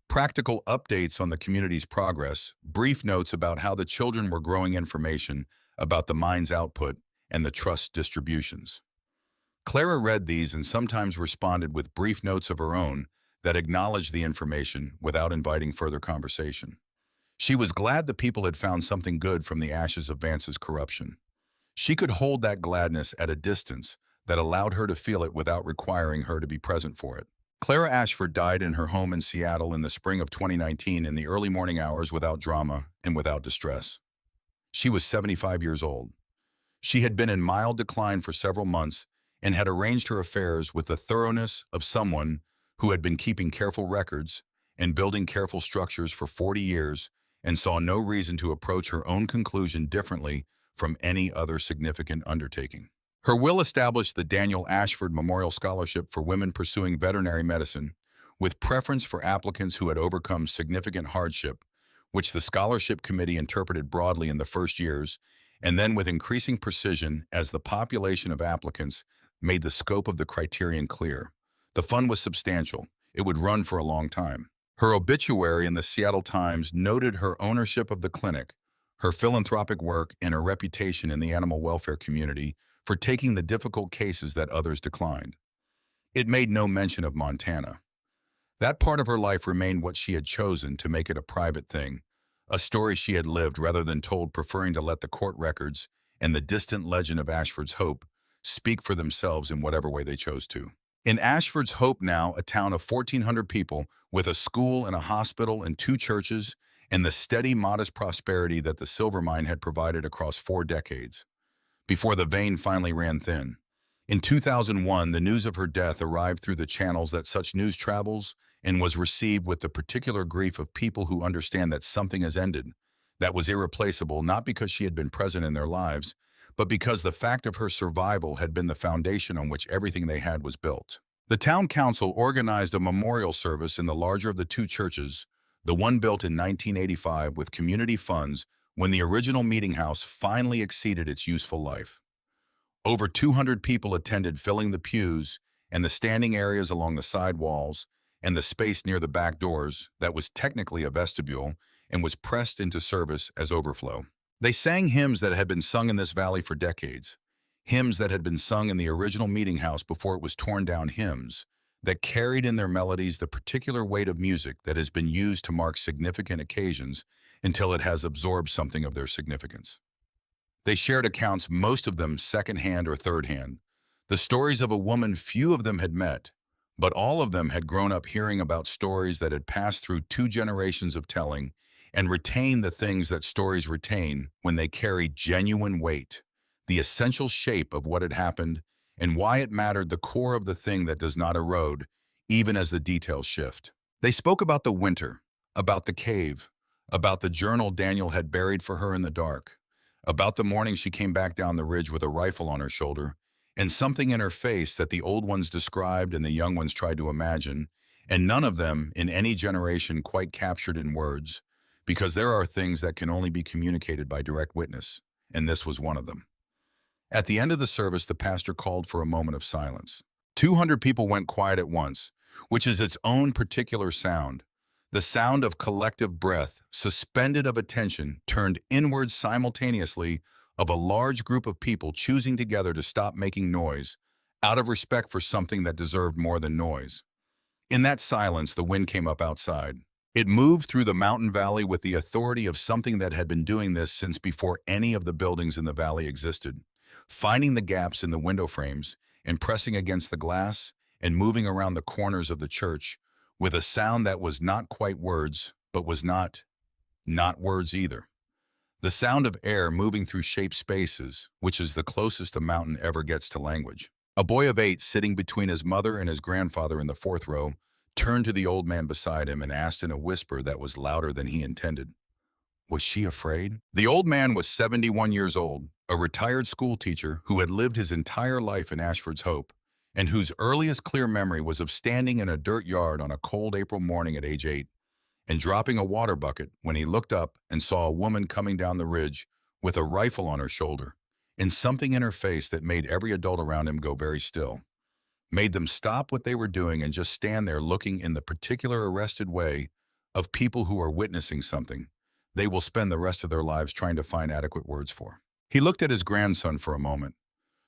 Speaker 1: practical updates on the community's progress, brief notes about how the children were growing information about the mine's output and the trust's distributions. Clara read these and sometimes responded with brief notes of her own that acknowledged the information without inviting further conversation. She was glad the people had found something good from the ashes of Vance's corruption. She could hold that gladness at a distance that allowed her to feel it without requiring her to be present for it. Clara Ashford died in her home in Seattle in the spring of 2019 in the early morning hours without drama and without distress. She was 75 years old. She had been in mild decline for several months and had arranged her affairs with the thoroughness of someone who had been keeping careful records and building careful structures for 40 years and saw no reason to approach her own conclusion differently from any other significant undertaking. Her will established the Daniel Ashford Memorial Scholarship for women pursuing veterinary medicine, with preference for applicants who had overcome significant hardship, which the scholarship committee interpreted broadly in the first years, and then with increasing precision as the population of applicants made the scope of the criterion clear. The fund was substantial. It would run for a long time. Her obituary in the Seattle Times noted her ownership of the clinic, her philanthropic work, and her reputation in the animal welfare community for taking the difficult cases that others declined. It made no mention of Montana. That part of her life remained what she had chosen, to make it a private thing, a story she had lived rather than told, preferring to let the court records and the distant legend of Ashford's Hope speak for themselves in whatever way they chose to. In Ashford's Hope now, a town of 1,400 people with a school and a hospital and 2 churches and the steady, modest prosperity that the silver mine had provided across 4 decades, before the vein finally ran thin. In 2001, the news of her death arrived through the channels that such news travels and was received with the particular grief of people who understand that something has ended, that was irreplaceable, not because she had been present in their lives, but because the fact of her survival had been the foundation on which everything they had was built. The town council organized a memorial service in the larger of the two churches, the one built in 1985 with community funds when the original meeting house finally exceeded its useful life. Over 200 people attended, filling the pews and the standing areas along the side walls and the space near the back doors that was technically a vestibule and was pressed into service as overflow. They sang hymns that had been sung in this valley for decades, hymns that had been sung in the original meeting house before it was torn down, hymns that carried in their melodies the particular weight of music that has been used to mark significant occasions until it has absorbed something of their significance. They shared accounts, most of them second-hand or third-hand, the stories of a woman few of them had met, but all of them had grown up hearing about stories that had passed through 2 generations of telling and retained the things that stories retain when they carry genuine weight, the essential shape of what had happened and why it mattered, the core of the thing that does not erode, even as the details shift. They spoke about the winter, about the cave, about the journal Daniel had buried for her in the dark, about the morning she came back down the ridge with a rifle on her shoulder, and something in her face that the old ones described and the young ones tried to imagine, and none of them in any generation quite captured in words, because there are things that can only be communicated by direct witness, and this was one of them. At the end of the service, the pastor called for a moment of silence. 200 people went quiet at once, which is its own particular sound. The sound of collective breath, suspended of attention, turned inward simultaneously, of a large group of people choosing together to stop making noise, out of respect for something that deserved more than noise. In that silence, the wind came up outside. It moved through the mountain valley with the authority of something that had been doing this since before any of the buildings in the valley existed, finding the gaps in the window frames and pressing against the glass and moving around the corners of the church, with a sound that was not quite words, but was not words either. The sound of air moving through shaped spaces, which is the closest a mountain ever gets to language. A boy of 8, sitting between his mother and his grandfather in the 4th row, turned to the old man beside him and asked in a whisper that was louder than he intended, "Was she afraid?" The old man was 71 years old, a retired school teacher who had lived his entire life in Ashford's Hope, and whose earliest clear memory was of standing in a dirt yard on a cold April morning at age 8 and dropping a water bucket when he looked up and saw a woman coming down the ridge with a rifle on her shoulder and something in her face that made every adult around him go very still, made them stop what they were doing and just stand there looking in the particular arrested way of people who are witnessing something they will spend the rest of their lives trying to find adequate words for. He looked at his grandson for a moment.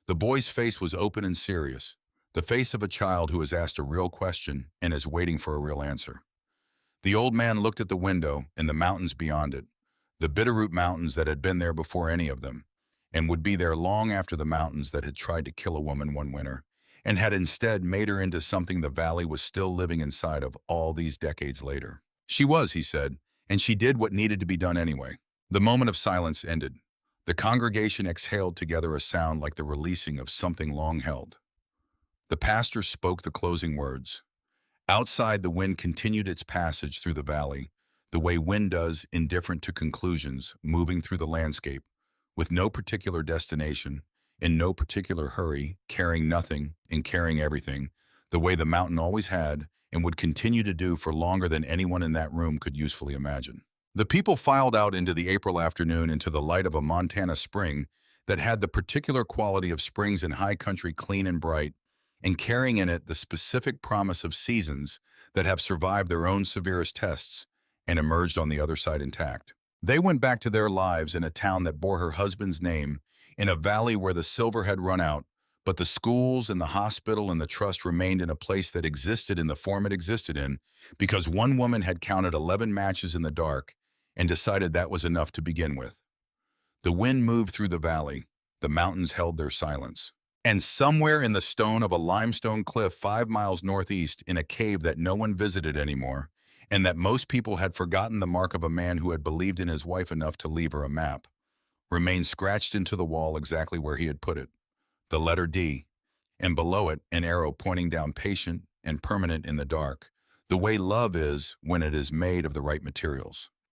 Speaker 1: The boy's face was open and serious, the face of a child who has asked a real question and is waiting for a real answer. The old man looked at the window and the mountains beyond it, the Bitterroot Mountains that had been there before any of them, and would be there long after the mountains that had tried to kill a woman one winter, and had instead made her into something the valley was still living inside of all these decades later. She was, he said, and she did what needed to be done anyway. The moment of silence ended. The congregation exhaled together a sound like the releasing of something long held. The pastor spoke the closing words. Outside, the wind continued its passage through the valley, the way wind does, indifferent to conclusions, moving through the landscape, with no particular destination, in no particular hurry, carrying nothing and carrying everything, the way the mountain always had and would continue to do for longer than anyone in that room could usefully imagine. The people filed out into the April afternoon, into the light of a Montana spring that had the particular quality of springs in high country, clean and bright, and carrying in it the specific promise of seasons that have survived their own severest tests and emerged on the other side intact. They went back to their lives in a town that bore her husband's name, in a valley where the silver had run out, but the schools and the hospital and the trust remained in a place that existed in the form it existed in, because one woman had counted 11 matches in the dark and decided that was enough to begin with. The wind moved through the valley. The mountains held their silence. And somewhere in the stone of a limestone cliff 5 miles northeast, in a cave that no one visited anymore, and that most people had forgotten the mark of a man who had believed in his wife enough to leave her a map, remained scratched into the wall exactly where he had put it, the letter D, and below it an arrow pointing down, patient and permanent in the dark, the way love is when it is made of the right materials.